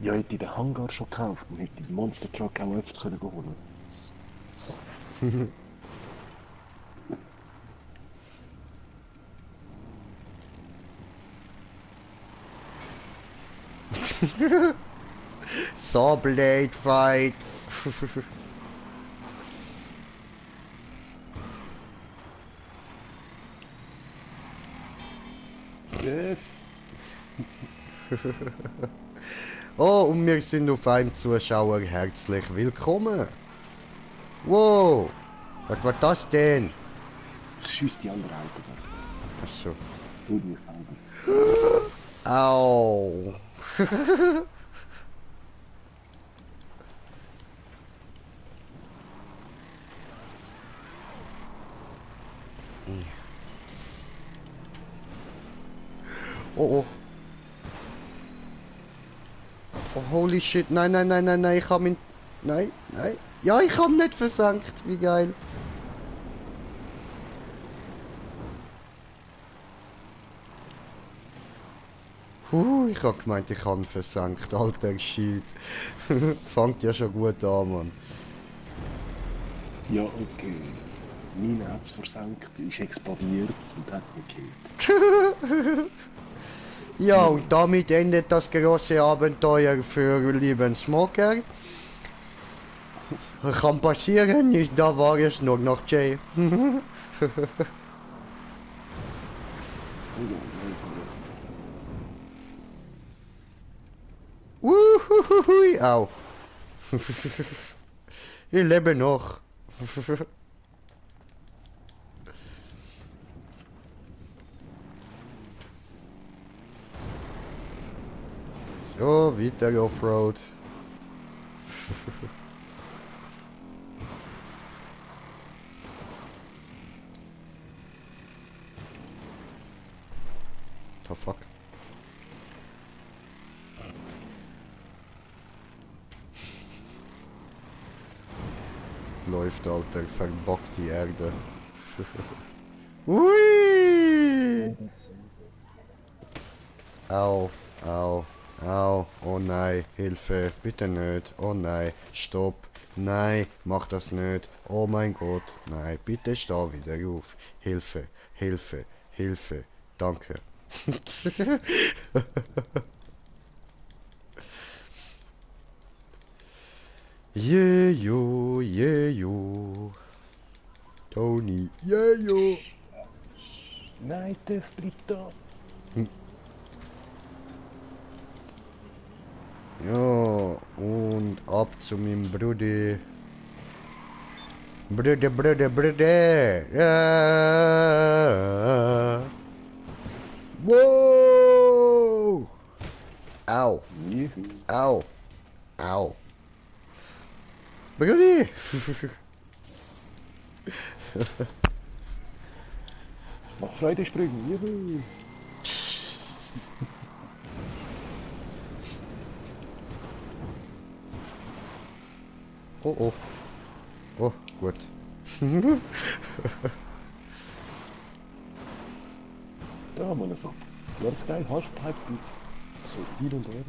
Ja, hätte ich den Hangar schon gekauft und hätte den Monster Truck auch öfter können holen. Sawblade Fight. Yes. Oh, und wir sind auf einen Zuschauer herzlich willkommen. Wow, was war das denn? Ich schiesse die anderen Autos an. Achso. Tut mir selber. Au. Oh, oh. Oh, holy shit. Nein, nein, nein, nein, nein. Ich hab ihn... Nein, nein. Ja, ich hab nicht versenkt. Wie geil. Ich hab gemeint, ich hab ihn versenkt. Alter Shit. Fängt ja schon gut an, Mann. Ja, okay. Meine hat es versenkt, ist explodiert und hat mich gekillt. Ja, und damit endet das große Abenteuer für lieben Smoker. Kann passieren, ist da war es nur noch Jay. Uhuhui, au. Ich lebe noch. So, weiter Offroad. The fuck? Läuft, Alter, verbockt die Erde. Ui! Au, au, au, oh nein, Hilfe, bitte nicht, oh nein, stopp, nein, mach das nicht, oh mein Gott, nein, bitte steh wieder auf, Hilfe, Hilfe, Hilfe, danke. Jejo, jejo, Tony, jejo. Nein, Teuf, bleib da. Ja, und ab zu meinem Bruder. Bruder, Bruder, Bruder. Ja. Wow! Au, Juhu. au, au. Bruder! Mach Freudensprünge, juhu. Oh, oh. Oh, gut. Da, Mann, so. Ganz geil, Halfpipe, so hin und her.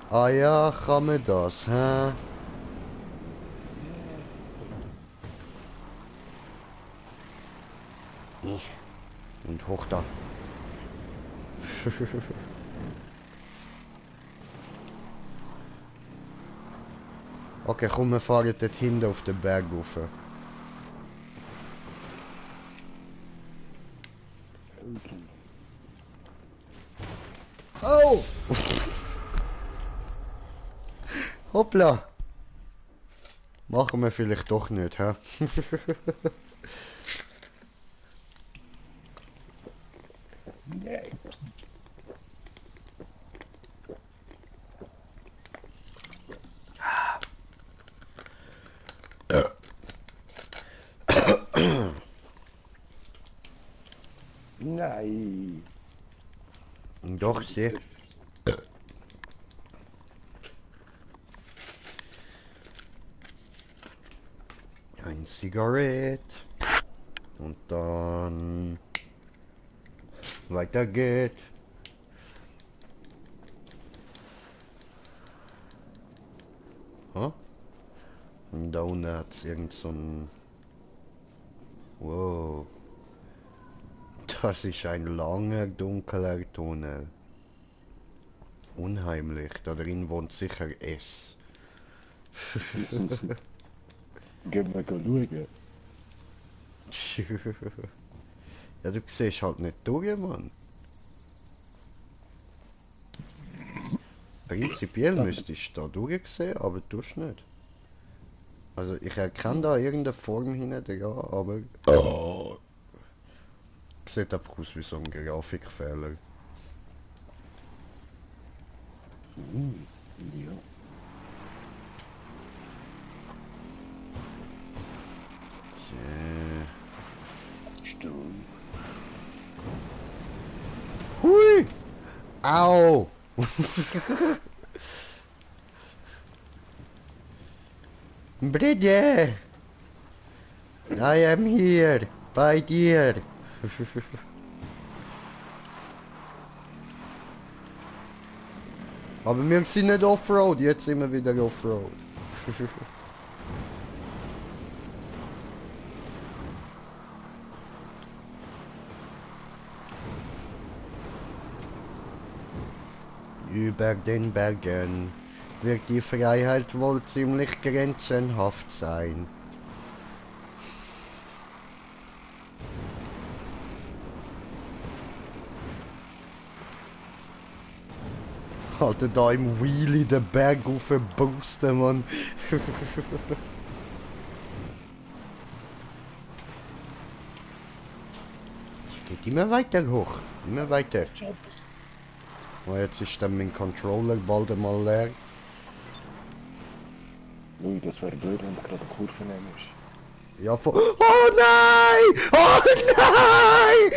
Ah ja, kann man das, hä? Und hoch da. Okay, komm, wir fahren dort hinten auf den Berg rauf. Okay. Oh! Hoppla! Machen wir vielleicht doch nicht, hä? Nee. Nein. Doch, sehr. Ein Zigarett. Und dann... Weiter geht. Hä? Und da unten hat's irgend so ein... Wow. Das ist ein langer, dunkler Tunnel. Unheimlich. Da drin wohnt sicher S. Gehen wir schauen. Ja, du siehst halt nicht durch, Mann. Prinzipiell müsstest du da durchsehen, aber tust nicht. Also ich erkenne da irgendeine Form hinten, ja, aber... Oh. Sieht einfach aus wie so ein Grafikfehler. Ja. Stimmt. Hui! Au! Brille! I am here! Bei dir! Aber wir sind nicht Offroad, jetzt sind wir wieder Offroad. Über den Bergen wird die Freiheit wohl ziemlich grenzenhaft sein. Alter, da im Wheelie den Berg rauf boosten, Mann. Es geht immer weiter hoch, immer weiter. Oh, jetzt ist dann mein Controller bald einmal leer. Ui, das wäre blöd, wenn du gerade eine Kurve nimmst. Ja, oh nein! Oh nein!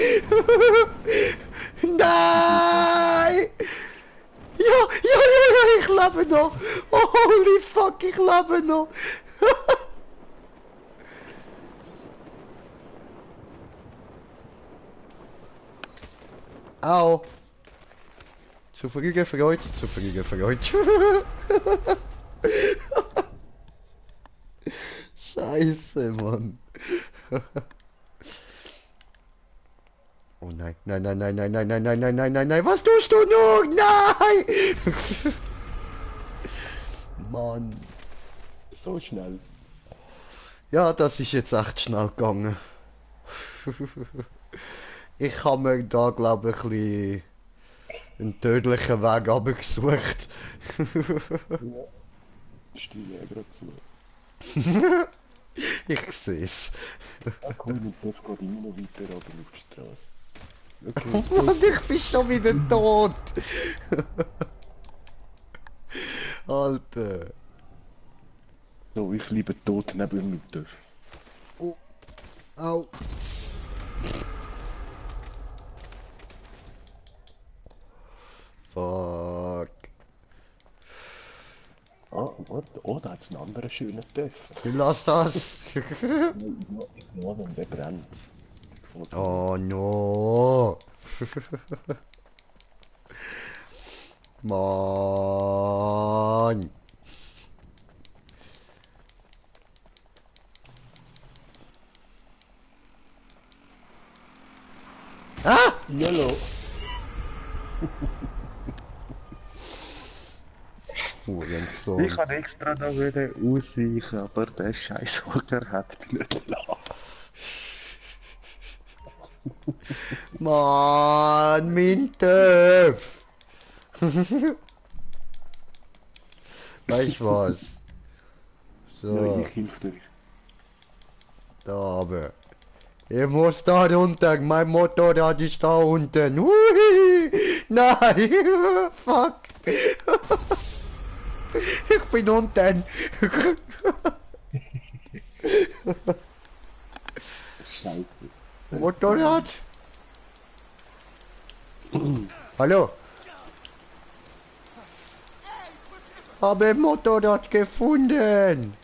Nein! Ja, ja, ja, ja, ich lebe noch! Oh, holy fuck, ich lebe noch! Au! Zufrieden Freude, zufrieden Freude. Scheiße, Mann. Oh nein, nein, nein, nein, nein, nein, nein, nein, nein, nein, nein, nein, was tust du nur? Nein! Mann. So schnell. Ja, das ist jetzt echt schnell gegangen. Ich habe mir da, glaube ich, ein bisschen einen tödlichen Weg abgesucht. Ja. Stehe ja gerade so. Ich sehe es. Ah cool, und darf gerade immer noch weiter runter auf die Straße. Oh Mann, ich bin schon wieder tot. Alter. So, ich liebe tot neben mir darf. Oh. Au. Fuck. Ah, warte, oh, da hat es einen anderen schönen Töff. Lass das. Ich noch, wenn der brennt. Gefällt mir. Oh no. Mann. Ah! Yellow. Hurensohn. Ich kann extra noch wieder ausweichen, aber der Scheißhocker hat mich nicht gelassen. Mann, mein Töff. Weißt du was? Ja, So, ich hilf dir. da aber. Ich muss da runter, mein Motorrad ist da unten. Hui! Nein! Fuck! Ich bin unten! Scheiße. Motorrad? Hallo? Habe Motorrad gefunden!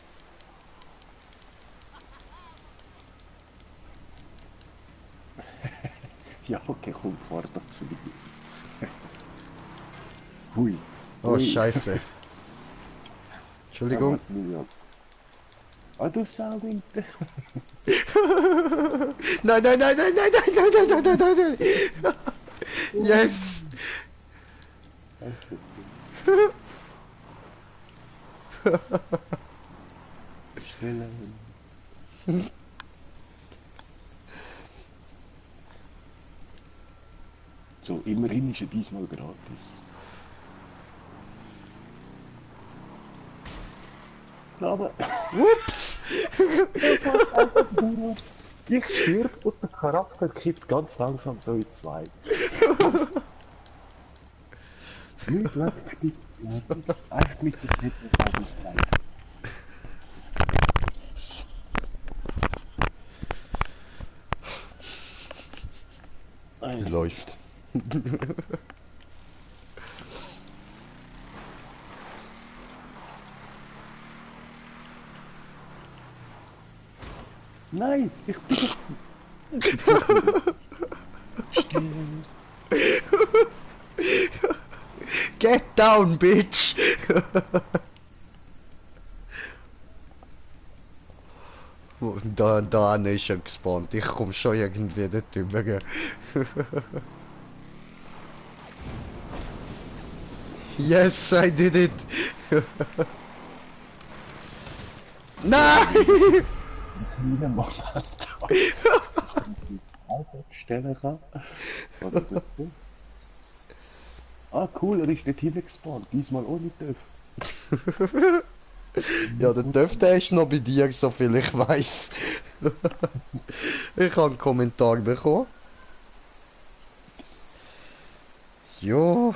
Ja, okay, komm, fahr doch zu mir. Hui. Oh, Ui. scheiße. Entschuldigung. Ah, du Sauwinter. Nein, nein, nein, nein, nein, nein, nein, nein, nein, nein, nein, nein. Yes! Danke. Schneller. So, immerhin ist er diesmal gratis. Aber Ups! ich stirb und der Charakter kippt ganz langsam so in zwei. Nicht weg, einfach mit der dritten Seite zeigen. Läuft. Nein, ich bin still. Get down, bitch! Da ist er gespawnt. Ich komm schon irgendwie dort drüber. Yes, I did it! Nein! Wieder mal stellen kann. Oder das so. Ah cool, er ist nicht hingespawnt, diesmal ohne Töpfe. Ja, der dürfte ist noch bei dir, so viel ich weiß. Ich habe einen Kommentar bekommen. Jo.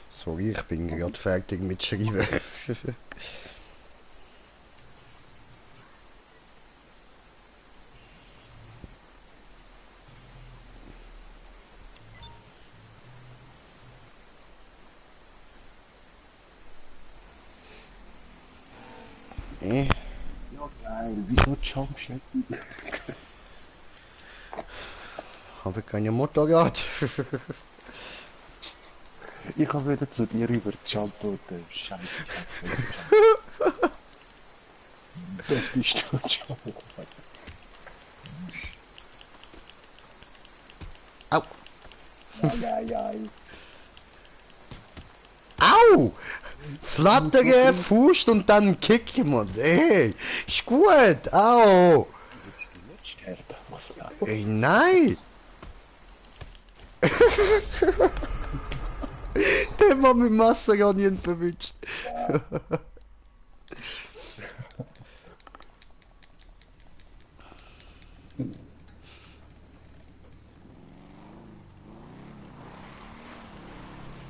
Sorry, ich bin gerade fertig mit Schreiben. Ja geil, wieso jumpst du nicht? Habe kein Motorrad. Ich habe wieder zu dir über Jump und Scheiße. Das bist du schon. Au! Ei. Au! Flattere, Fuß und dann Kick, Mann. Ey, ist gut. Au! Willst du nicht sterben? Was Ey, nein! Der hat mit Messer gar nicht verwünscht.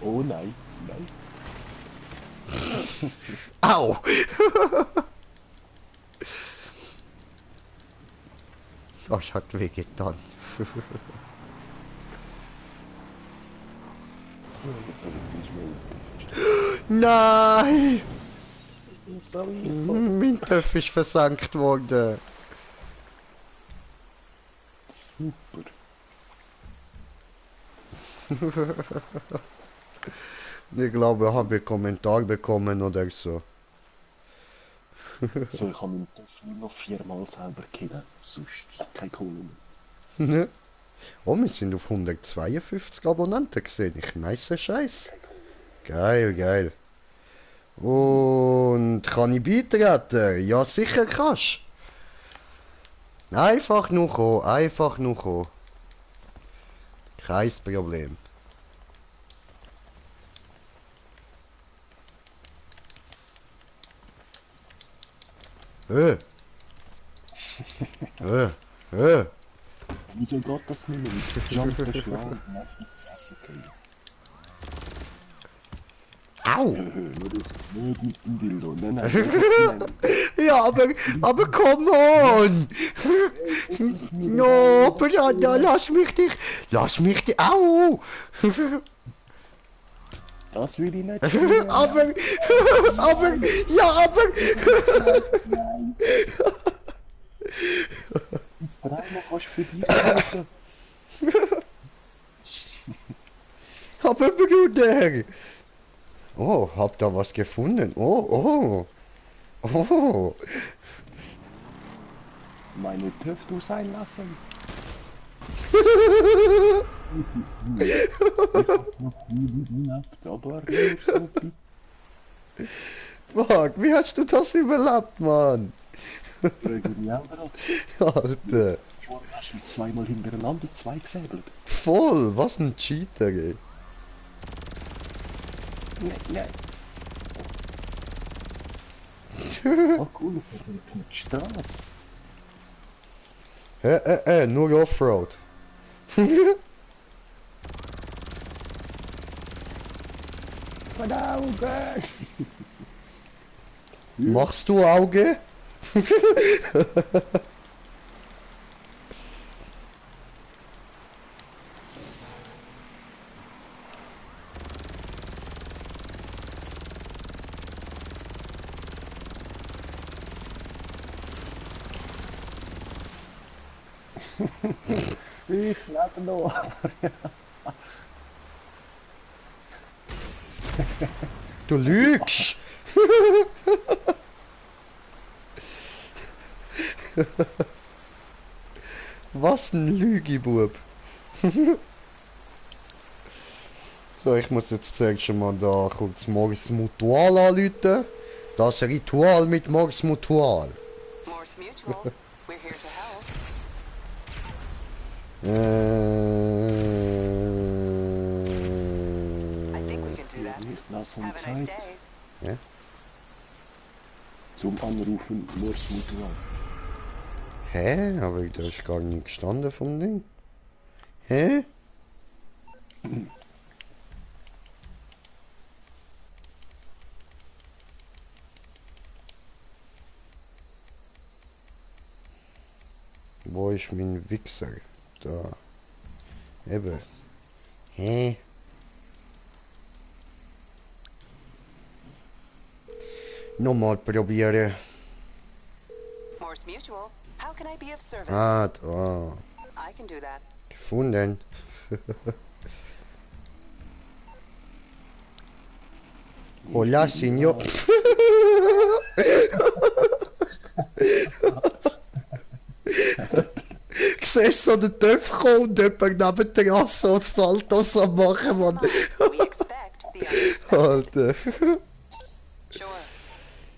Oh nein, nein. Au! Das hat wehgetan. So, jetzt habe ich nicht mehr. Nein! Sorry. Mein Töpf ist versankt worden. Super. Ich glaube, ich habe einen Kommentar bekommen oder so. So, ich habe meinen Töpf nur noch 4-mal selber killen. Sonst keine Kohle mehr. Ne? Oh, wir sind auf 152 Abonnenten gesehen. Ich nice Scheiß. Geil, geil. Und kann ich beitreten? Ja, sicher kannst. Einfach nur kommen, einfach nur kommen. Kein Problem. Äh, äh. Wieso geht das nicht mehr? Ich jump verschlagen und auf die Fresse kriegen. Au! Nicht mit dem Dildo. Nein, nein. Ja, aber come on! No, aber lass mich dich, au! Das will ich nicht spielen. aber, aber, Das dreimal kannst du für dich kaufen. aber Bruder! Oh, hab da was gefunden. Oh. Meine TÜV du sein lassen. Noch nie gemacht, aber nur so bitte. Fuck, wie hast du das überlebt, Mann? Frage die anderen. Alter, Vorher hast du zweimal hintereinander zwei gesäbelt. voll, was ein Cheater, ey. Nein. Oh cool, auf der Straße. Nur Offroad. Mein Auge! Machst du Auge? Ich lebe noch. Du lügst! Was ein Lügibub! So, ich muss jetzt zuerst mal da kurz Morgs Mutual anrufen. Das Ritual mit Morgs Mutual. Morse Mutual. We're here to help. I think we can do that. Lass uns Have a nice Zeit day. zum Anrufen Morse Mutual. Hä? Aber da ist gar nicht gestanden vom Ding. Hä? Wo ist mein Wichser? Da. Eben. Hä? Nochmal probieren. Morse Mutual. How can I be of service? Ah, da. I can do that. Gefunden. Hola, Signor. Siehst so den Töpf kommen und jemand neben der Rasse und Saltos am machen, Mann. We expect the unexpected. Alter. Sure.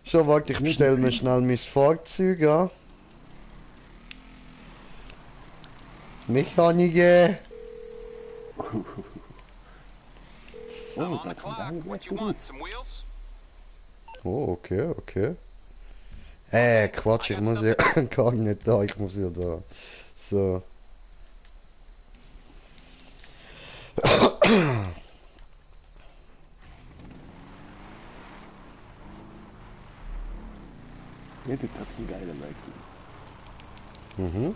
Schon, warte, ich bestelle mir schnell mein Fahrzeug an. Mechaniker. Oh, I'm on the das ist clock. ein What you want? Some wheels? Oh, okay. Quatsch, ich muss ja gar nicht da, ich muss ja da. So. Ja, das hat einen geilen Michael. Mhm.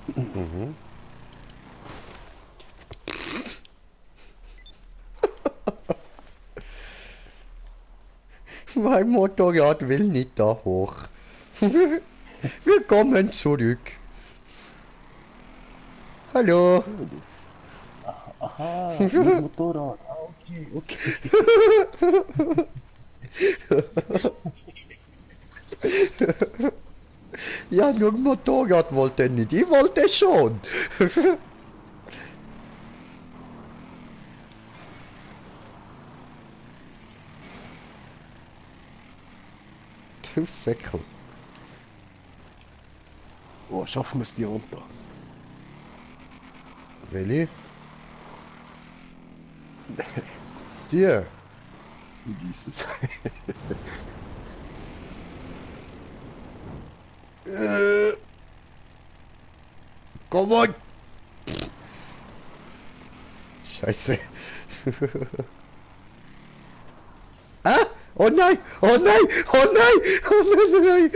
Mein Motorrad will nicht da hoch. Wir kommen zurück. Hallo. Aha, mit Motorrad. Ah, okay. Ja, nur ein Motorrad wollte nicht. Ich wollte schon. Du Säckel. Oh, schaffen wir es die runter. Welche? Dir. Jesus. Komm on! Scheiße. Ah! Oh nein! Oh nein! Oh nein! Oh nein!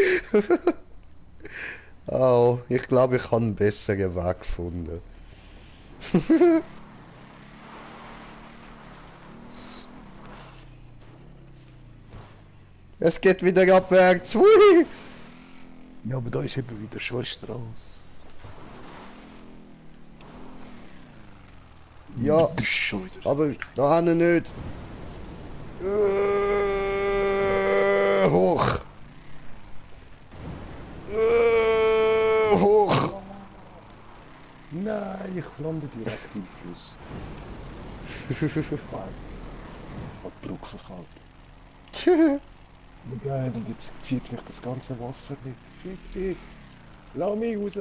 Oh, ich glaube, ich habe einen besseren Weg gefunden. Es geht wieder abwärts. Hui! Ja, aber da ist eben wieder Schwarzstraße. Ja, Das ist schon wieder. aber da hinten nicht. Hoch. Hoch. Nein, ich lande direkt im Fluss. Mann, hat die Brücke verkalt. Tja. Geil, und jetzt zieht mich das ganze Wasser weg. Fick dich. Lass mich raus.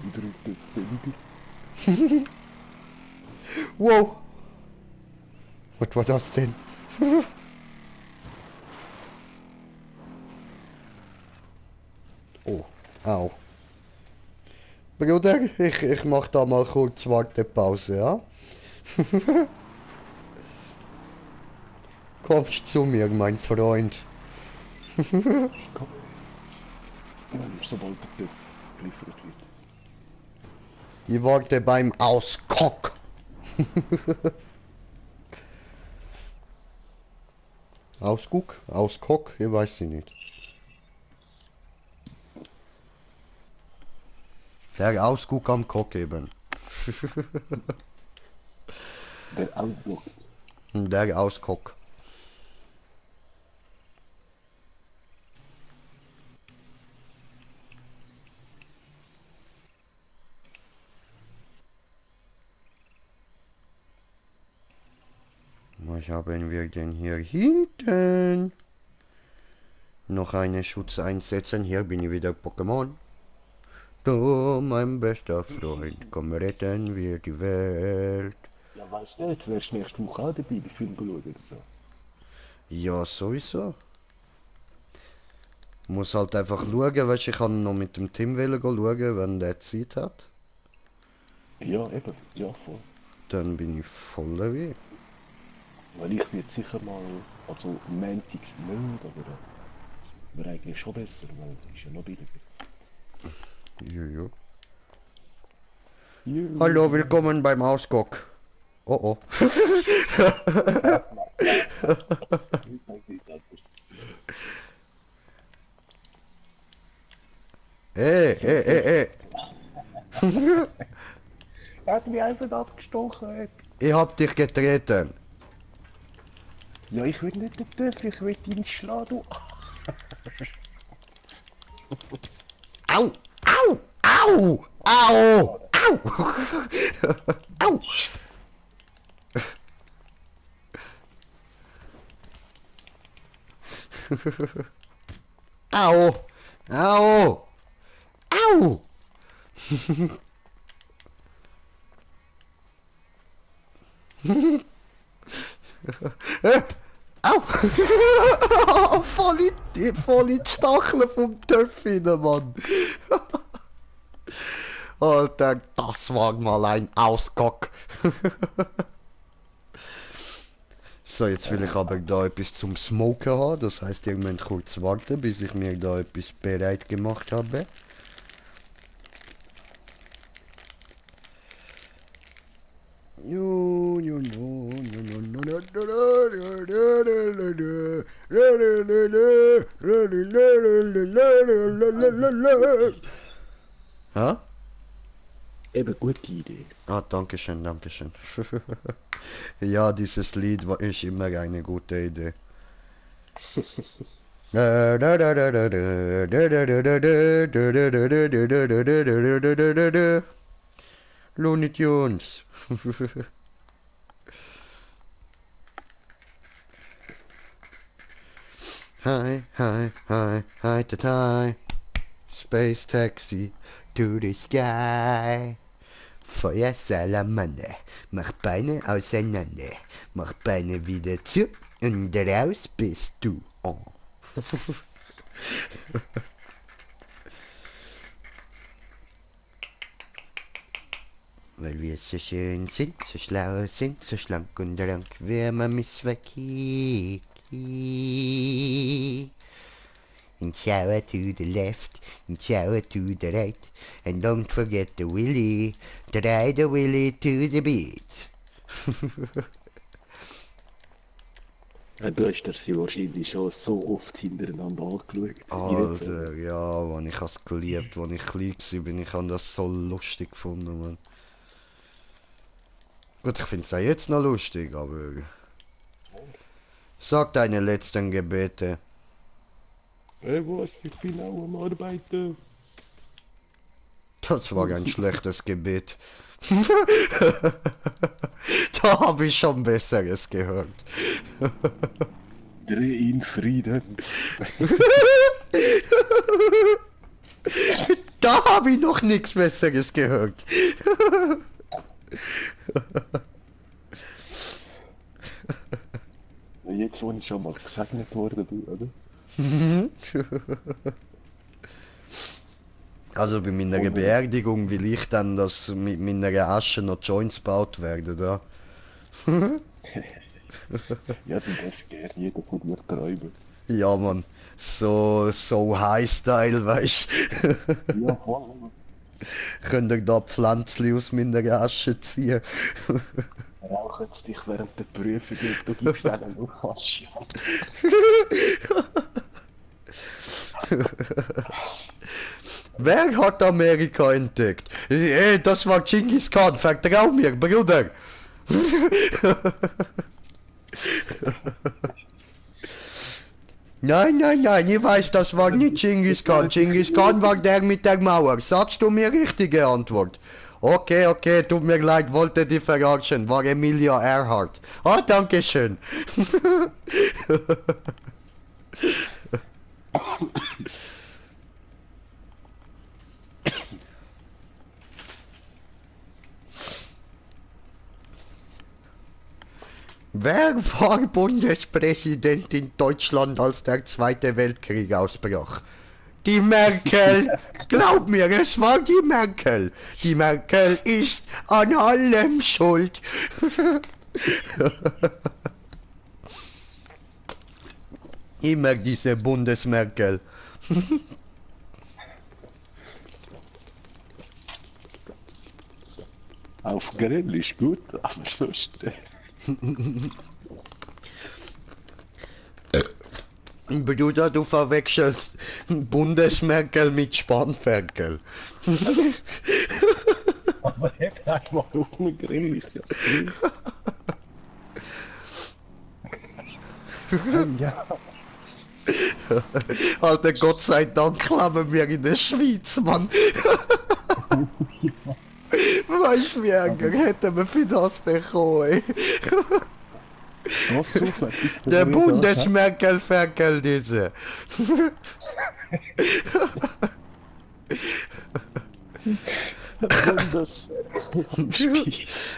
Wieder auf den Finger. Wow. Was war das denn? Oh, au. Bruder, ich mach da mal kurz Wartepause, ja? Kommst zu mir, mein Freund. Komm. Sobald der TÜV geliefert wird. Ich warte beim Auskock. Ausguck? Auskock? Ich weiß nicht. Der Ausguck am Kock eben. Der Outlook. Der Auskock. Was haben wir denn hier hinten? Noch einen Schutz einsetzen. Hier bin ich wieder Pokémon. Du, mein bester Freund, komm retten wir die Welt. Ja, weiss nicht, wärst nächste Woche auch dabei, den Film schauen oder so? Ja, sowieso. Muss halt einfach schauen, weißt du, ich kann noch mit dem Tim schauen, wenn der Zeit hat. Ja, eben, ja, voll. Dann bin ich voll dabei. Weil ich würde sicher mal, also Mantics nicht, aber wäre eigentlich schon besser, weil ist ja noch billiger. Jojo. Juhu. Hallo, willkommen beim Ausguck. Oh oh. Ey. Er hat mich einfach abgestochen. Ich hab dich getreten. Ja, ich will nicht den TÜV, ich will ihn schlagen, du. Au! Au! Au! Au! Au! Au! Au! Au! Au! Au! voll in die Stacheln vom Töpfchen, Mann! Alter, das war mal ein Ausguck. So, jetzt will ich aber da etwas zum Smoken haben. Das heißt, ihr müsst kurz warten, bis ich mir da etwas bereit gemacht habe. Ha? Eben, gute Idee. Ah, danke schön, danke schön. Ja, dieses Lied ist immer eine gute Idee. Looney Tunes. Hi, hi. Space taxi to the sky. Feuersalamander. Mach Beine auseinander. Mach Beine wieder zu und raus bist du. Oh. Weil wir so schön sind, so schlau sind, so schlank und rank, wer man missverkehrt. And shower to the left, and shower to the right, and don't forget the willy, try the willy to the beat. Ja, du hast das wahrscheinlich schon so oft hintereinander angeschaut. Alter, ja, Mann, ich hab's geliebt, als ich klein war, ich hab das so lustig gefunden, Mann. Gut, ich find's auch jetzt noch lustig, aber... Sag deine letzten Gebete. Was? Ich bin auch am Arbeiten. Das war ein schlechtes Gebet. Da habe ich schon Besseres gehört. Dreh in Frieden. Da habe ich noch nichts Besseres gehört. Jetzt, wo ich schon mal gesegnet worden bin, oder? Also bei meiner Beerdigung will ich dann, dass mit meiner Asche noch Joints gebaut werden, da. Ja, du darfst gerne jeder von dir träumen. Ja, Mann. So High-Style, weißt du. Ja, voll. Könnt ihr da Pflanzli aus meiner Asche ziehen? Rauchen sie dich während der Prüfung und du gibst denen nur Asche. Wer hat Amerika entdeckt? Das war Genghis Khan, vertrau mir, Bruder. Nein, ich weiß, das war nicht Genghis Khan. Genghis Khan war der mit der Mauer. Sagst du mir richtige Antwort? Okay, tut mir leid, wollte die verarschen. War Emilia Earhart. Ah, danke schön. Wer war Bundespräsident in Deutschland, als der Zweite Weltkrieg ausbrach? Die Merkel! Glaub mir, es war die Merkel! Die Merkel ist an allem schuld! Immer diese Bundesmerkel. Auf Grill ist gut, aber sonst... Bruder, du verwechselst Bundesmerkel mit Spanferkel. Aber einmal auf dem Grill ist ja ja. Alter, Gott sei Dank leben wir in der Schweiz, Mann. Weißt du, wie Ärger hätten wir für das bekommen, ey. Was so fertig? Der Bundesmerkel ferkel diese. Spieß.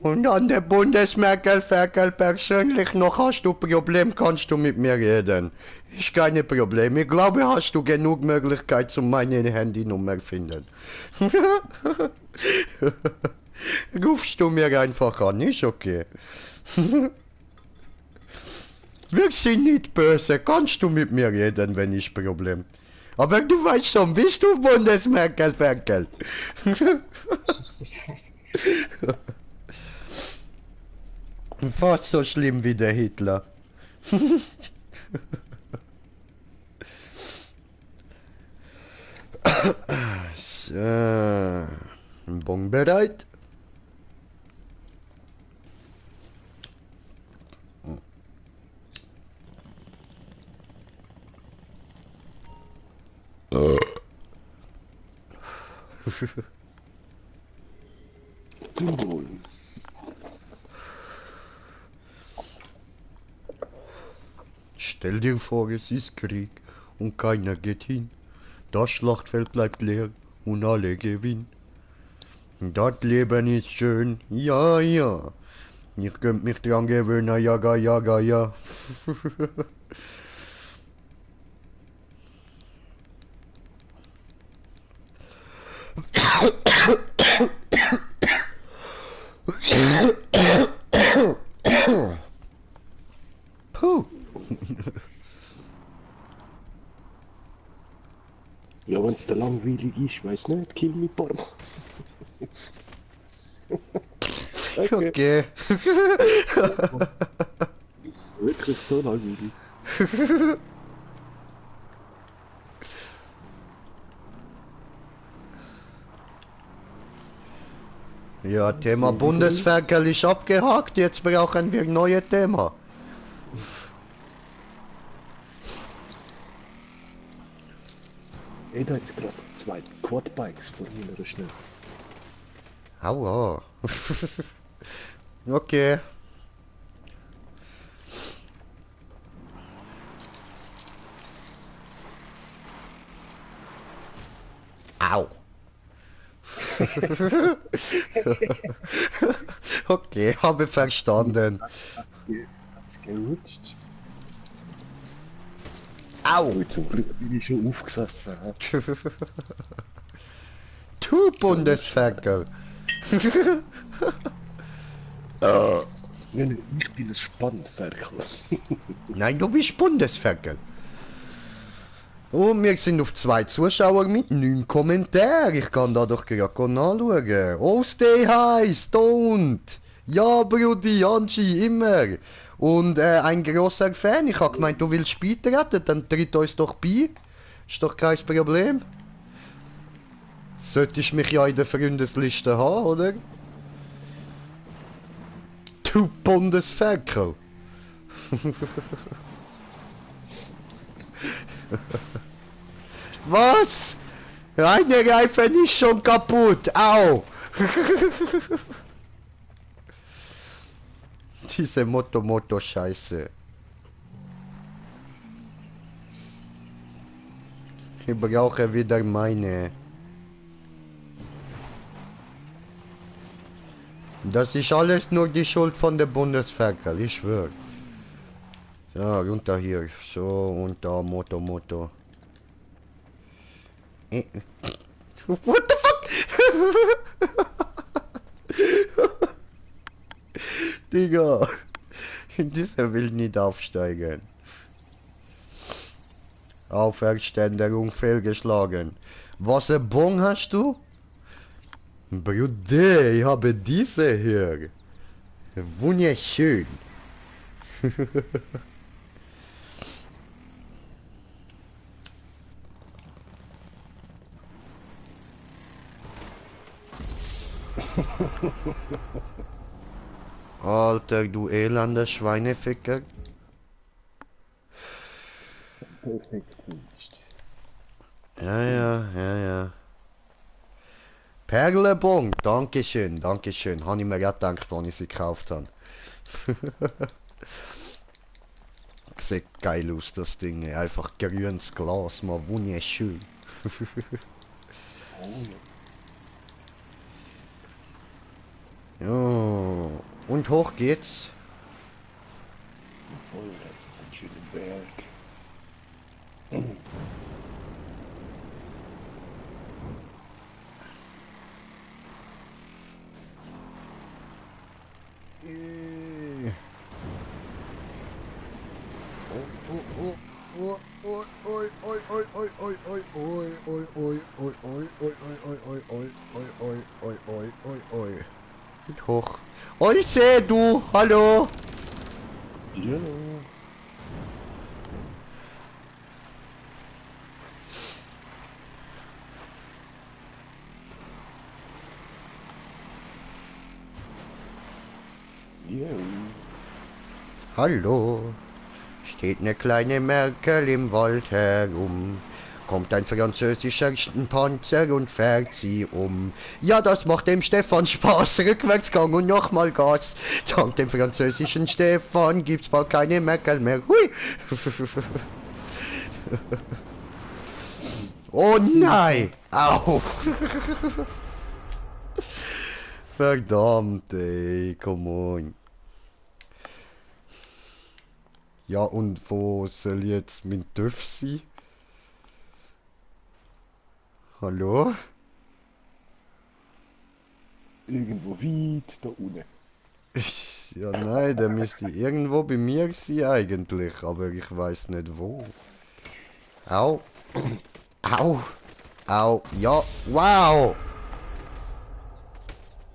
Und an der Bundesmerkel ferkel persönlich noch hast du Problem, kannst du mit mir reden. Ist keine Problem. Ich glaube, hast du genug Möglichkeit, zum meine Handynummer finden. Rufst du mir einfach an, ist okay. Wir sind nicht böse, kannst du mit mir reden, wenn ich Problem. Aber du weißt schon, bist du Bundesmerkel ferkel? Fast so schlimm wie der Hitler. So. Bon bereit? Zum Wohl. Stell dir vor, es ist Krieg und keiner geht hin. Das Schlachtfeld bleibt leer und alle gewinnen. Das Leben ist schön, ja, ja. Ich könnt mich dran gewöhnen, jaga, jaga, ja. Puh. Ja, wenn's da langweilig ist, weiß nicht, kill me porn. Okay. Wirklich so langweilig. Ja, Thema Bundesferkel ist abgehakt, jetzt brauchen wir ein neues Thema. Ey, da jetzt gerade 2 Quadbikes vor mir schnell. Aua. Okay. Au. Okay, habe verstanden. Hat's gerutscht. Au. Oh, zum Glück bin ich schon aufgesessen. Hä? Du Bundesferkel. Nein, ich bin ein Spannferkel. Nein, du bist Bundesferkel. Und wir sind auf 2 Zuschauer mit 9 Kommentaren. Ich kann da doch gerade nachschauen. Oh, stay high, stoned. Ja, Brudi, Angie, immer. Und ein grosser Fan. Ich habe gemeint, du willst beitreten, dann tritt uns doch bei. Ist doch kein Problem. Solltest mich ja in der Freundesliste haben, oder? Du Bundesferkel. Was? Eine Reifen ist schon kaputt. Au. Diese Moto-Scheiße. Ich brauche wieder meine. Das ist alles nur die Schuld von der Bundesferkel, ich schwör. Ja, runter hier. So, und da Moto. What the fuck? Digga. Dieser will nicht aufsteigen. Auferständerung fehlgeschlagen. Was ein Bon hast du? Bruder, ich habe diese hier. Wunderschön. Alter, du elender Schweineficker. Perfekt nicht. Ja. Perlebon, dankeschön. Habe ich mir auch gedacht, als ich sie gekauft habe. Sieht geil aus, das Ding. Einfach grünes Glas, mal wunderschön. Ja, und hoch geht's. Oh, das ist ein schöner Berg. Geht hoch. Oise, du, hallo. Ja. Ja. Hallo. Steht eine kleine Merkel im Wald herum. Kommt ein französischer Panzer und fährt sie um. Ja, das macht dem Stefan Spaß. Rückwärtsgang und nochmal Gas. Dank dem französischen Stefan gibt's bald keine Merkel mehr. Hui. Oh nein! Au! Verdammt, ey, come on. Ja, und wo soll jetzt mein TÜV sein? Hallo? Irgendwo weit da unten. Ja, nein, der müsste irgendwo bei mir sein eigentlich, aber ich weiß nicht wo. Au! Au! Au! Ja, wow!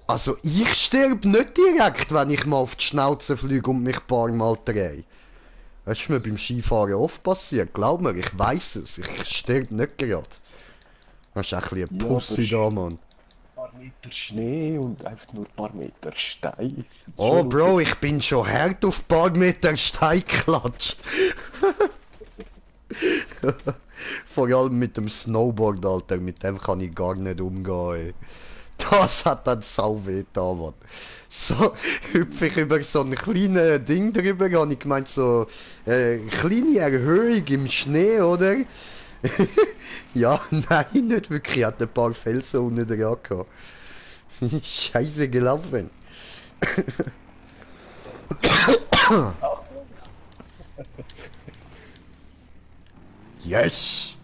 Also ich sterb nicht direkt, wenn ich mal auf die Schnauze fliege und mich ein paar Mal drehe. Das ist mir beim Skifahren oft passiert, glaub mir, ich weiß es, ich sterb nicht gerade. Das ist ein bisschen eine Ja, Pussy da, Mann. ein paar Meter Schnee und einfach nur ein paar Meter Stein. Oh Bro, ich bin schon hart auf ein paar Meter Stein geklatscht. Vor allem mit dem Snowboard, Alter, mit dem kann ich gar nicht umgehen. Ey. Das hat dann sau weh da, Mann. So hüpfe ich über so ein kleines Ding drüber, habe ich gemeint, so kleine Erhöhung im Schnee, oder? Ja, nein, nicht wirklich, ich hatte ein paar Felsen unten dran gehabt. Scheiße gelaufen. Yes!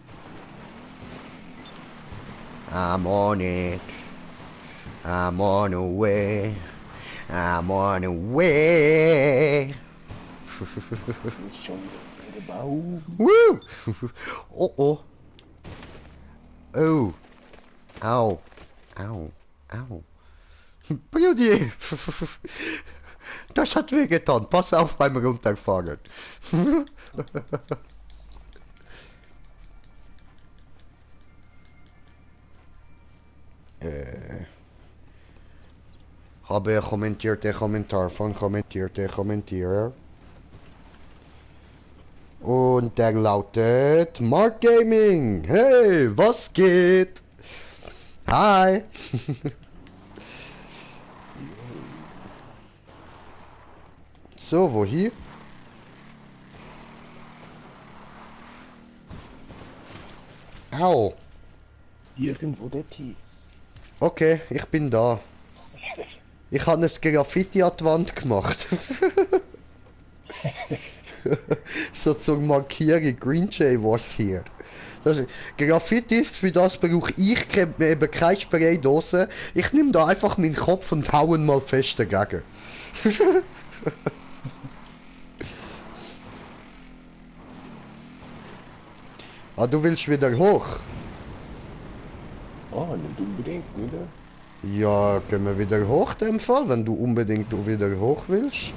I'm on it. I'm on the way. I'm on the way. Ist schon wieder der Baum. Woo! Oh oh. Oh. Au. Au. Au. Brudi! Das hat wehgetan. Pass auf beim Runterfahren. Habe kommentiert der Kommentar von kommentiert der Kommentierer. Und der lautet Mark Gaming. Hey, was geht? Hi. So, wo hier? Au. Irgendwo dort hin. Okay, ich bin da. Ich habe ein Graffiti an die Wand gemacht. So zur Markierung, Green Jay was hier. Das, Graffitis, für das brauche ich eben keine Spraydose. Ich nehme da einfach meinen Kopf und hauen mal fest dagegen. Ah, du willst wieder hoch? Ah, nicht unbedingt, oder? Ja, können wir wieder hoch in dem Fall, wenn du unbedingt wieder hoch willst.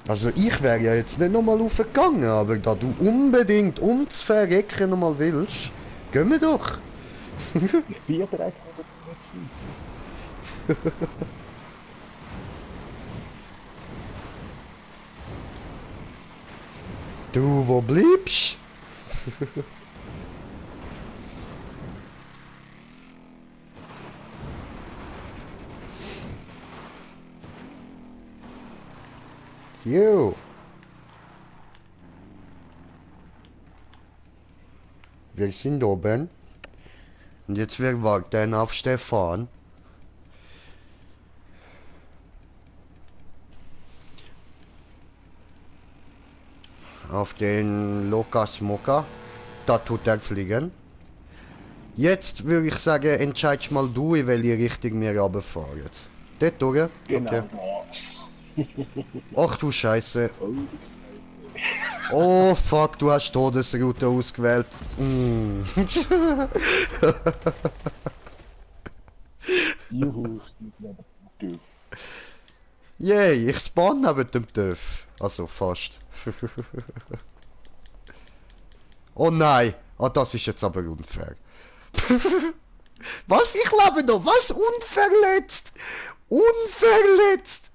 Also ich wäre ja jetzt nicht nochmal aufgegangen, aber da du unbedingt ums Verrecken nochmal willst, gehen wir doch. Ich bin ja bereit, aber nicht sein. Du, wo bleibst? Jo. Wir sind oben. Und jetzt wir warten auf Stefan. Auf den Lokas Moka. Da tut er fliegen. Jetzt würde ich sagen, entscheidest mal du, in welche Richtung wir runterfahren. Dort durch? Genau. Okay. Ach du Scheiße. Oh fuck, du hast Todesroute ausgewählt. Mm. Juhu, ich bin aber doof. Yay, ich spawn neben dem TÜV. Also fast. Oh nein. Ah, das ist jetzt aber unfair. Was? Ich lebe noch? Was? Unverletzt? Unverletzt?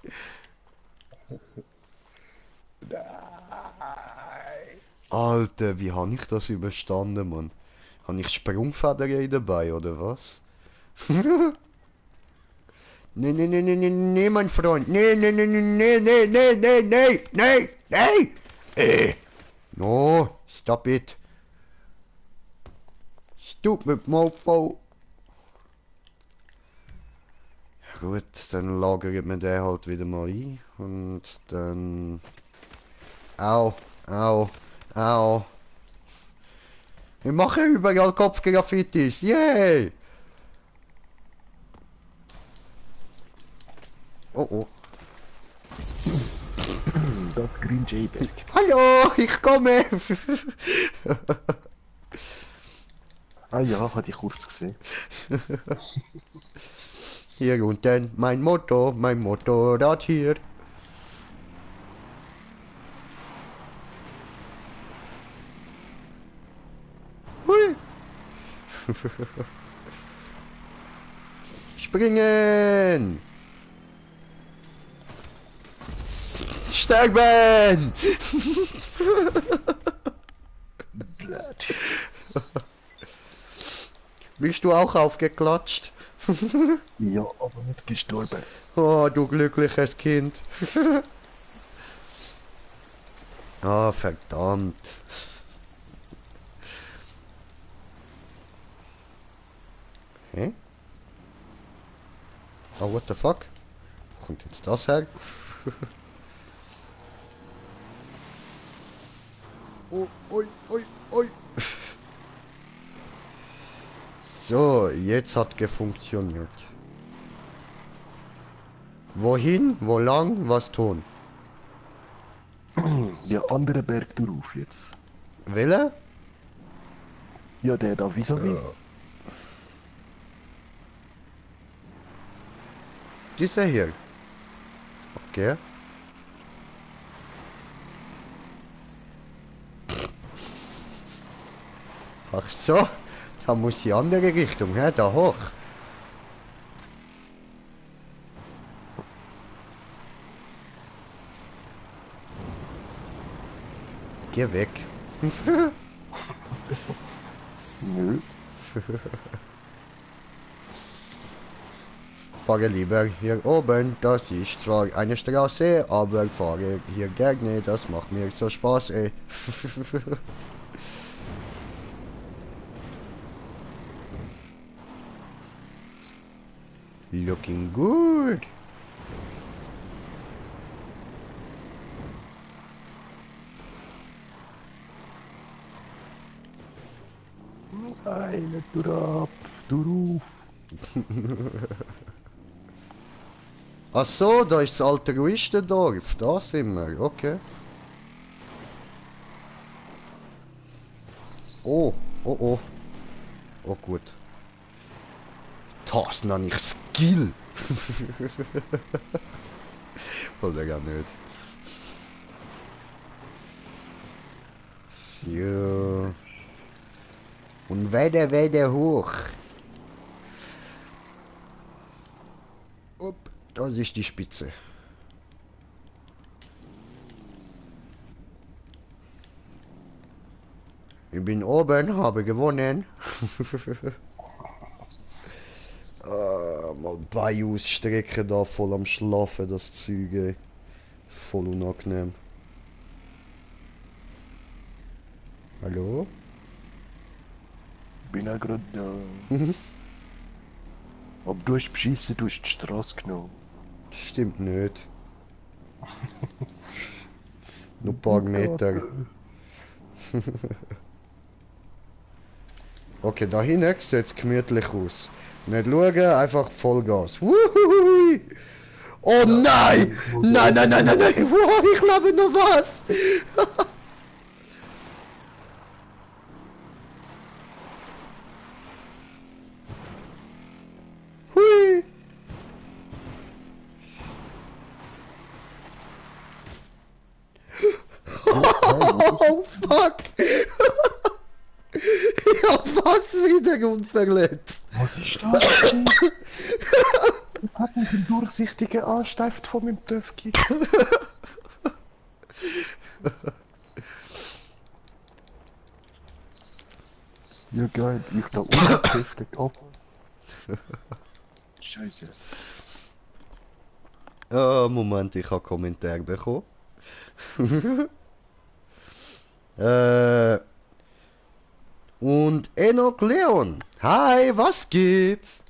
Nein. Alter, wie habe ich das überstanden, Mann? Habe ich Sprungfedern dabei, oder was? Nee, nee, nee, nee, nee, nee, mein Freund. Nee, nee, nee, nee, nee, nee, nee, nee, nee, nee, nee. No, stop it. Stupid mofo. Gut, dann lagert man den halt wieder mal ein. Und dann... Au, au, au. Wir machen überall Kopfgraffitis. Yay! Oh oh. Das Green J-Berg. Hallo, ich komme! Ah ja, hatte ich kurz gesehen. Hier unten mein Motorrad hier. Hui. Springen! Sterben! Blöd. Bist du auch aufgeklatscht? Ja, aber nicht gestorben. Oh, du glückliches Kind. Ah, verdammt. Hä? Oh, what the fuck? Wo kommt jetzt das her? Oh, oi, oi, oi. So, jetzt hat gefunktioniert. Wohin, wo lang, was tun? Ja, andere Berg drauf jetzt. Wille? Ja, der da vis-à-vis. Dieser hier. Okay. Ach so, da muss die andere Richtung, hä? Da hoch. Geh weg. Nö. Fahre lieber hier oben, das ist zwar eine Straße, aber fahre hier gerne, das macht mir so Spaß, ey. Looking good. Eine Tour ab, Tour auf. Ach so, da ist das Altruistendorf, da sind wir, okay. Oh, oh, oh. Oh gut. Das nenne ich Skill. Oder gar nicht. So. Und weiter hoch. Upp, das ist die Spitze. Ich bin oben, habe gewonnen. Mal Bein ausstrecken da, voll am Schlafen, das Zeug, ey. Voll unangenehm. Hallo? Bin auch gerade da. Aber du hast beschissen, du hast die Straße genommen. Stimmt nicht. Nur ein paar Meter. Okay, da hinten sieht es gemütlich aus. Nicht schauen, einfach Vollgas. Wuhui! Oh nein! Nein, nein, nein, nein, nein! Wow, ich glaube noch was! Hui! Oh fuck! Ich hab fast wieder unverletzt. Was ist das? Jetzt hat mich einen durchsichtigen Ansteift von meinem Töpfchen. Ja geil, ich da unten ab. Scheiße. Moment, ich habe Kommentar bekommen. Und Enoch Leon. Hi, was geht's?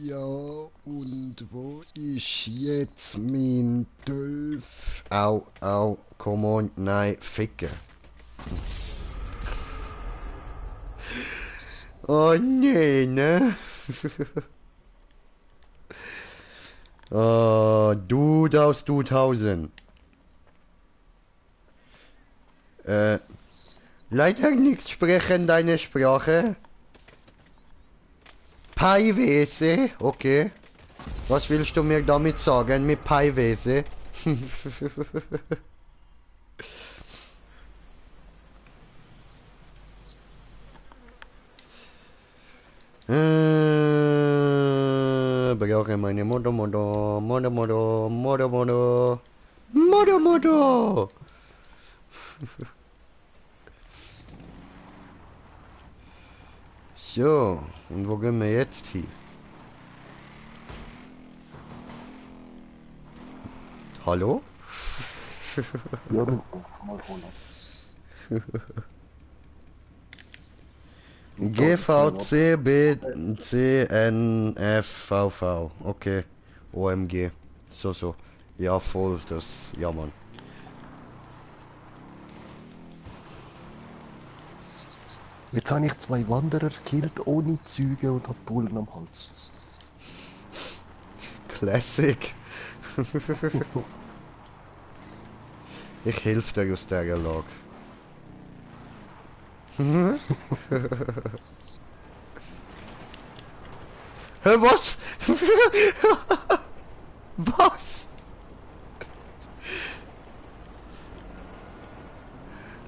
Ja, und wo ist jetzt mein Dolf? Au, au, come on, nein, ficken. Oh nee, ne? Dude aus Dudhausen. Leider nichts sprechen deine Sprache. Paiwese, okay. Was willst du mir damit sagen mit Paiwese? Brauche meine Modo. So, und wo gehen wir jetzt hin? Hallo? Ja, dann mal holen. GVCBCNFVV. Okay. OMG. So. Ja, voll, das. Ja, Mann. Jetzt habe ich 2 Wanderer gekillt ohne Züge und hab Bullen am Hals. Classic. Ich helfe dir aus dieser Lage. Hä, was? Was?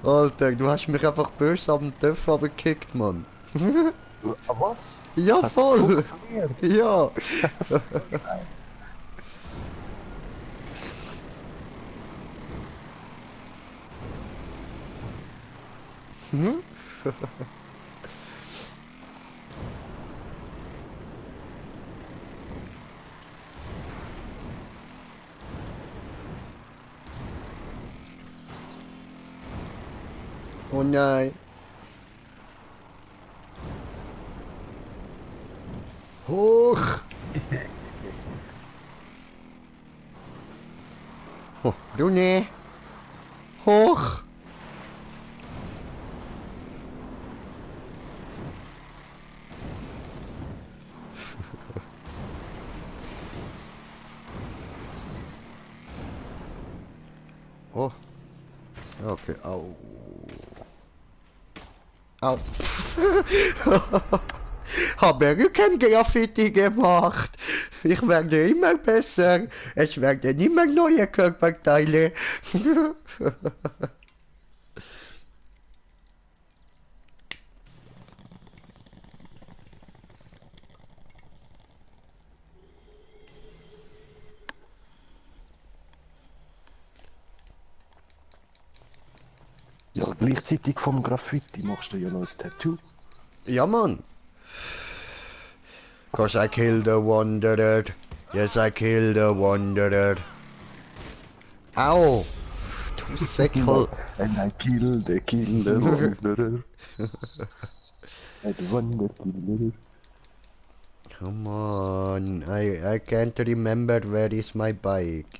Alter, du hast mich einfach böse am Töpf gekickt, Mann. Was? Ja, Hat's voll. funktioniert? Ja. Oh nein. Hoch. Oh, du ne. Hoch. Oh. Okay, au. Au. Habe kein Graffiti gemacht. Ich werde immer besser. Es werden immer neue Körperteile. Ja, gleichzeitig vom Graffiti machst du ja noch ein Tattoo. Ja, Mann. Cause I killed a wanderer. Yes, I killed a wanderer. Au. Du Säckel. And I killed the wanderer. And wander killer. Come on. I can't remember where is my bike.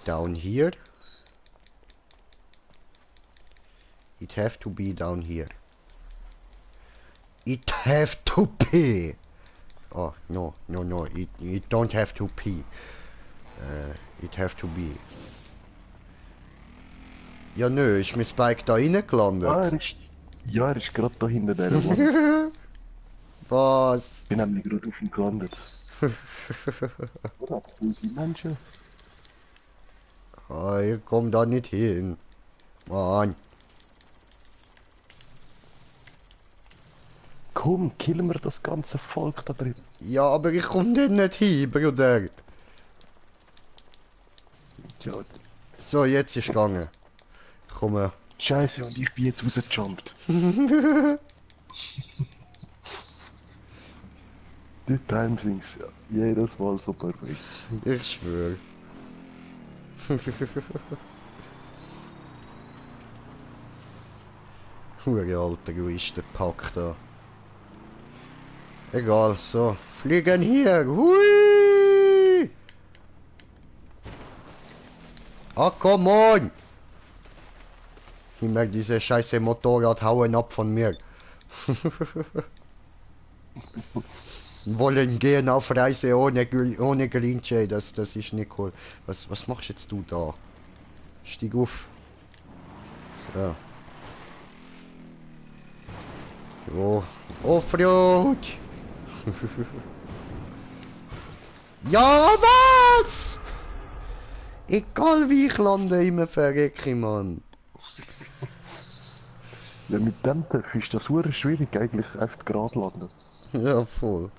Down here? It have to be down here. It have to be. Oh, no. It don't have to be. It have to be. Ja, nö, ist mein Bike da reingelandet? Er ist gerade da hinter der Wand. Was? Ich bin nämlich gerade auf ihm gelandet. Oder hat's böse Menschen? Oh, ich komm da nicht hin. Mann. Komm, killen wir das ganze Volk da drin. Ja, aber ich komm da nicht hin, Bruder. Ja, So, jetzt ist gegangen. Komm. Scheiße, und ich bin jetzt rausgejumpt. Die Timesings, jedes Mal so perfekt. Ich schwöre. Hure alter Egoistenpack da. Egal, so. Fliegen hier. Hui! Ah, come on! Ich merke, diese scheiße Motorrad hauen ab von mir. Wollen gehen auf Reise ohne Green Jay, das ist nicht cool. Was machst jetzt du da? Stieg auf. So. Jo. Offroad! Ja, was? Egal wie ich lande, immer verrecke, Mann. Ja, mit dem Töpf ist das hure schwierig eigentlich, einfach gerade landen. Ja, voll.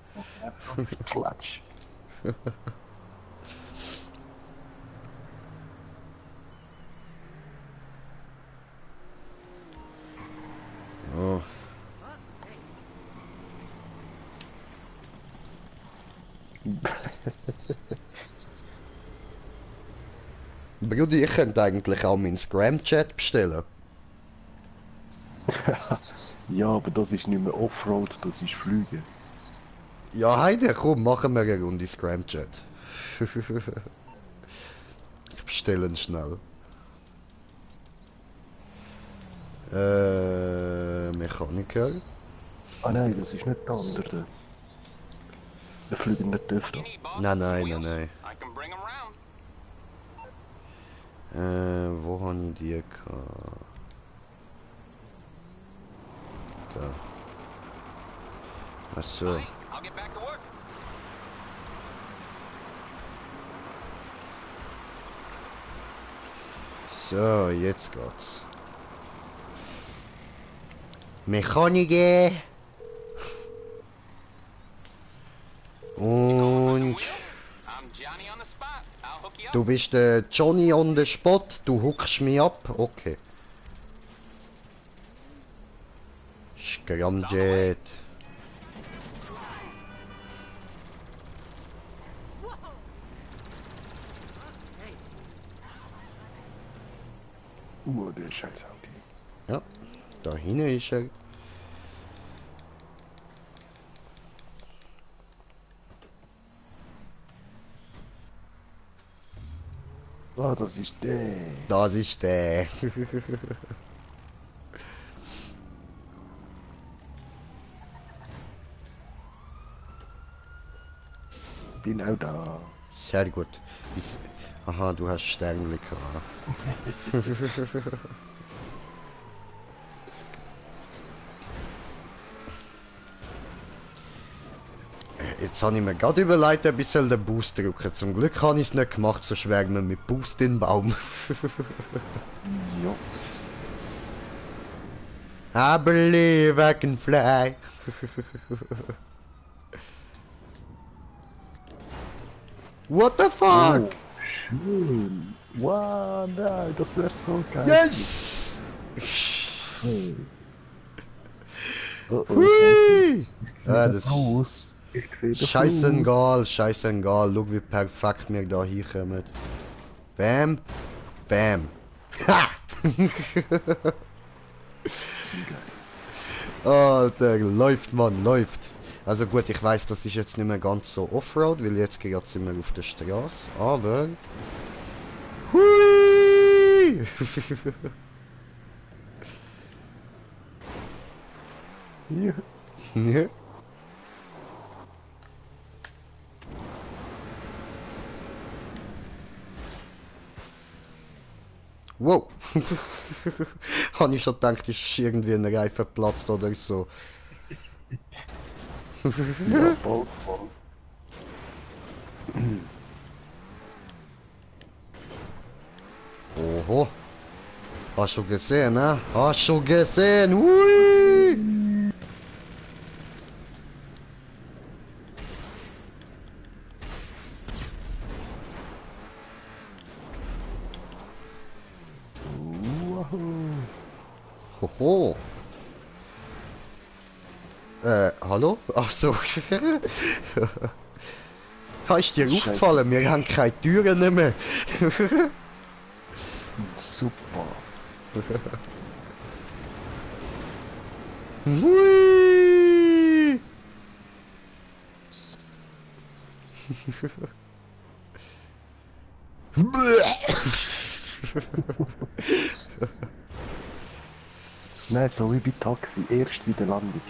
Klatsch. Ja. Brudi, ich könnte eigentlich auch meinen Scram-Chat bestellen. Ja, aber das ist nicht mehr Offroad, das ist Flüge. Ja, Heide, komm, machen wir eine Runde Scram-Chat. Ich bestelle ihn schnell. Mechaniker. Ah nein, das ist nicht der andere. Der fliegen nicht dürfte. Nein, nein, nein, nein. I can bring 'em round. Wo habe ich die gehabt? Da. Achso. I'll get back to work. So, jetzt geht's. Mechaniker. Und I'm Johnny on the spot. I'll hook you up. du bist der Johnny on the spot, du huckst mich ab, okay. Scramjet. Der scheiß Audi. Ja, da hinten ist er. Ah, das ist der. Das ist der. Bin auch da. Sehr gut. Aha, du hast Sternli gehabt. Jetzt habe ich mir gerade überlegt, ein bisschen den Boost drücken. Zum Glück habe ich es nicht gemacht, so schwärmen wir mit Boost in den Baum. Ja. I believe I can fly. What the fuck? Oh, schön. Wow, nein, das wäre so geil. Yes! Oh, oh, Hui! ja, Ja, das das aus. Ich sehe das aus. scheißegal, scheißegal. Schau wie perfekt wir da hinkommen. Bam! Bam! Ha! Alter, läuft man, läuft. Also gut, ich weiß, das ist jetzt nicht mehr ganz so Offroad, weil jetzt gerade sind wir auf der Straße, aber... Hui! Ja. Ja. Wow! Habe ich schon gedacht, ist irgendwie ein Reifen geplatzt oder so. Ja, bald, bald. Oho! Hast du gesehen, ne? Hast du gesehen? Hui! Hoho. Hallo? Ach so. Ist dir Scheiße. aufgefallen? Wir haben keine Türen mehr. Super. Hui! Nein, so wie bei Taxi, erst bei der Landung.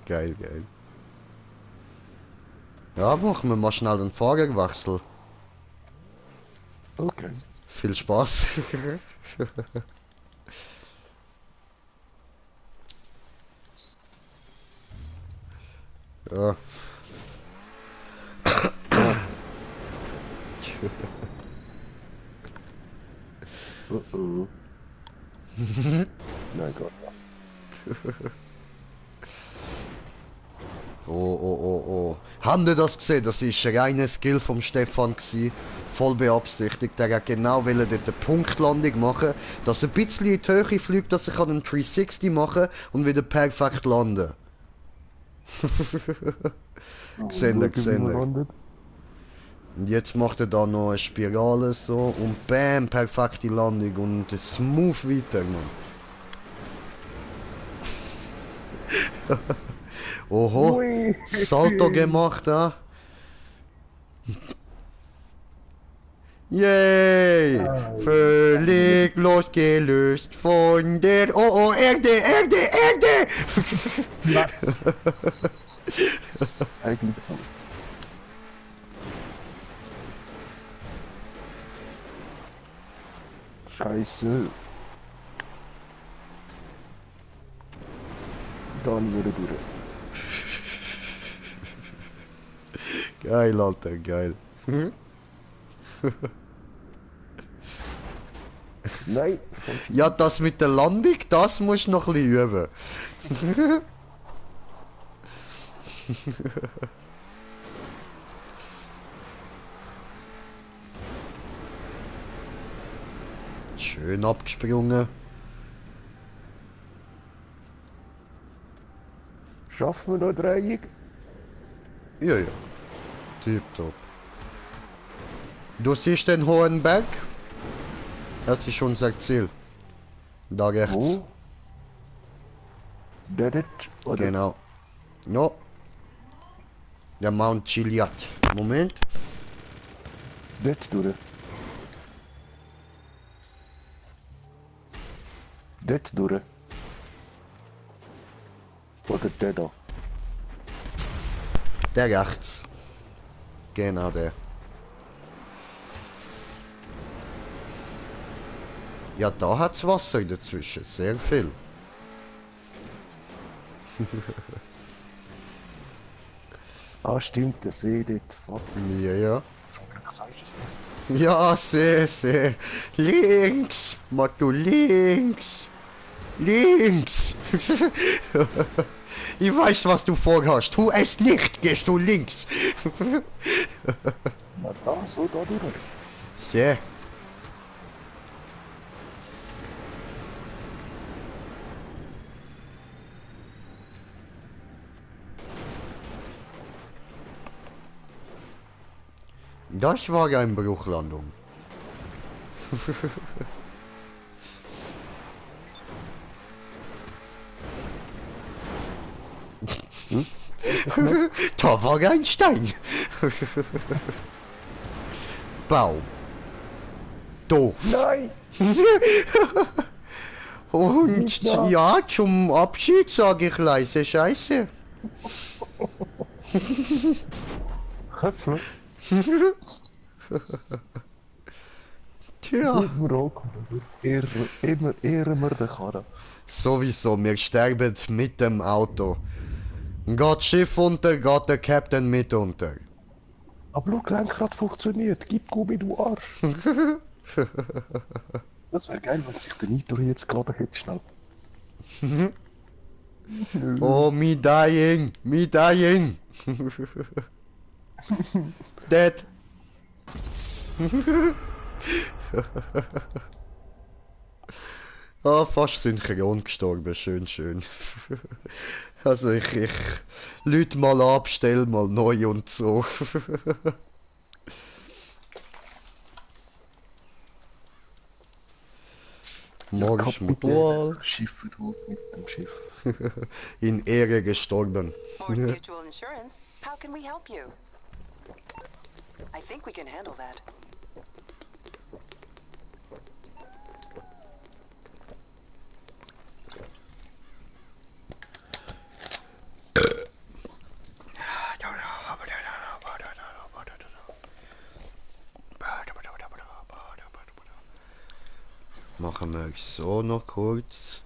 Geil, geil. Ja, machen wir mal schnell den Fahrerwechsel. Okay. Viel Spaß. Ja. Oh. Nein Gott. Oh, oh, oh, oh. Habt ihr das gesehen? Das ist ein reiner Skill vom Stefan gsi. Voll beabsichtigt. Der hat genau dort eine Punktlandung machen, dass er ein bisschen in die Höhe fliegt, dass er einen 360 machen kann und wieder perfekt landen. Gesehen ihr, gesehen ihr. Und jetzt macht er da noch eine Spirale so und bam, perfekte Landung und smooth weiter, Mann. Oho, Ui. Salto gemacht, ha? Yay! Völlig losgelöst von der... Oh, oh, Erde, Erde, Erde! Nice. Eigentlich schon. Scheiße. Dann würde durch. Geil, Alter, geil. Nein. Ja, das mit der Landung, das musst du noch ein bisschen üben. Schön abgesprungen. Schaffen wir noch Dreieck? Ja, ja. Tipptopp. Du siehst den hohen Berg? Das ist unser Ziel. Da rechts. Wo? Der dort? Oder? Genau. Ja. Der Mount Chiliad. Moment. Dort durch. Dort durch. Oder der da. Der rechts. Genau der. Ja, da hat's Wasser dazwischen. Sehr viel. Ah, stimmt, der See dort. Fuck. Ja, ja. Was heißt es nicht? Ja, sehr. Links. Motto links. Links. Ich weiß, was du vorhast. Tu es nicht. Gehst du links. Na da, so da durch. Sehr. Das war eine Bruchlandung. Da war ein Stein. Baum. Doof. Nein! Und Ja. ja, zum Abschied sage ich leise Scheiße. Köpfle. Tja, Immer ankommen. Immer ehren wir den Karren. sowieso, wir sterben mit dem Auto. Geht das Schiff unter, geht der Captain mit unter. Aber schau, Lenkrad funktioniert. Gib Gummi, du Arsch. Das wäre geil, wenn sich der Nitro jetzt geladen hätte, schnell. Oh, me dying, me dying. Dead. Ah, fast synchron gestorben, schön, schön. Also ich lüte mal ab, stell mal neu und so. Morsch Mutual, Schiffe dort mit dem Schiff. in Ehre gestorben. Morse Mutual Insurance. How can we help you? I think we can handle that. Machen wir so noch kurz.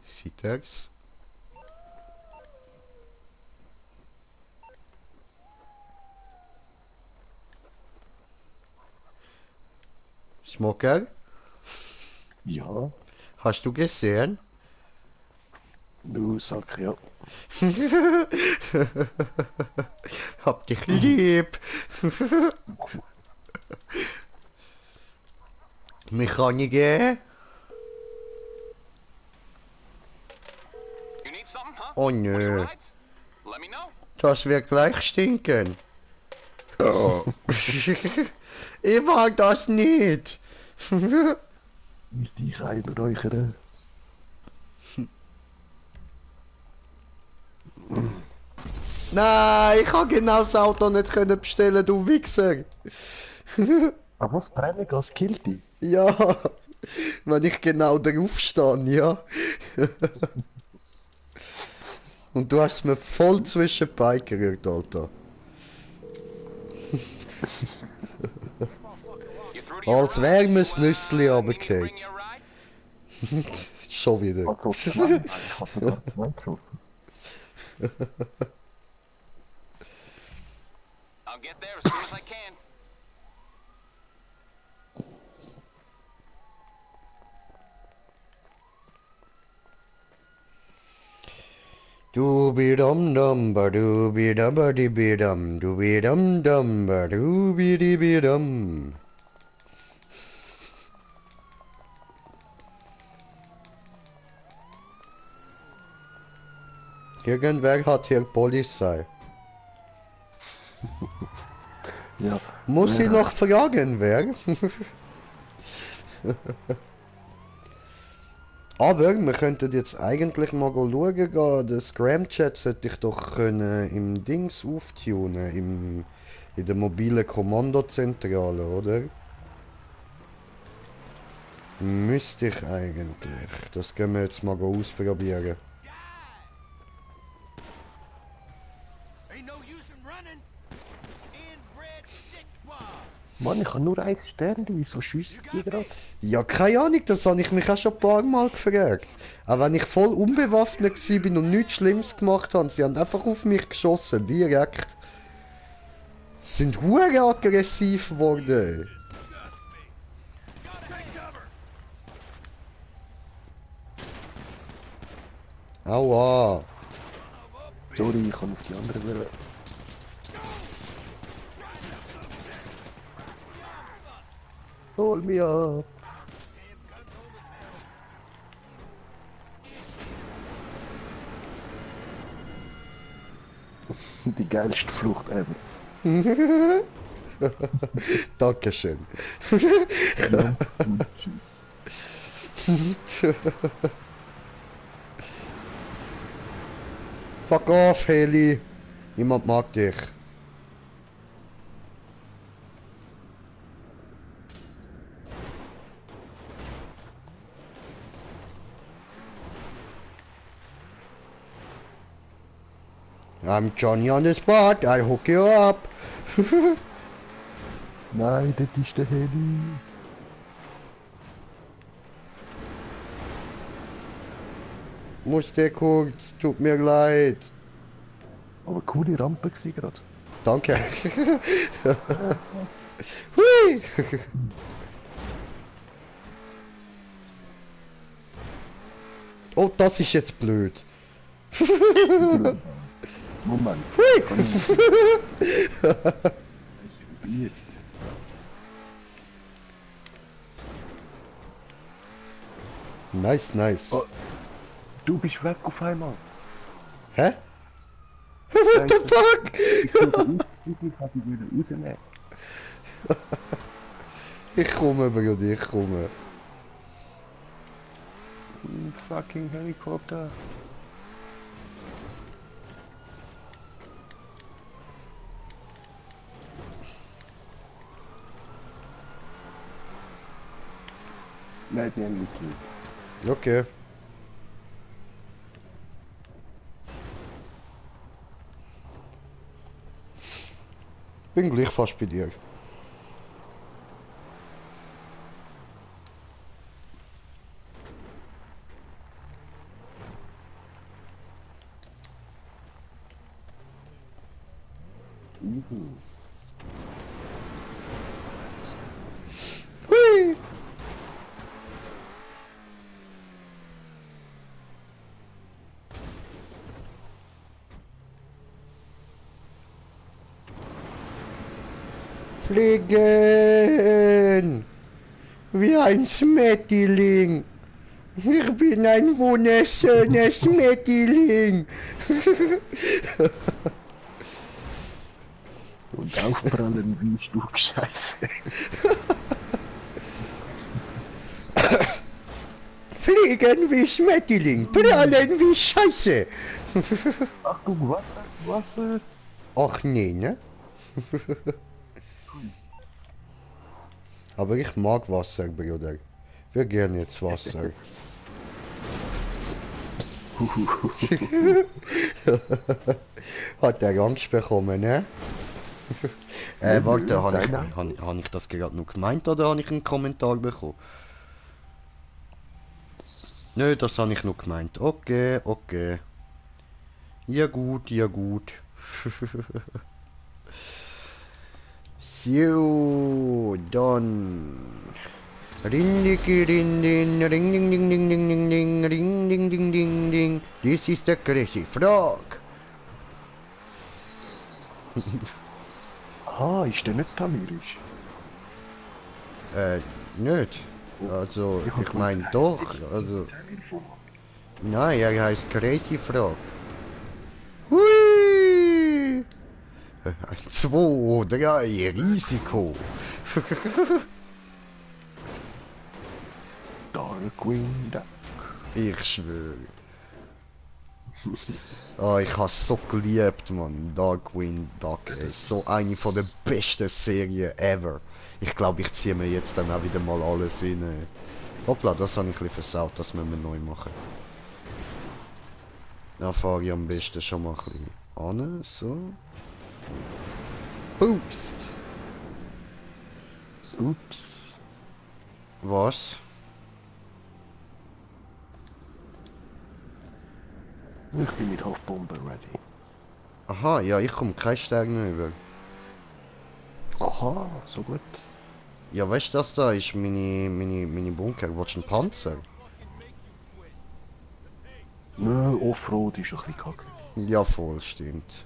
Sitax. Smoker, Ja, hast du gesehen? du Sack, ja. Hab dich lieb. Mechaniker? You need something, huh? Oh One of your nö, rides? Let me know. das wird gleich stinken. Oh. Ich mag das nicht. Nicht dich einräuchern. Nein, ich kann genau das Auto nicht können bestellen, du Wichser. Aber was, Trenngas killt dich? Ja, wenn ich genau drauf stehe, ja. Und du hast mir voll zwischen die Beine gerührt, Alter. You through to your Als ride? wäre mir das You, Nüssli need me to runtergefallen. bring you a ride? Schon wieder. Also, zwei. Ich hab sogar zwei geschossen. I'll get there as soon as I can. Dooby dum dum ba dooby dum ba dee dum dooby dum dum ba dooby dee dum. Irgendwer hat hier Polizei. Ja. Muss ich noch fragen, wer? Aber wir könnten jetzt eigentlich mal schauen gehen. Den Scramchat sollte ich doch können im Dings auftunen, in der mobilen Kommandozentrale, oder? Müsste ich eigentlich. Das können wir jetzt mal ausprobieren. Ain't no use in running. Inbred stick Mann, ich habe nur 1 Stern, wieso schießt die gerade? Ja, keine Ahnung, das habe ich mich auch schon ein paar Mal gefragt. Auch wenn ich voll unbewaffnet war und nichts Schlimmes gemacht habe, sie haben einfach auf mich geschossen, direkt. Sie sind hure aggressiv geworden. Aua. Sorry, ich kann auf die andere Welle. Hol mich ab! Die geilste Flucht ever. Dankeschön. Ja, und tschüss. Fuck off, Heli. Niemand mag dich. I'm Johnny on the spot, I hook you up. Nein, das ist der Heli. musste kurz, tut mir leid. Aber coole Rampe gewesen gerade. Danke. Hui. Oh, das ist jetzt blöd. Moment. Hui. Jetzt. Nice, nice. Oh. Du bist weg auf einmal. Hä? What the fuck? Ich kann dich wieder rausnehmen. Ich komme, Bruder, ich komme. Fucking Helikopter. Nein, sie haben mich gekillt. Okay. Bin gleich fast bei dir. Hui! Fliegen! Wie ein Schmetterling! Ich bin ein wunderschöner Schmetterling! Und aufprallen wie Scheiße. Fliegen wie Schmetterling, prallen wie Scheiße! Achtung, Wasser, Wasser. Ach nee, ne? Aber ich mag Wasser, Bruder. Wir gehen jetzt Wasser. Hat er Angst bekommen, ne? Warte, hab ich das gerade noch gemeint oder habe ich einen Kommentar bekommen? Nö, das habe ich noch gemeint. Okay, okay. Ja gut, ja gut. So, dann. Ring ding ding ding ring ding ding ding ding ding ding ring ding ding ding ding. Das ist der crazy Frog. Ah, ist der nicht tamilisch? Nicht. Also, ich meine doch. Also, nein, er heißt Crazy Frog. Hui! 2, 3, Risiko. Darkwing Duck. Ich schwöre. Oh, ich habe so geliebt, man. Darkwing Duck ist so eine von der besten Serien ever. Ich glaube, ich ziehe mir jetzt dann auch wieder mal alles in. Hoppla, das habe ich ein bisschen versaut, das müssen wir neu machen. Dann fahre ich am besten schon mal ein bisschen an, so. Boost! Ups. Was? Ich bin mit Hochbombe ready. Aha, ja, ich komme kein Stern mehr über. Aha, so gut. Ja, weißt du, das da ist meine Bunker. Willst du einen Panzer? Nö, Offroad ist ein bisschen kacke. Ja, voll, stimmt.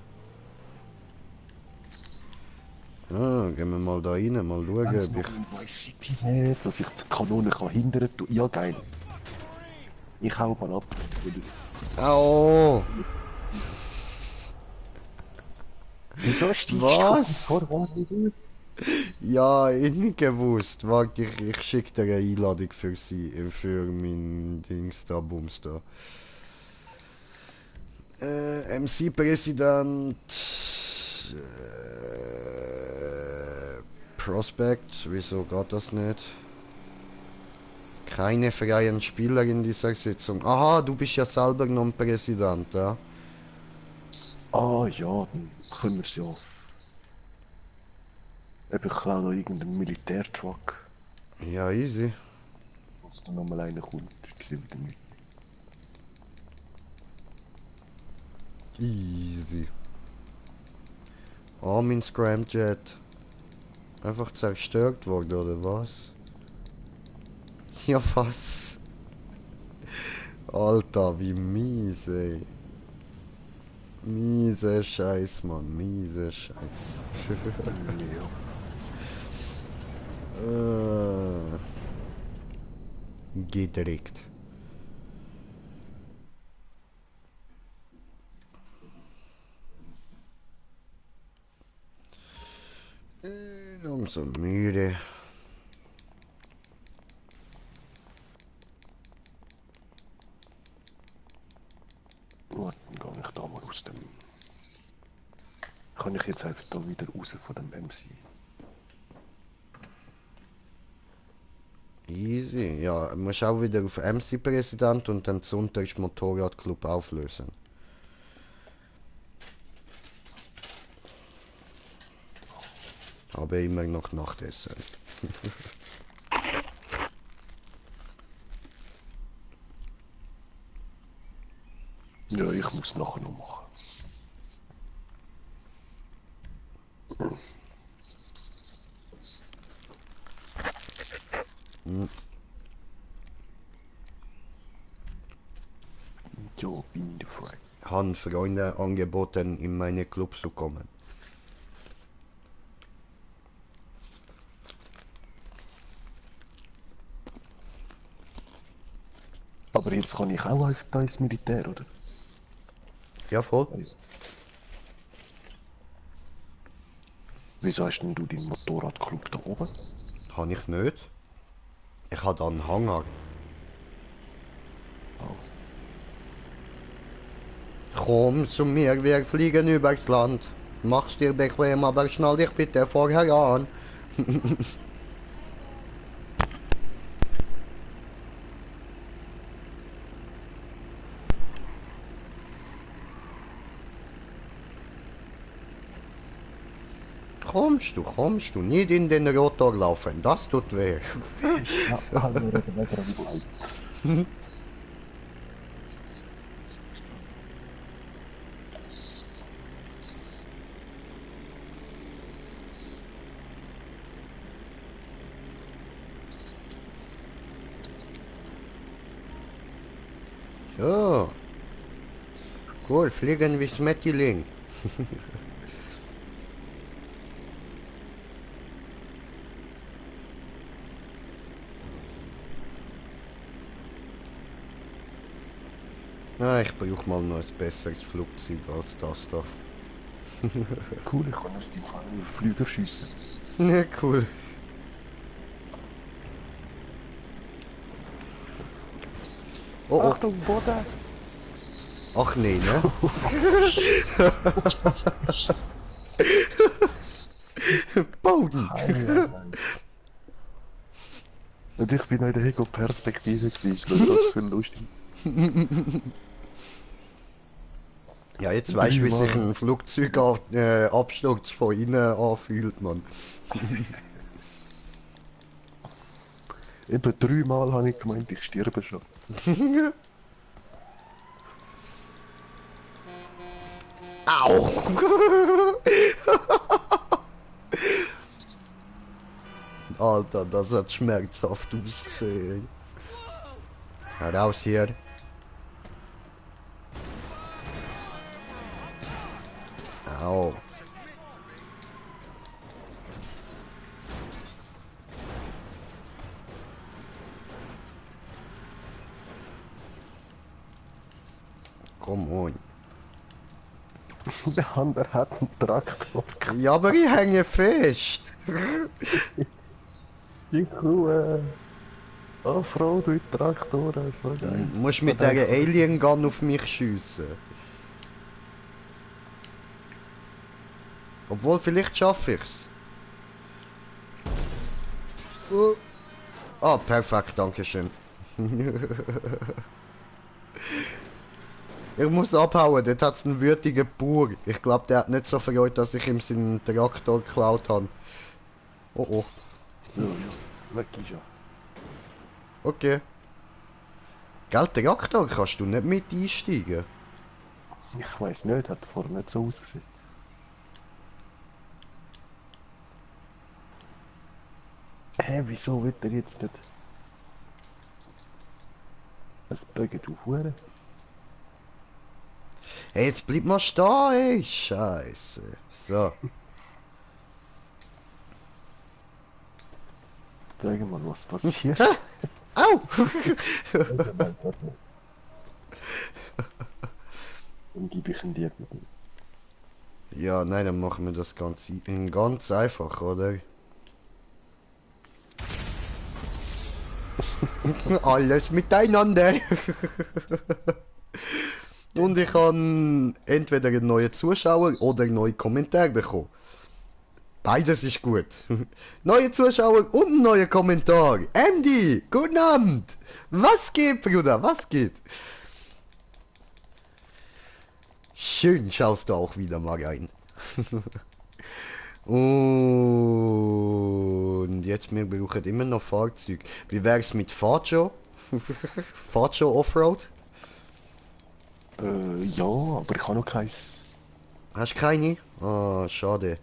Ah, gehen wir mal da rein, mal schauen, Wenn's ob noch ich... in Vice City wäre, dass ich die Kanone kann hindern kann. Ja, geil. Ich hau mal ab. Au! Wieso stiegst Was? du vor? Ja, ich nicht gewusst. Warte, ich schicke dir eine Einladung für sie, für mein Dings da, Bums da. MC-Präsident... Prospect, wieso geht das nicht? Keine freien Spieler in dieser Sitzung. Aha, du bist ja selber noch ein Präsident, ja? Ah ja, dann können wir es ja. Eben, ich klaue noch irgendeinen Militärtruck. Ja, easy. Dass da nochmal einer kommt, ich sehe wieder nicht. Easy. Ah, mein Scramjet. Einfach zerstört worden, oder was? Ja, was? Alter, wie mies, ey. Miese Scheiß, Mann. Miese Scheiß. Gedrückt. Langsam müde. Gut, dann gehe ich da mal aus dem... Kann ich jetzt einfach da wieder raus von dem MC? Easy. Ja, musst auch wieder auf MC-Präsident und dann Sonntags Motorradclub auflösen. Habe immer noch Nachtessen. Ja, ich muss nachher noch machen. Ja, bin frei. Han Freunde angeboten, in meine Club zu kommen. Aber jetzt kann ich auch einfach da ins Militär, oder? Ja, voll. Wieso hast denn du deinen Motorradclub da oben? Han ich nicht. Ich habe da einen Hangar. Oh. Komm zu mir, wir fliegen übers Land. Mach's dir bequem, aber schnall dich bitte vorher an. Kommst du, nicht in den Rotor laufen, das tut weh. Ja, wir reden weiter an die Ja. Cool, fliegen wie Smettiling. Ah, ich brauche mal noch ein besseres Flugzeug als das da. Cool, ich kann aus dem Fall nur Flüger schiessen. Ja, cool. Oh, oh. Achtung, Boden! Ach nee, ne? Boden! Und ich bin noch in der Hego-Perspektive gewesen, ist das für lustig. Ja, jetzt weißt du, wie sich ein Flugzeugabsturz von innen anfühlt, man. Eben 3 Mal habe ich gemeint, ich sterbe schon. Au! Alter, das hat schmerzhaft ausgesehen. Raus hier. Au. Komm on. Der andere hat einen Traktor. Ja, aber ich hänge fest. Ich komme. Oh, Frau, du Traktor, so geil. Du musst mit dieser Alien Gun auf mich schiessen. Obwohl, vielleicht schaffe ich's. Ah, perfekt, danke schön. Ich muss abhauen, dort hat's einen würdigen Bauer. Ich glaube, der hat nicht so freut, dass ich ihm seinen Traktor geklaut habe. Oh oh. Ja, ja. Weg ist ja. Okay. Gell, Traktor kannst du nicht mit einsteigen. Ich weiß nicht, hat vorher nicht so ausgesehen. Hä, wieso will er jetzt nicht? Es bögt auf Huren. Hey, jetzt bleib mal stehen, ey. Scheiße. So. Sag mal, was passiert. Au! Dann gebe ich ihn dir. Ja, nein, dann machen wir das ganz einfach, oder? Alles miteinander. Und ich kann entweder einen neuen Zuschauer oder einen neuen Kommentar bekommen. Beides ist gut. Neue Zuschauer und ein neuer Kommentar. MD, guten Abend. Was geht, Bruder? Was geht? Schön schaust du auch wieder mal rein. Und jetzt, wir brauchen immer noch Fahrzeug. Wie wär's mit Fajo? Fajo Offroad? Ja, aber ich habe noch keins. Hast du keine? Ah, schade.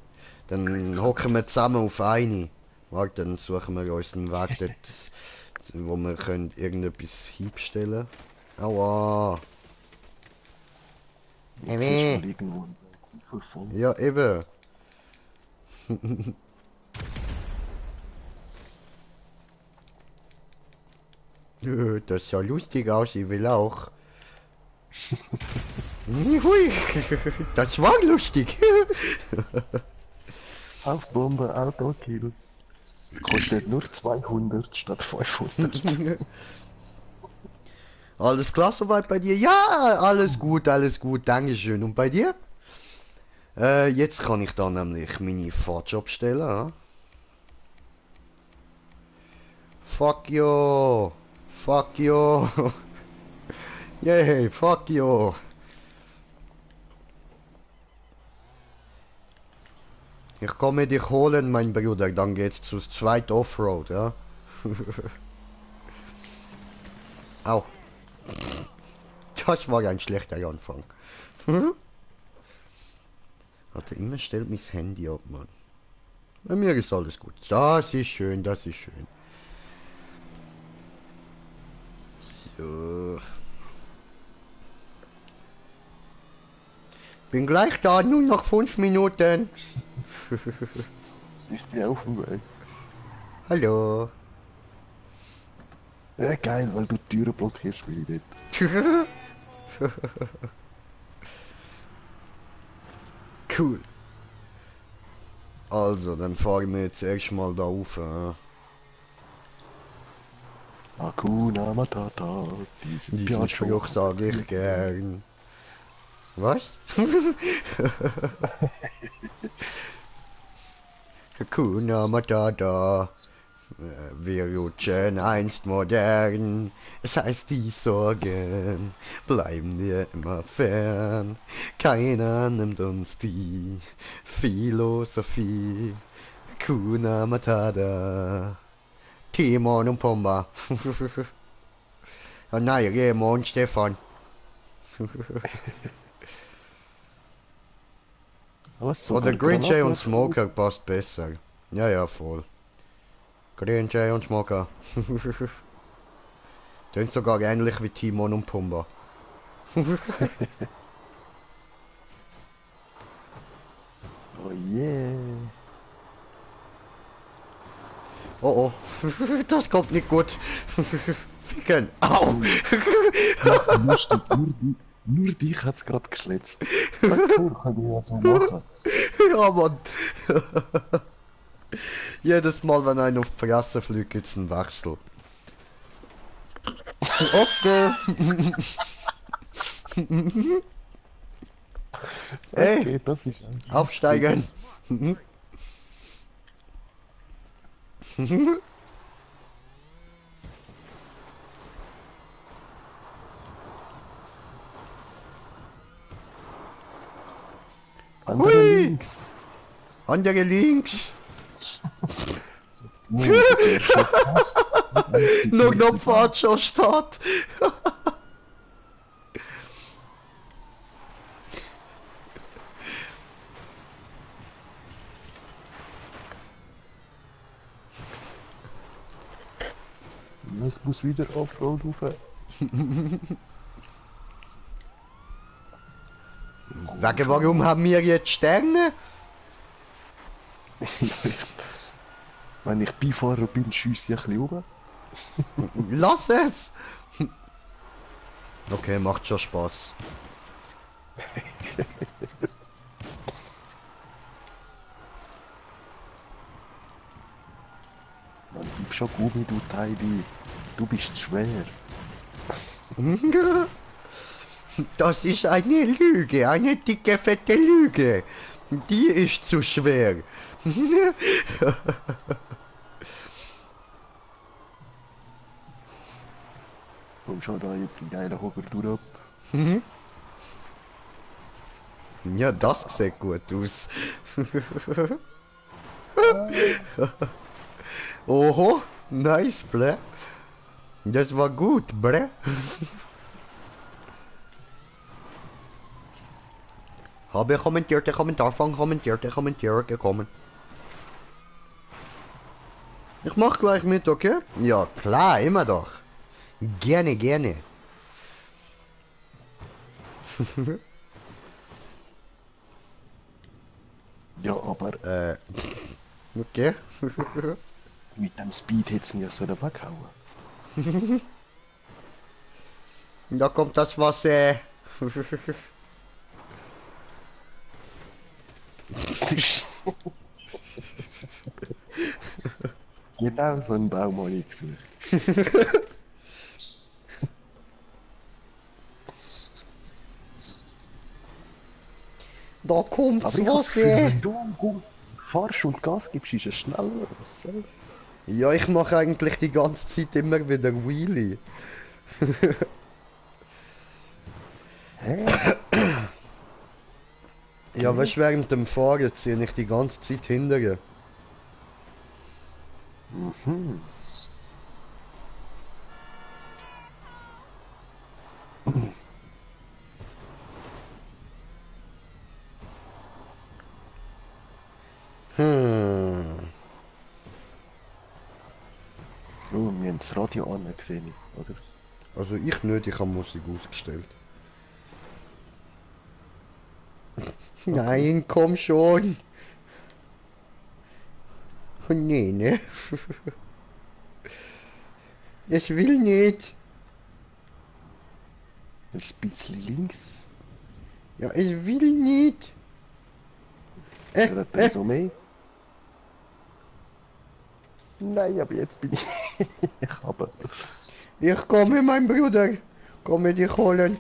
Dann hocken wir zusammen auf eine. Warte, dann suchen wir uns einen Weg dort, wo wir können irgendetwas hinstellen. Aua. Jetzt ist mal irgendwo ein Koffer voll. Ja, eben. Das sah lustig aus, ich will auch. Hui, das war lustig. Aufbombe, Autokill. Kostet nur 200 statt 500. Alles klar soweit bei dir? Ja, alles gut, Dankeschön. Und bei dir? Jetzt kann ich da nämlich meine Fahrtjob stellen. Ja? Fuck you. Fuck you. Yay, fuck you. Ich komme dich holen, mein Bruder, dann geht's zu zweit Offroad, ja? Au. Das war ein schlechter Anfang. Warte, immer stellt mich das Handy ab, Mann. Bei mir ist alles gut. Das ist schön, das ist schön. So. Bin gleich da, nur noch 5 Minuten. Ich bin auf dem Weg. Hallo. Ja, geil, weil du die Türen blockierst, will ich nicht. Cool. Also, dann fahren wir jetzt erstmal da rauf. Hakuna Matata, Diesen Piaggio. Spruch sage ich gern. Was? Hakuna Matata. Wir rutschen einst modern. Es heißt, die Sorgen bleiben dir immer fern. Keiner nimmt uns die Philosophie. Hakuna Matata. Timon und Pumba. Oh nein, Raymond, Stefan. Was, Oder sogar Green Jay und Granaten? Smoker passt besser. Ja, ja, voll. Green Jay und Smoker. Klingt sogar ähnlich wie Timon und Pumba. Oh yeah. Oh oh. Das kommt nicht gut. Ficken. Au. Lustig, nur dich hat's gerade geschlitzt. Ja, cool, kann ich ja so machen. Ja, Mann. Jedes Mal, wenn einer auf die Fresse fliegt, gibt's einen Wechsel. Okay. Ey, Okay, das ist einfach. aufsteigen. Andere Hui. links. Andere links. Nog noch Fahrt schon statt. muss wieder Offroad rauf. Wegen warum haben wir jetzt Sterne? Wenn ich Beifahrer bin, schiesse ich ein bisschen rum. Lass es! Okay, macht schon Spaß. Man bleib schon Gummi, du Teili. Du bist schwer. Das ist eine Lüge, eine dicke, fette Lüge. Die ist zu schwer. Komm schon da jetzt ein geiler Hovertour ab. Ja, das sieht gut aus. Oho, nice, ble. Das war gut, bre. Habe kommentierte Kommentar von kommentierte Kommentare gekommen. Ich mach gleich mit, okay? Ja, klar, immer doch. Gerne, gerne. Ja, aber Okay. mit dem Speed hätte es mir so weghauen. Da kommt das was, Genau so einen Baum habe ich gesucht. Da kommt Aber ich was, habe das Gefühl, wenn du fahrst und Gas gibst, ist es schneller. Was soll's? Ja, ich mache eigentlich die ganze Zeit immer wieder Wheelie. Hä? Ja, weißt du, während dem Fahren ziehe ich die ganze Zeit hinterher. Mhm. Oh, wir haben das Radio an gesehen, oder? Also ich nicht, ich habe Musik ausgestellt. Nein, komm schon. Oh, nee, ne? Es will nicht. Ein bisschen links. Ja, es will nicht. Hört er so mehr? Nein, aber jetzt bin ich. Ich habe. Ich komme, mein Bruder. Komme dich holen.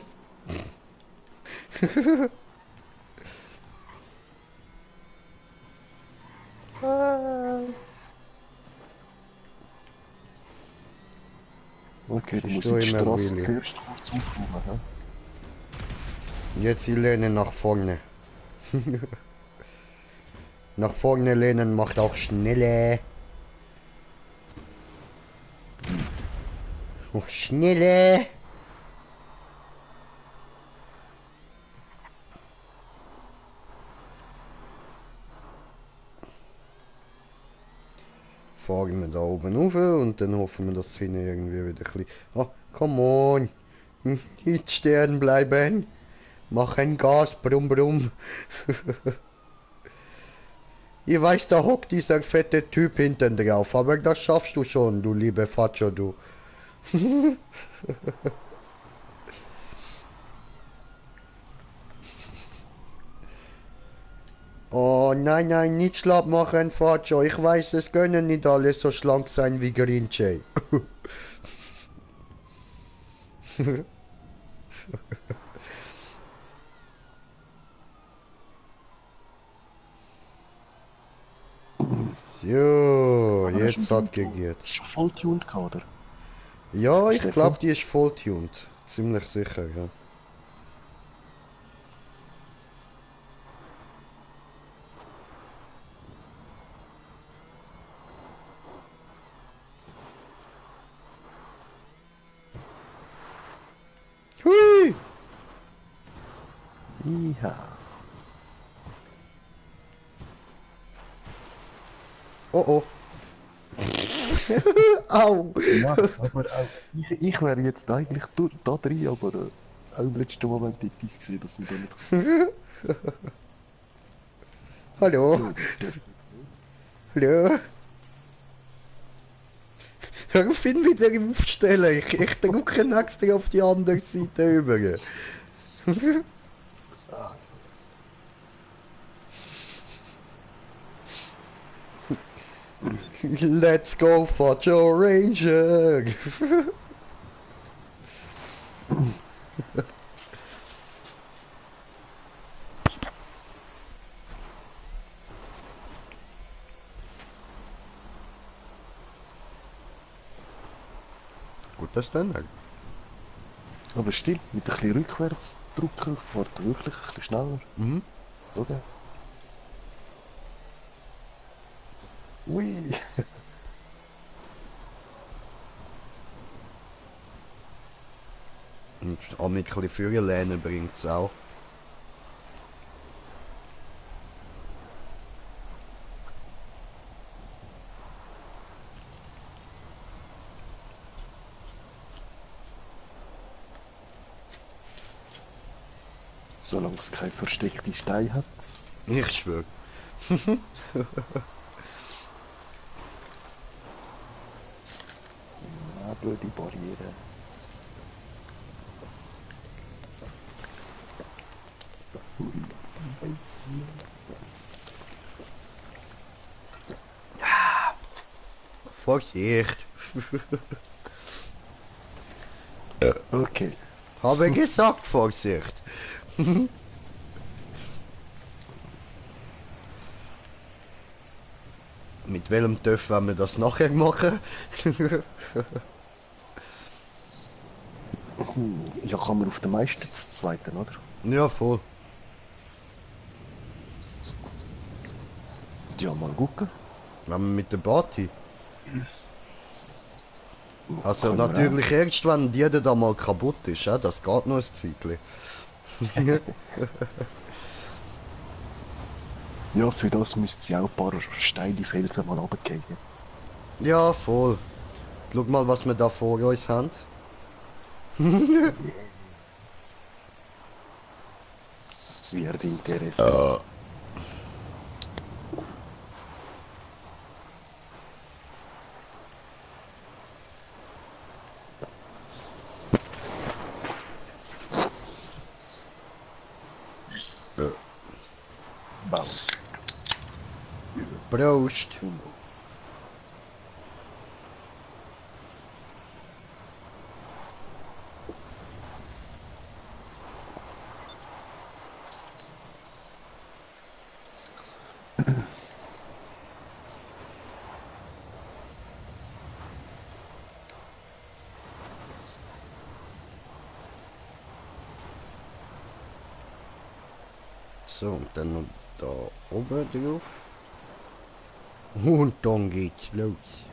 Okay, du Ich musst stehe die immer Straße Willi. zuerst kurz aufräumen. Jetzt die Lehne nach vorne. Nach vorne lehnen macht auch schnelle. Oh, schnelle. Fahren wir da oben rauf und dann hoffen wir, dass es hinten irgendwie wieder ein bisschen... Oh, come on. Nicht stehen bleiben. Mach ein Gas, brumm brumm. Ich weiß, da hockt dieser fette Typ hinten drauf, aber das schaffst du schon, du liebe Fatscho, du. Oh nein, nein, nicht schlapp machen, Fatscho. Ich weiß, es können nicht alle so schlank sein wie Green Jay. So, jetzt hat gegeben. Ist schon voll tuned, oder? Ja, ich Stefan? glaube, die ist voll tuned. Ziemlich sicher, ja. Hui! Ja. Oh oh. Au! Ja, aber auch, ich wäre jetzt eigentlich da drin, aber auch im letzten Moment hätte ich gesehen, dass wir da nicht... Hallo? Ja, das darf ich Hallo? Hör auf ihn wieder im Aufstellen. Ich drücke extra auf die andere Seite über. Ah, Let's go for Joe Ranger. Gut, das dann. aber still, mit ein bisschen rückwärts drücken, fährt er wirklich ein bisschen schneller. Mhm. Okay. Ui. Und auch mit ein bisschen Führerlehnen bringt es auch. Solange es keine versteckte Steine hat. Ich schwöre. Ja, blöde Barriere. Vorsicht. Okay. Habe gesagt, Vorsicht. Mit welchem TÜV wollen wir das nachher machen? Ja, kann man auf den meisten das zweiten, oder? Ja, voll. Ja, mal gucken. Wenn wir mit der Party. Also Können wir natürlich erst, wenn die da mal kaputt ist, ja? Das geht noch ein Zeitchen. Ja, für das müsste sie auch ein paar steile Felsen mal runtergehen. Ja, voll. Schau mal, was wir da vor uns haben. Wird interessant. Bam. Prost. So, und dann noch da oben drauf. Und dann geht's los.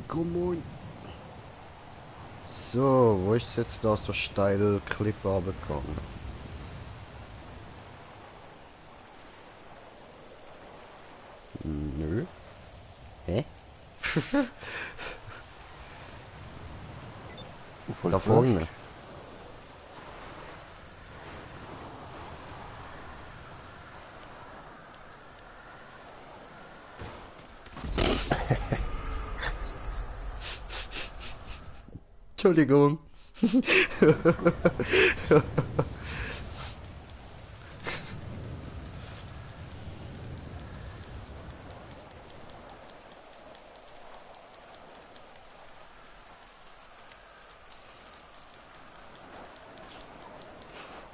Komm on. So, wo ist jetzt da so steil Klippe runtergegangen? Nö. Hä? Voll Da vorne. Entschuldigung.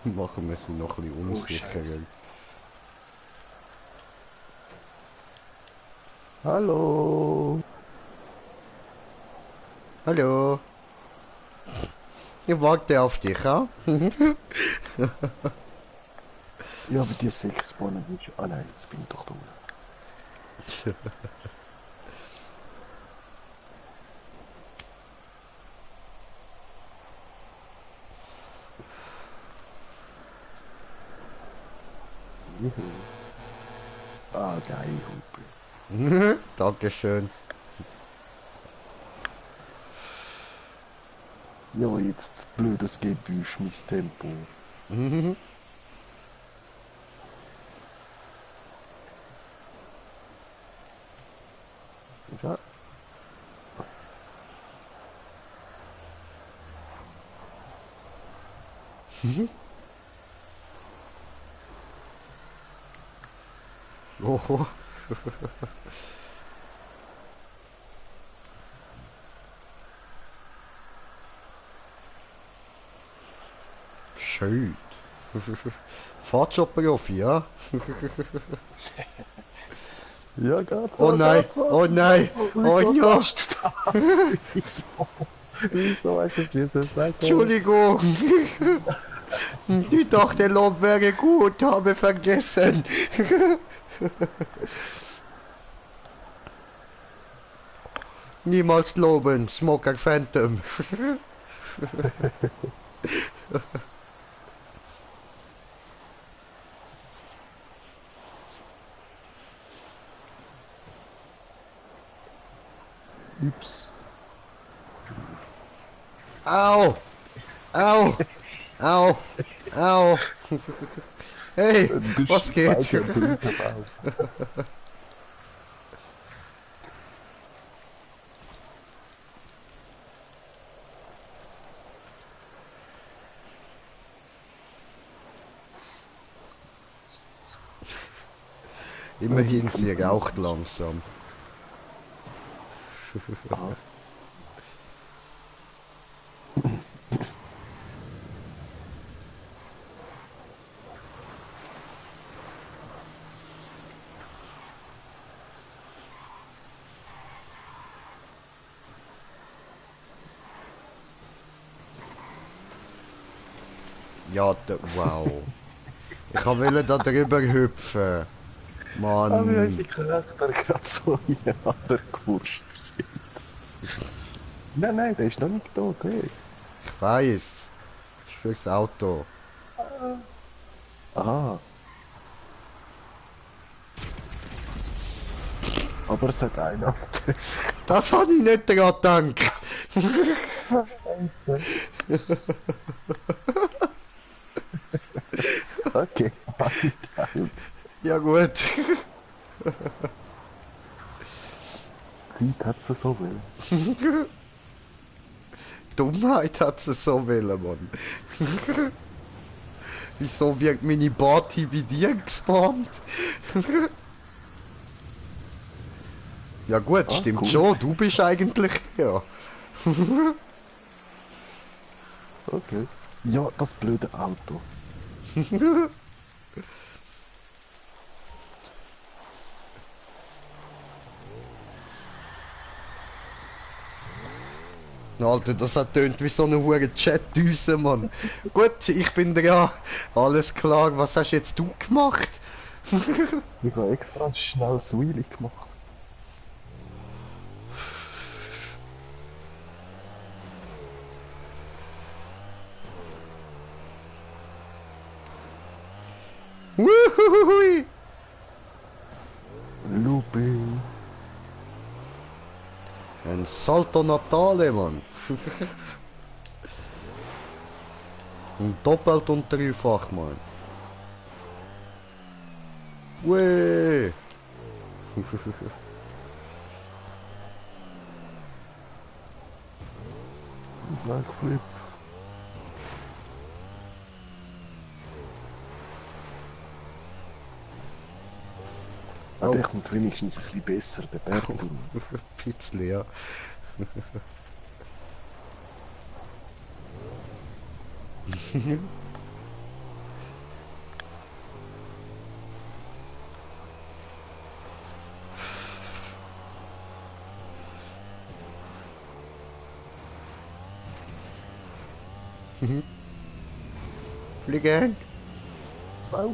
Machen wir sie noch ein bisschen unsicherer. Hallo. Hallo. Ich warte auf dich, ha? Ja, aber die 6 Bahnen ist... Ah nein, jetzt bin ich doch da. Juhu. Ah, geil, Hupe. Dankeschön. Ja, jetzt blödes Gebüsch, mein Tempo. Ja. Oh. Schön. Fahrt schon Profi, ja? Ja, geht Oh nein, oh nein, oh ja, Wieso? Wieso hast du es nicht so gesagt? Entschuldigung. Ich dachte, Lob wäre gut, habe vergessen. Niemals loben, Smoker Phantom. Ups. Au, au, au, au. Hey, was geht? Immerhin, sie raucht langsam. Ja, wow. Ich wollte da drüber hüpfen. Aber wie Mann. unsere Charakter gerade so ineinander gewurscht sind. Nein, nein, der ist noch nicht tot, hey. Ich weiß. Das ist fürs Auto. Ah. Aber es hat einer. Das habe ich nicht daran gedacht. Okay. Ja gut. Zeit hat es so will. Dummheit hat sie so wollen, Mann. Wieso wird meine Party bei dir gespawnt? Ja gut, Ah, stimmt cool. schon, du bist eigentlich der. Okay. Ja, das blöde Auto. Alter, das hat tönt wie so eine hure Chat-Düse, Mann. Gut, ich bin dran. Alles klar, was hast jetzt du gemacht? Ich habe extra schnell das Wheelie gemacht. Wuhuhui. Looping. Ein Salto Natale, Mann. Und doppelt und dreifach, Mann. Weh. Backflip. Ah, der kommt wenigstens ein bisschen besser, der Berg. Ein bisschen, ja. Fliegen. Au.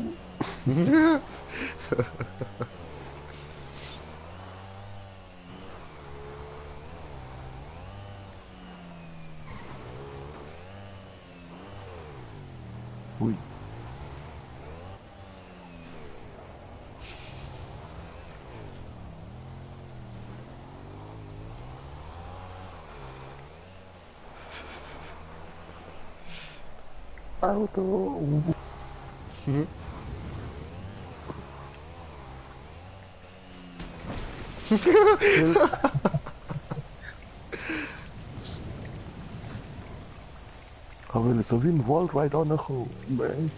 Ui. Auto. Ich will so wie ein Wallride ankommen. Nein.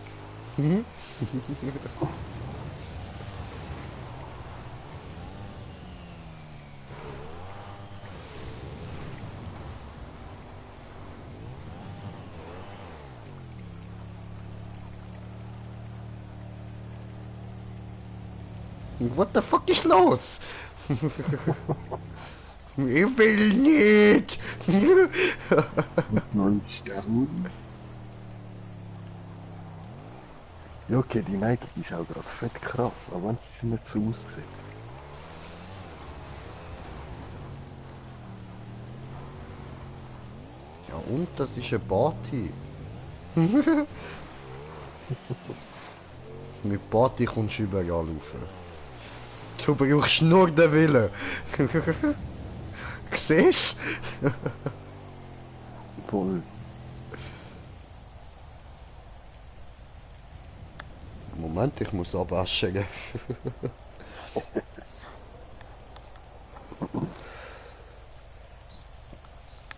What the fuck ist los? Ich will nicht! Neun Sterne. Ja, okay, die Nike ist auch gerade fett krass, aber wenn sie nicht so aussieht. Ja und, das ist eine Party. Mit Party kommst du überall rauf. Du brauchst nur den Willen. Siehst du? Voll. Moment, ich muss abwaschen.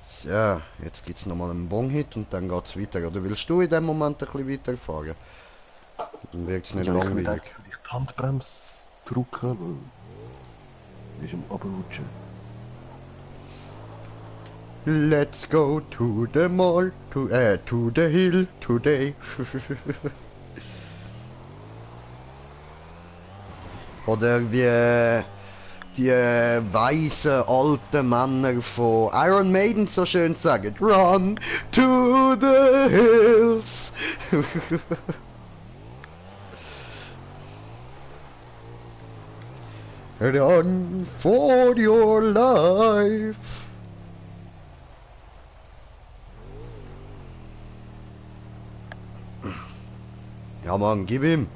So, jetzt gibt's nochmal einen Bong-Hit und dann geht's weiter. Oder willst du in dem Moment ein bisschen weiterfahren? Dann wird's nicht Ja, ich würde langweilig. eigentlich vielleicht die Handbremse drücken, weil ist am Abrutschen. Let's go to the mall, to the hill today. Oder wie die weißen alten Männer von Iron Maiden so schön sagen. Run to the hills. Run for your life. Ja Mann, gib ihm.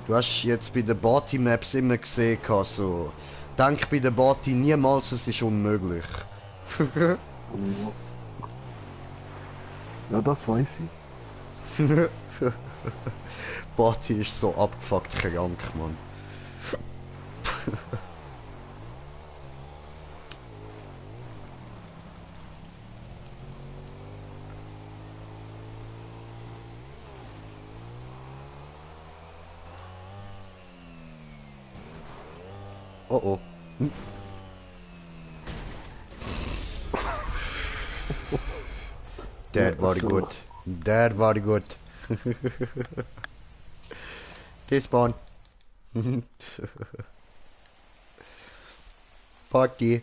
Du hast jetzt bei den Party Maps immer gesehen, so. Denk bei den Party niemals, es ist unmöglich. Ja, das weiß ich. Party ist so abgefuckt krank, Mann. Oh oh. Der war so. gut. Der war gut. Despawn. Party.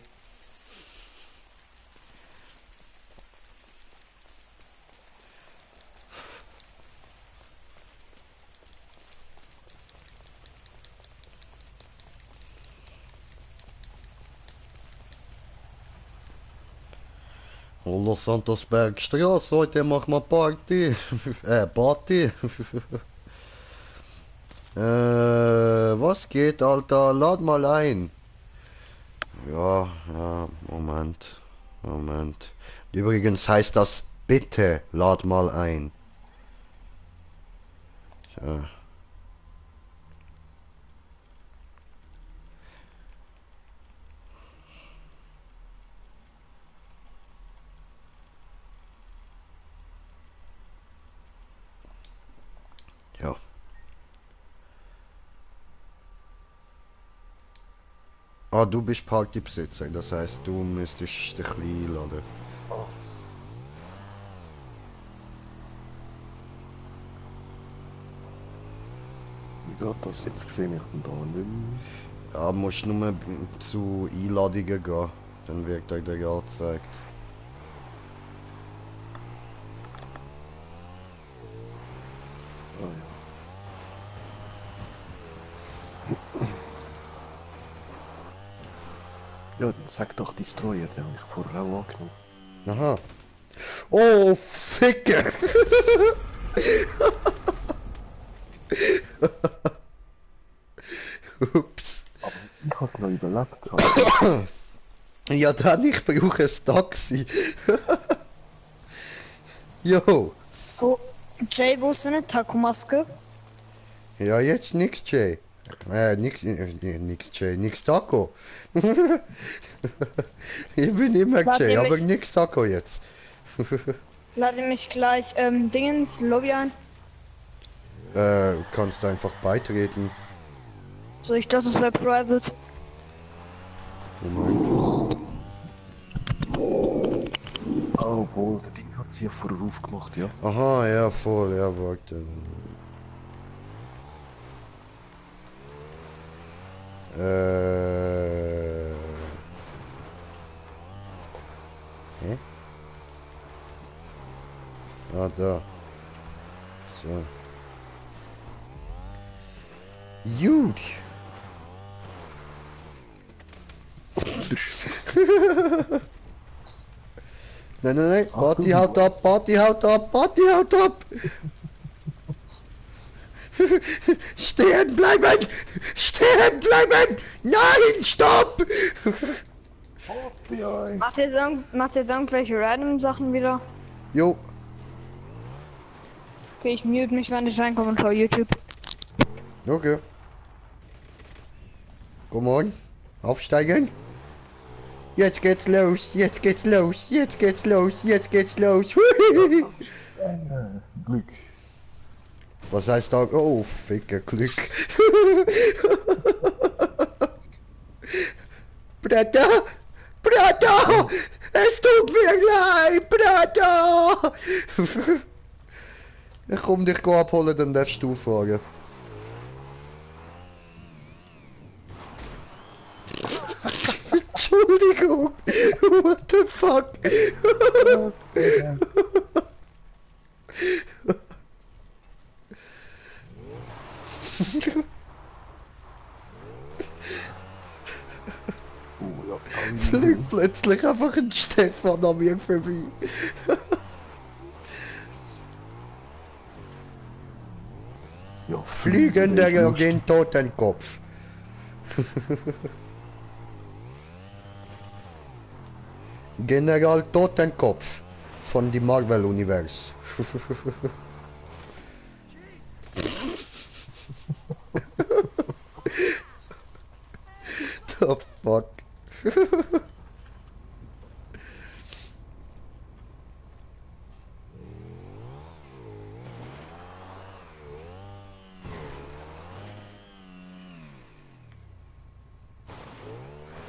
Los Santos Bergstraße, heute machen wir Party. Party. Was geht, Alter? Lad mal ein. Ja, Moment. Moment. Übrigens heißt das, bitte lad mal ein. So. Ja. Ah, du bist Partybesitzer, das heißt, du müsstest dich einladen. Wie geht das? Jetzt sehe ich den da nicht mehr. Ja, musst nur zu Einladungen gehen, dann wird dir der angezeigt. Ah, ja. Ja, dann sag doch Destroyer, den habe ich vorher auch angenommen. Aha. Oh, Ficke! Ups. Aber ich habe es noch überlebt. Also. Ja, dann, ich brauche ein Taxi. Jo. Wo, Jay, wo ist deine Taco-Maske? Ja, jetzt nix, Jay. Nix, Jay. Nix Taco. Ich bin immer Warte, Jay, aber mich- nix Taco jetzt. Lade mich gleich, Dingens, Lobby ein. Kannst du einfach beitreten. So, ich dachte, das wäre private. Moment. Oh, wohl, der Ding hat sie ja vorher aufgemacht, ja. Aha, ja, voll, ja, warte. Hä? Ah, da. So. Gut. Nein, nein, nein, Party haut ab, Party haut ab, Party haut ab! Stehen bleiben! Stehen bleiben! Nein, stopp! Macht ihr irgendwelche random Sachen wieder? Jo, Okay, ich mute mich, wenn ich reinkomme und schau YouTube. okay. Komm on, aufsteigen. Jetzt geht's los, jetzt geht's los, jetzt geht's los, jetzt geht's los. Hui. Glück. Was heißt da? Oh, ficke Glück. Bruder! Bruder! Es tut mir leid, Bruder! Ich komm dich abholen, dann darfst du fragen. Entschuldigung! What the fuck? Oh, ja, Fliegt plötzlich einfach ein Stefan an mir vorbei. ja, Fliegender ist lustig. Agent Totenkopf. General Totenkopf von die Marvel-Univers. The fuck?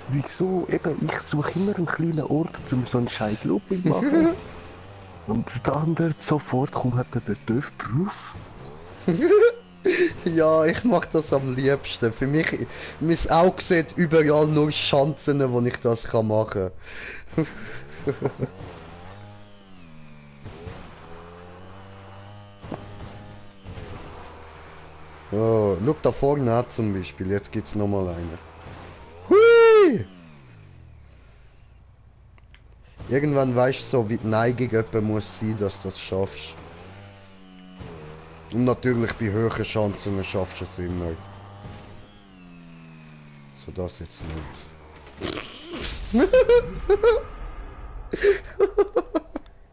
Wieso? Eben, ich suche immer einen kleinen Ort, um so einen scheiß Looping zu machen. Und der andere sofort kommt hat er den TÜV drauf. Ja, ich mach das am liebsten. Für mich, mein Auge sieht überall nur Chancen, wo ich das kann machen. Oh, schau da vorne an zum Beispiel, jetzt gibt's nochmal eine. Hui! Irgendwann weißt du so, wie die Neigung etwa muss sein, dass du das schaffst. Und natürlich bei höheren Chancen schaffst du es immer. So, das jetzt nicht.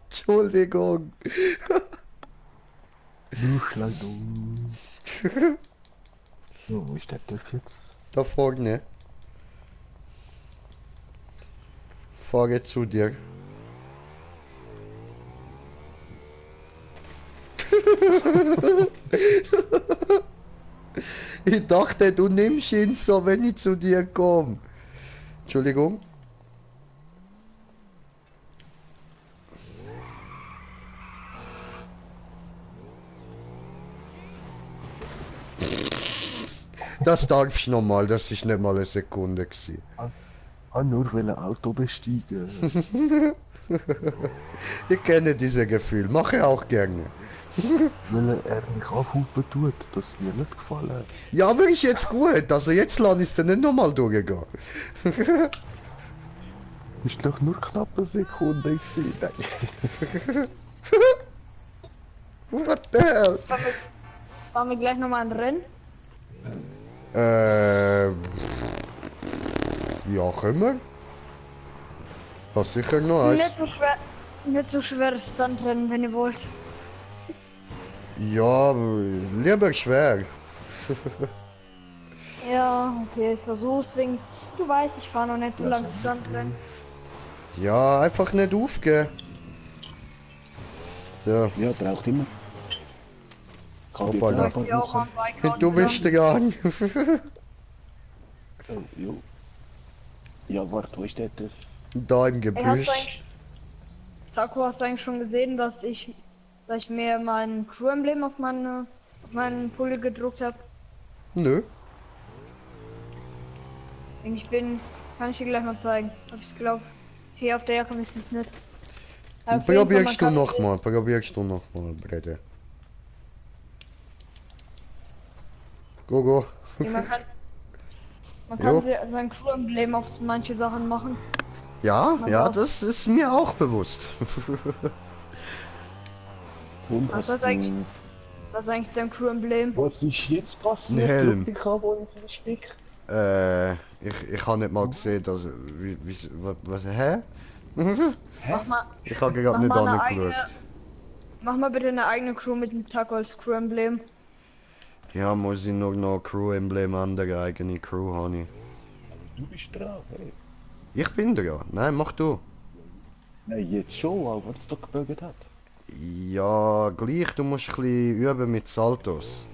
Entschuldigung. Luschleidung. So, wo ist der TÜV jetzt? Da vorne. Fahre zu dir. Ich dachte, du nimmst ihn so, wenn ich zu dir komme. Entschuldigung. Das darfst du nochmal, das ist nicht mal eine Sekunde gewesen. Nur weil ein Auto besteigen. Ich kenne diese Gefühl, mache auch gerne. Weil er mich aufhupen tut, das mir nicht gefallen. Ja, aber ist jetzt gut, also jetzt lasse ich es dann nicht nochmal durchgehen. Ist doch nur knapp eine Sekunde gewesen. Nein. What the hell? Fahren wir gleich nochmal ein Rennen? Ja, können wir. Was sicher noch eins. Nicht so schwer. Nicht so schweres Stuntrennen, wenn ihr wollt. Ja, lieber schwer. Ja, okay, ich versuch's wegen. Du weißt, ich fahre noch nicht so lange Stuntrennen. Ja, einfach nicht aufgeben. So, Ja, braucht immer. Kann ich jetzt Hoppala. auch Ich auch machen. am Bike du bist dran. Oh, jo. Ja, warte, wo ist der TÜV? Da im Ey, hast du Gebüsch. eigentlich, Saku, hast du eigentlich schon gesehen, dass ich mir mein Crew-Emblem auf meinen Pulli gedruckt habe? Nö. Kann ich dir gleich mal zeigen. Hab ich's glaubt. Hier auf der Jacke ist es nicht. Aber auf jeden Fall, Probierst du man kann nochmal, Brede. Go. sehen, man Jo. kann sein Crew-Emblem auf manche Sachen machen. Ja, Man ja, darf- das ist mir auch bewusst. Und Was hast ist eigentlich- Das ist eigentlich dein Crew-Emblem. Was ist jetzt passiert? Ein Helm. Ich habe wo ich versteckt. Ich habe nicht mal gesehen, dass... was, hä? Mach mal, Ich habe gerade nicht eine angeschaut. mach mal bitte eine eigene Crew mit dem Taco als Crew-Emblem. Ja, muss ich noch Crew-Emblem an der eigene Crew haben. Du bist dran, hey. Ich bin dran. Nein, mach du. Nein, jetzt schon, aber was es doch gebürgert hat. Ja, gleich, du musst ein bisschen üben mit Saltos.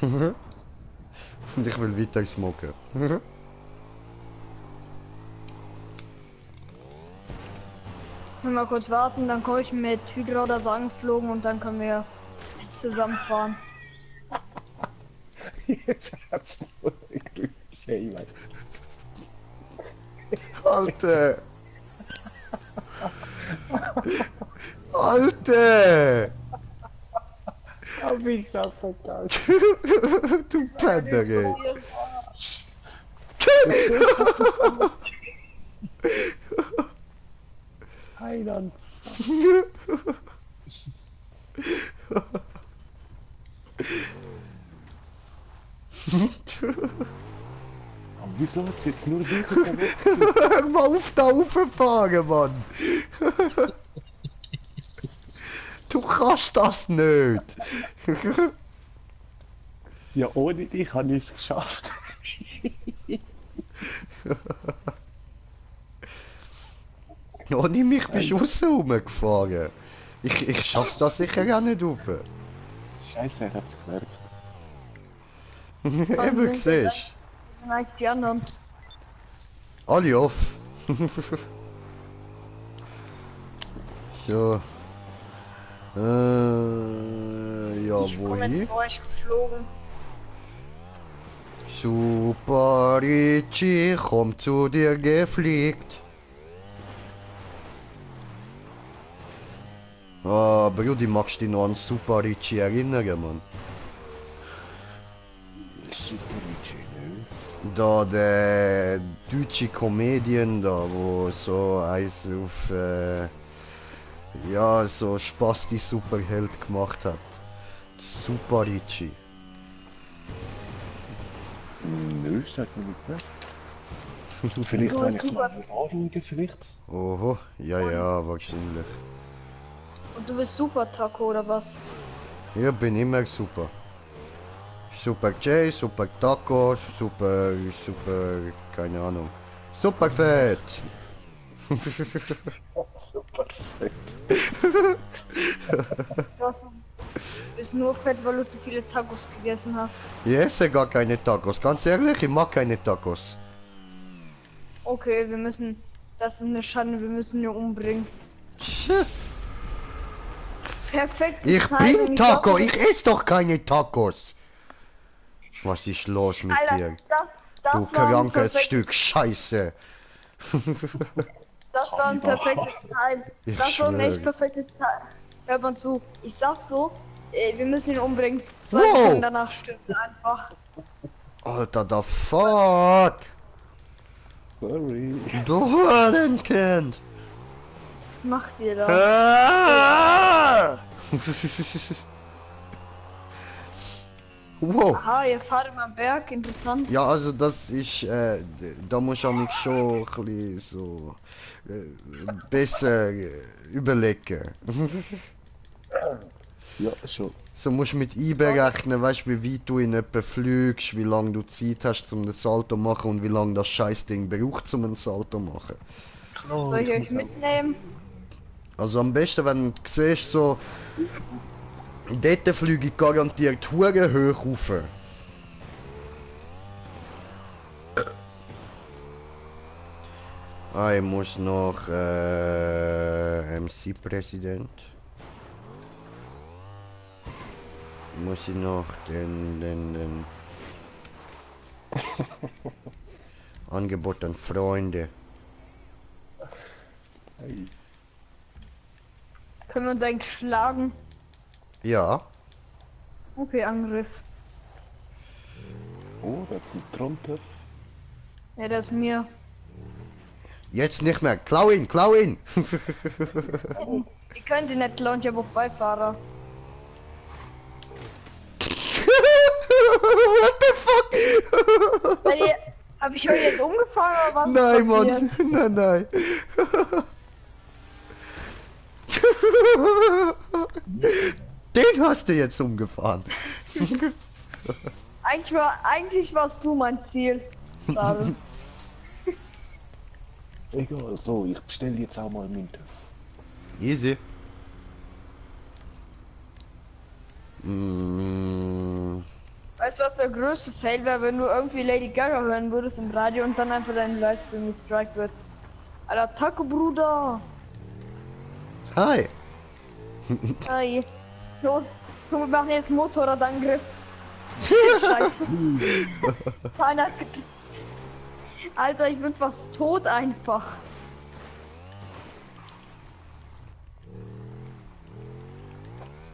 Und ich will weiter smoken. Wenn wir kurz warten, dann komme ich mit Hydra oder so angeflogen und dann können wir zusammenfahren. Jetzt hat's nur gedrückt. Scheiße. Alter! Alter! Hab ich das verkauft. Du Penner, ey! Heiland. Aber wieso hat's jetzt nur dich unterwegs? Hör mal auf da rauffahren, Mann! Du kannst das nicht! Ja, ohne dich habe ich es geschafft. Ohne mich bist du aussen rumgefahren. Ich schaff's da sicher auch nicht rauf. Scheiße, ich hab's gemerkt. Eben, siehst Das sind eigentlich die anderen. alle off. So. Ja, Ich komme wohin? zu euch geflogen. Super Richie, komm zu dir gefliegt. Ah, Brudi, magst du dich noch an Super Richie erinnern, Mann? Super Richie, ne? Da der deutsche Comedian da, wo so eins auf ja, so Spasti Superheld gemacht hat. Super Richie. Nö, sagt mir nicht, ne? Vielleicht, Du wenn bist ich super. mal anschauen, vielleicht. Oho, ja, wahrscheinlich. Und du bist super Taco oder was? Ich bin immer super. Super J, super Taco, super, keine Ahnung. Super fett! Super fett. Du bist nur fett, weil du zu viele Tacos gegessen hast. Ich esse gar keine Tacos, ganz ehrlich, ich mag keine Tacos. Okay, das ist eine Schande, wir müssen ihn umbringen. Tch, Perfekt. ich bin Taco, ich esse doch keine Tacos! Was ist los mit Alter, dir? das Du war ein krankes perfektes- Stück Scheiße! Das war ein perfektes Time. Ich Das war ein echt schwöre. perfektes Time. Hört man zu. Ich sag so, wir müssen ihn umbringen. 2 Wow. Sekunden danach stirbt er einfach. Alter, the fuck! Sorry. Du Hurenkind! Macht ihr da? Wow. Aha, ihr fahrt immer am Berg, interessant. Ja, also das ist, da muss ich mich schon ein bisschen so besser überlegen. Ja, schon. So musst du mit einberechnen, weißt du, wie weit du in etwa fliegst, wie lange du Zeit hast, um ein Salto zu machen und wie lange das Scheißding braucht, um ein Salto zu machen. Klar, Soll ich euch muss auch- mitnehmen? Also am besten, wenn du siehst, so, dort fliege ich garantiert hure hoch rauf. Ah, ich muss noch MC-Präsident. Muss ich noch den Angebot an Freunde. Hey. Können wir uns eigentlich schlagen? Ja. Okay, Angriff. Oh, das ist ein Tronter. Ja, das ist mir. Jetzt nicht mehr. Klau ihn, klau ihn! Ich könnte nicht klauen, ich habe auch Beifahrer. What the fuck? Hab ich euch jetzt umgefahren oder was? Nein, passiert? Mann. Nein. Den hast du jetzt umgefahren. Eigentlich warst du mein Ziel. Schade. Egal, so, ich bestelle jetzt auch mal meinen TÜV. Easy. Mm, Weißt du, was der größte Fail wäre, wenn du irgendwie Lady Gaga hören würdest im Radio und dann einfach dein Livestream gestrikt wird? Alter, Taco Bruder! hi. Hi. Los, komm, wir machen jetzt Motorradangriff. Scheiße. Keiner hat gedrückt. Alter, ich bin fast tot einfach.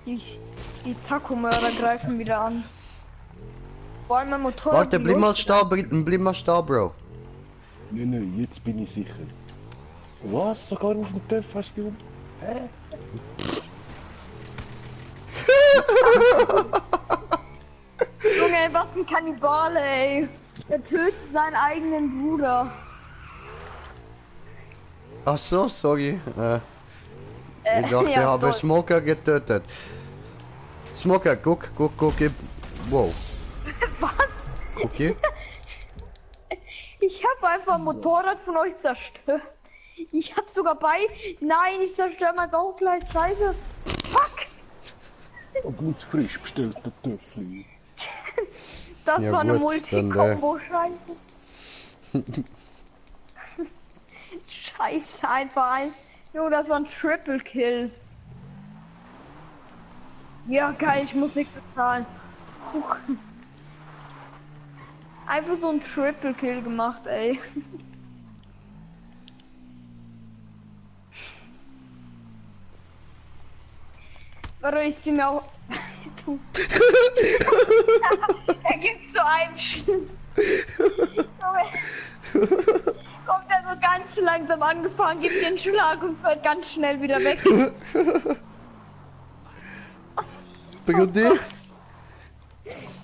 Die Taco-Mörder greifen wieder an. Vor allem mein Motorrad. Warte, bleib mal stehen, Bro. Nein, jetzt bin ich sicher. Was? Sogar auf dem TÜV hast du? Hä? Junge, was ein Kannibale, ey. Er tötet seinen eigenen Bruder. Ach so, sorry. Ich dachte, ich ja, habe toll. Smoker getötet. Smoker, guck. Wow. Was? Okay. Ich habe einfach ein Motorrad von euch zerstört. Ich habe sogar bei... Nein, ich zerstöre mein auch gleich. Scheiße. Fuck. Und ganz frisch bestellter TÜV. Das Ja, war eine gut, Multi-Kombo-Scheiße. Scheiße, einfach ein... Jo, das war ein Triple-Kill. Ja, geil, ich muss nichts bezahlen. Huch. Einfach so ein Triple-Kill gemacht, ey. Warte, ich zieh mir auch... Du. Er gibt so einem Schiss. Kommt er so ganz langsam angefahren, gibt dir einen Schlag und fährt ganz schnell wieder weg. Brudi?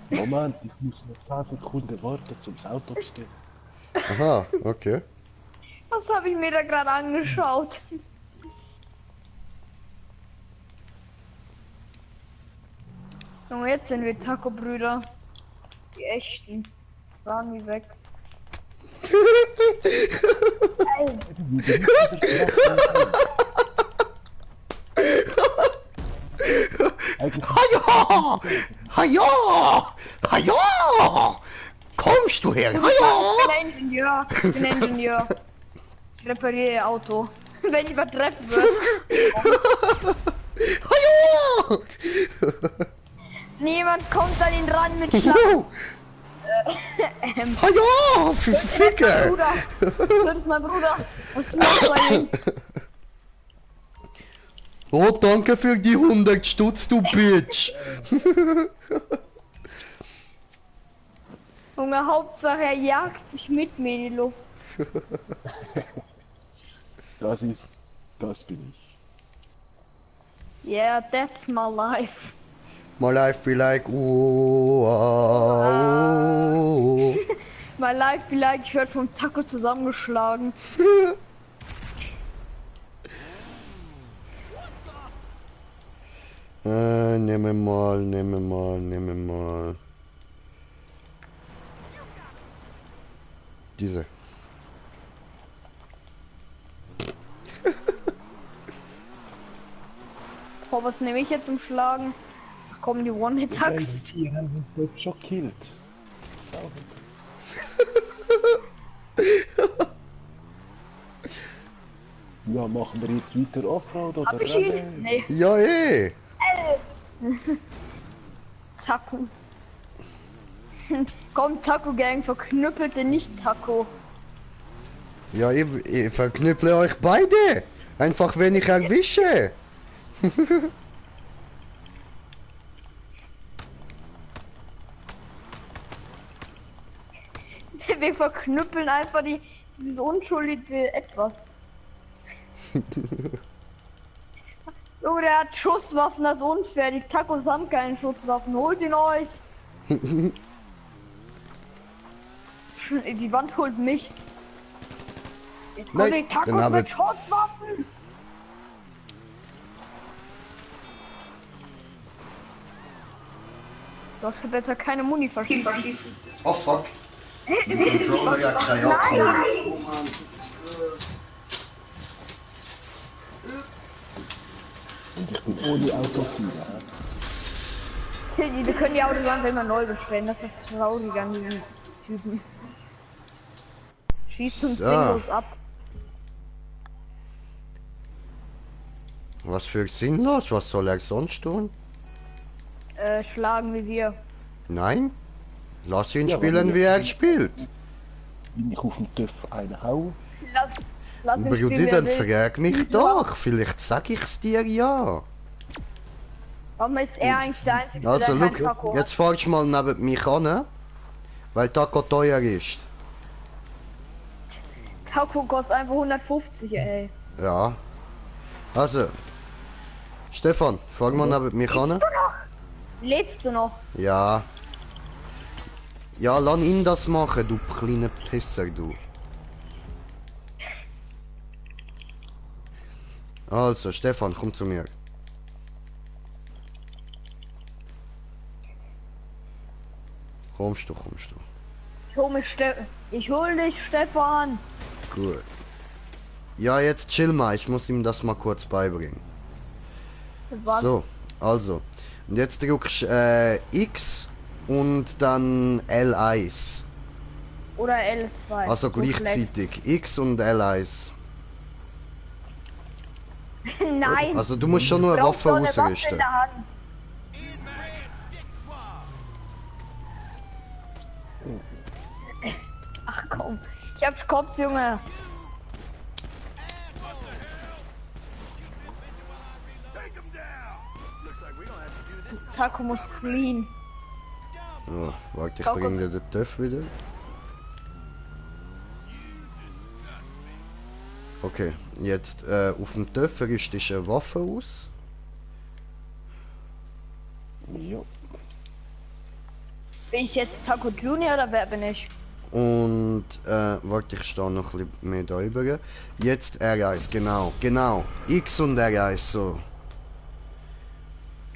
Moment, ich muss noch 10 Sekunden warten, zum das Auto bestellen. Aha, okay. Was habe ich mir da gerade angeschaut? Junge, jetzt sind wir Taco-Brüder. Die echten. Jetzt waren die weg. Ey, Haja! Haja! Haja! Kommst du her? ich Haja! bin Ingenieur. Ich bin Ingenieur. Ich repariere ihr Auto. Wenn ich was treffen wird. Haja! Niemand kommt an ihn ran mit Schlag. Haja! Ficke! Bruder. Das ist mein Bruder. Was machst du bei ihm? Oh, danke für die 100 Stutz, du Bitch! Junge, Hauptsache er jagt sich mit mir in die Luft. Das bin ich. Yeah, that's my life. My life be like, oh, oh. My life be like, ich werde vom Taco zusammengeschlagen. Nehmen mal. Diese. Oh, was nehme ich jetzt zum Schlagen? Ach komm, die One-Hit-Attacks. Die haben den Typ schon gekillt. Sauber. Ja, machen wir jetzt weiter Offroad oder Hab ich ihn? Rennen? Nee, Ja, eh. Taco. Komm, Taco Gang, verknüppelte nicht Taco. Ja, ich verknüpple euch beide. Einfach, wenn ich erwische. Wir verknüppeln einfach dieses unschuldige Etwas. Junge, der hat Schusswaffen, das ist unfair. Die Tacos haben keine Schusswaffen. Holt ihn euch. Die Wand holt mich. Jetzt kommen Nein, die Tacos den hab mit ich. Schusswaffen. So, ich hab jetzt ja keine Muni verschießen. Oh fuck. Mit Controller ja kein Akku mehr. Oh Mann. Und ich bin ohne Autoziel. Die können die Autos einfach immer neu bestellen. Das ist das Traurige an diesen Typen. Schießt uns So. sinnlos ab. Was für sinnlos? Was soll er sonst tun? Schlagen wie wir. Nein? Lass ihn Ja, spielen, aber- wie er spielt. Wenn ich auf den TÜV einen hau, Lass mich Brudi, spielen, dann wer will. frag mich doch. Vielleicht sag ich's dir ja. Warum ist er eigentlich der Einzige, Also, der kein look, Taco hat? jetzt fahrst du mal neben mich an, ne? Weil Taco teuer ist. Taco kostet einfach 150, ey. Ja. Also. Stefan, fahr mal neben mich an. Lebst du noch? Ja. Ja, lass ihn das machen, du kleiner Pisser, du. Also, Stefan, komm zu mir. Kommst du. Ich hol dich, Stefan. Gut. Ja, jetzt chill mal, ich muss ihm das mal kurz beibringen. Was? So, also. Und jetzt drückst X und dann L1. Oder L2. Also So schlecht. gleichzeitig. X und L1. Nein. Also du musst schon nur eine brauchst Waffe doch eine Waffe in ausrüsten. der Hand. Ach komm. Ich hab Kopf, Junge. Taco muss fliehen. Ja, warte, ich Schau bring kurz. dir den TÜV wieder. Okay, jetzt auf dem TÜV rüstest du eine Waffe aus. ja. Bin ich jetzt Taco Junior oder wer bin ich? Und warte, ich stehe noch ein bisschen mehr da drüber. Jetzt R1, genau. X und R1 so.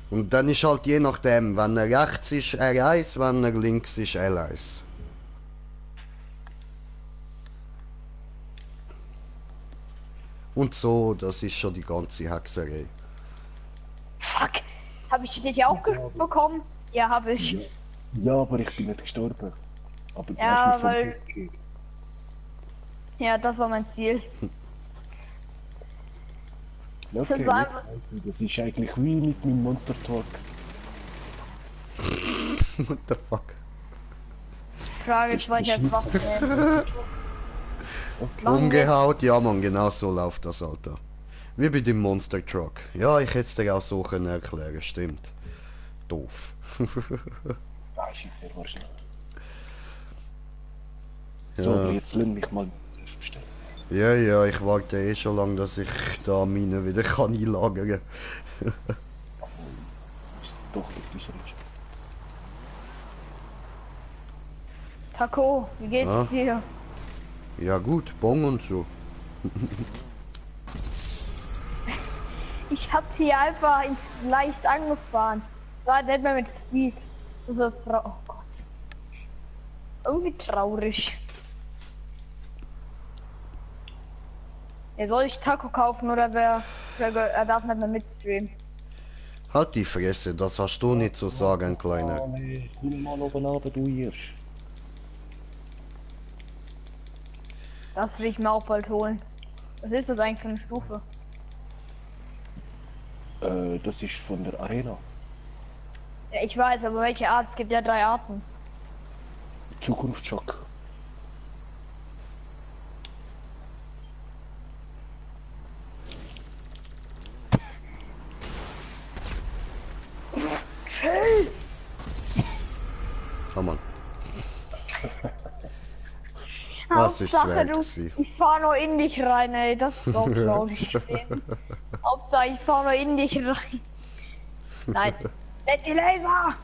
Und dann ist halt je nachdem, wenn er rechts ist R1, wenn er links ist L1. Und so, das ist schon die ganze Hexerei. Fuck. Habe ich dich auch bekommen? Ja, habe ich. Ja, aber ich bin nicht gestorben. Aber du Ja, hast mich weil- vom TÜV gekickt. Ja, das war mein Ziel. Ja, Das okay, war nicht also, das ist eigentlich wie mit meinem Monster Talk. What the fuck? Die Frage ist, was ich als Waffe nehme. Umgehaut, ja man, genau so läuft das, Alter. Wie bei dem Monster Truck. Ja, ich hätte es dir auch so können erklären, stimmt. Doof. Ah, ich will mal schnell. Ja. So, aber jetzt lass mich mal TÜV bestellen. Ja, ich warte eh schon lange, dass ich da meine wieder kann einlagern. Doch, das ist Taco, wie geht's Ja. dir? Ja gut, Bong und so. Ich hab hier einfach ins leicht angefahren. War nicht mehr mit Speed. Das ist oh Gott. Irgendwie traurig. Ja, soll ich Taco kaufen oder er darf nicht mehr mitstreamen? Halt die Fresse, das hast du nicht zu sagen, Kleiner. Nee, komm mal oben runter, du erst. Das will ich mir auch bald holen. Was ist das eigentlich für eine Stufe? Das ist von der Arena. Ja, ich weiß, aber welche Art? Es gibt ja 3 Arten. Zukunftsschock. Chill! Komm on. Was ist Hauptsache, weg du, gewesen? ich fahr nur in dich rein, ey. Das ist auch traurig gewesen. Hauptsache, ich fahr nur in dich rein. Nein. Nicht die Laser!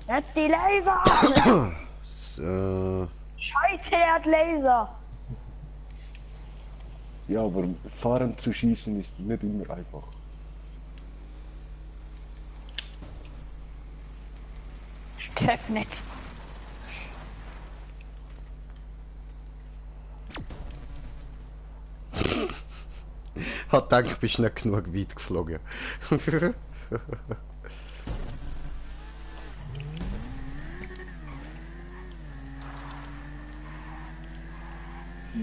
Nicht die Laser! So. Scheiße, der hat Laser! Ja, aber fahren zu schießen ist nicht immer einfach. Treff nicht. Hat gedacht, bist nicht genug weit geflogen.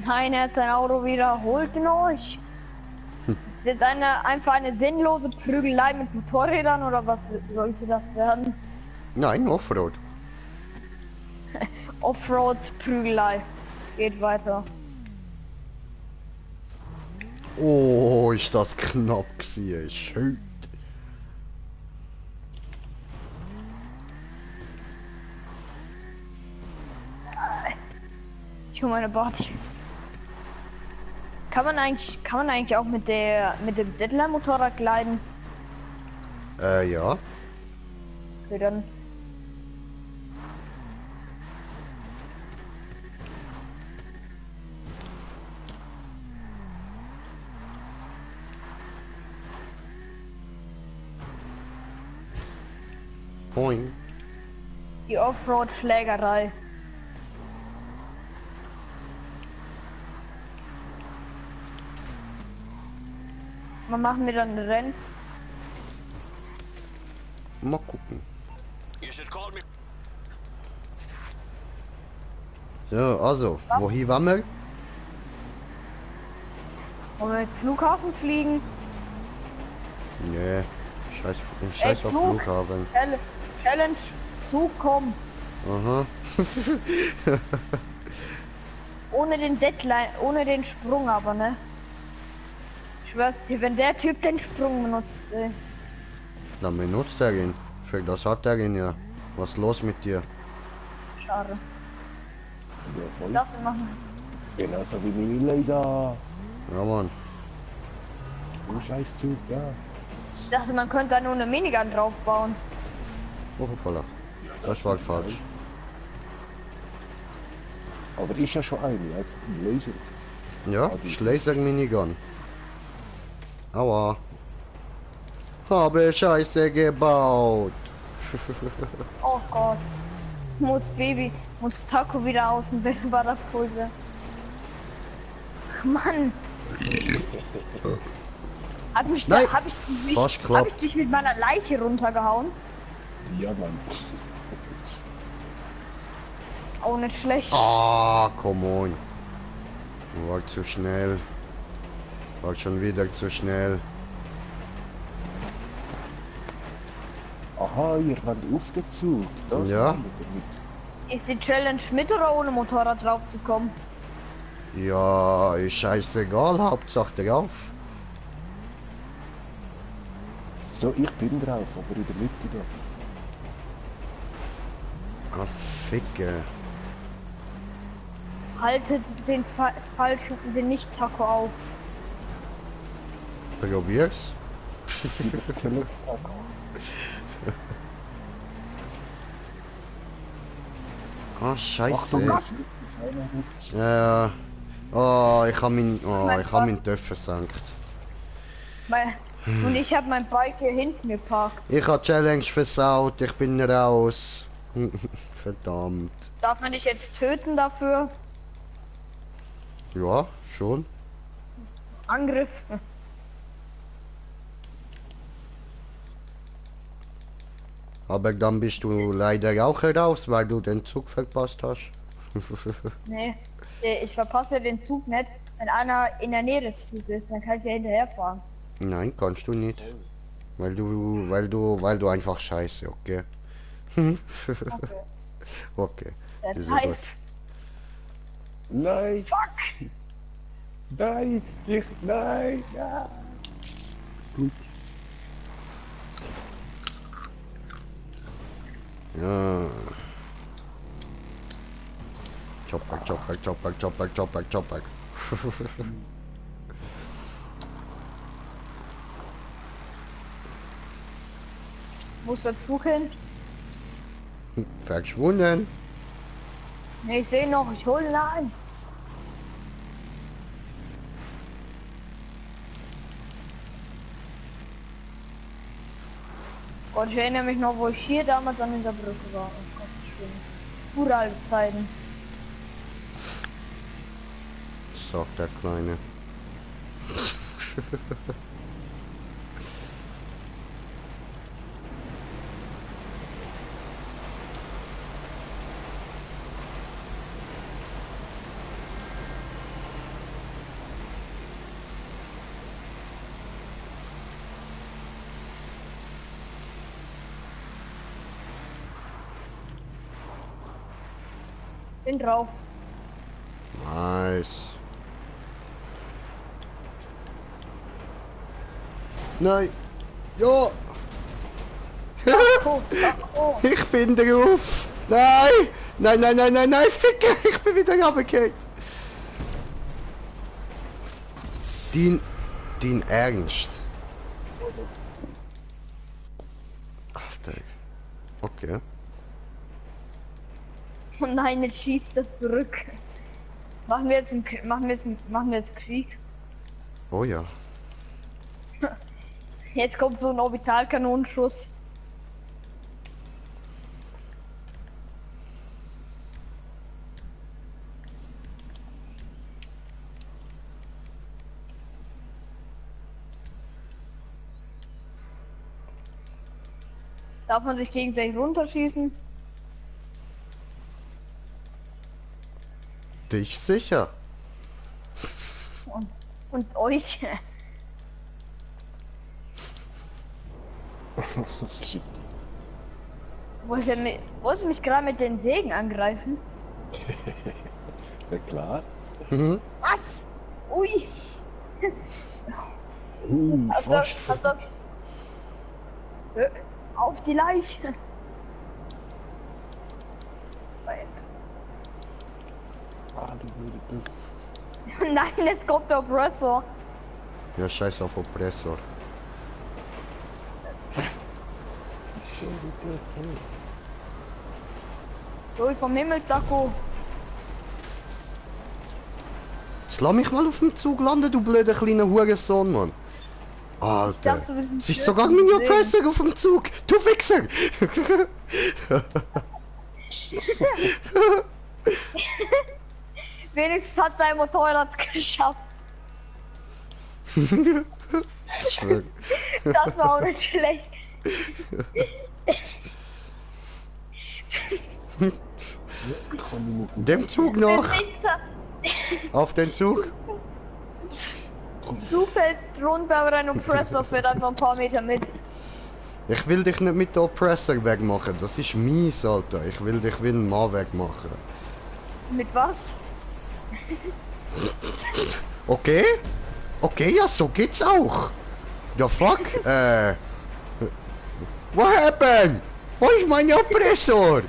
Nein, er hat sein Auto wieder. Holt ihn euch! Ist jetzt einfach eine sinnlose Prügelei mit Motorrädern oder was sollte das werden? Nein, Offroad. Offroad-Prügelei. Geht weiter. Oh, ist das knapp gewesen. Schön. Ich hole meine Body. Kann man eigentlich auch mit dem Deadline Motorrad gleiten? Ja. Okay, dann. Poing. Die Offroad-Schlägerei. Man machen wir dann ein Rennen. Mal gucken. You should call me. So, also, wohin wollen wir? Wollen wir mit Flughafen fliegen? Nee, scheiß auf Zug. Flughafen. Challenge, Zug, komm. Aha. Ohne den Deadline, ohne den Sprung aber, ne? Ich schwör's dir, wenn der Typ den Sprung benutzt, ey. Dann benutzt er ihn. Für das hat er ihn ja. Was ist los mit dir? Schade. Ja, voll. Lass ihn machen. Genauso wie meine Laser. Ja, Mann. Du Scheißzug, ja. Ich dachte, man könnte da nur eine Minigun draufbauen. Oh, hoppala. Das war falsch. Aber ich ja schon eine, einfach ein Laser. Ja, Schleiser Minigun. Aua. Habe Scheiße gebaut. Oh Gott. Muss Taco wieder aus dem Badapulver. Mann. Nein, Hab fast ich klappt. dich mit meiner Leiche runtergehauen? Ja, Mann. Oh, nicht schlecht. Ah, come on. War zu schnell. War schon wieder zu schnell. Aha, ihr wollt auf den Zug. Das Ja. meint ihr damit. Ist die Challenge mit oder ohne Motorrad drauf zu kommen? Ja, ist scheißegal, Hauptsache drauf. So, ich bin drauf, aber in der Mitte da. Ah, Ficke. Haltet den falschen, den Nicht-Taco auf. Probier's. Das Killer. Ah, scheiße. Achtung. Ja. Oh, ich hab meinen Töpf versenkt. Und ich habe mein Bike hier hinten geparkt. Ich hab Challenge versaut, ich bin raus. Verdammt. Darf man dich jetzt töten dafür? Ja, schon. Angriff. Aber dann bist du leider auch raus, weil du den Zug verpasst hast. Nee, ich verpasse den Zug nicht. Wenn einer in der Nähe des Zuges ist, dann kann ich ja hinterherfahren. Nein, kannst du nicht. Weil du einfach scheiße, okay? Okay. Okay. Das Ist heißt, gut. Nein, fuck! nein, nein, ja. Gut. Ja. Chopper, Chopper, Chopper, Chopper, Chopper, Chopper. Wo ist der Zug hin? Verschwunden. Ne, ich sehe noch, ich hole ihn ein. Gott, ich erinnere mich noch, wo ich hier damals an dieser Brücke war. Oh Gott, schön. Pure alte Zeiten. Sagt der Kleine. Bin drauf. Nice. Nein. Ja. Oh, oh. Ich bin drauf. Nein. Nein, nein, nein, nein, nein, Ficker. Ich bin wieder runtergefallen. Dein Ernst. Alter. Okay. Oh nein, jetzt schießt er zurück. Machen wir jetzt Krieg. Oh ja. Jetzt kommt so ein Orbitalkanonenschuss. Darf man sich gegenseitig runterschießen? Dich sicher. Und euch? Wolltest du mich gerade mit den Sägen angreifen? Ja klar. Mhm. Was? Ui! Frosch. Hast das... Auf die Leiche! Ah, du blöde Duck. Nein, jetzt kommt der Oppressor. Ja, scheiß auf Oppressor. So, ich vom Himmel, Taco. Jetzt lass mich mal auf dem Zug landen, du blöder kleiner Hurensohn, Mann. Alter. dachte, du bist ein Es ist Blöd sogar zum mein Sehen. Oppressor auf dem Zug. Du Wichser. Wenigstens hat dein Motorrad geschafft. Schwör. Das war auch nicht schlecht. Dem Zug noch. Besitzer, Auf den Zug. du fällst runter, aber dein Oppressor fährt einfach ein paar Meter mit. Ich will dich nicht mit der Oppressor wegmachen. Das ist mies, Alter. Ich will einen Mann wegmachen. Mit was? Okay? Okay, ja, so geht's auch. Ja, fuck. What happened? Wo ist mein Oppressor?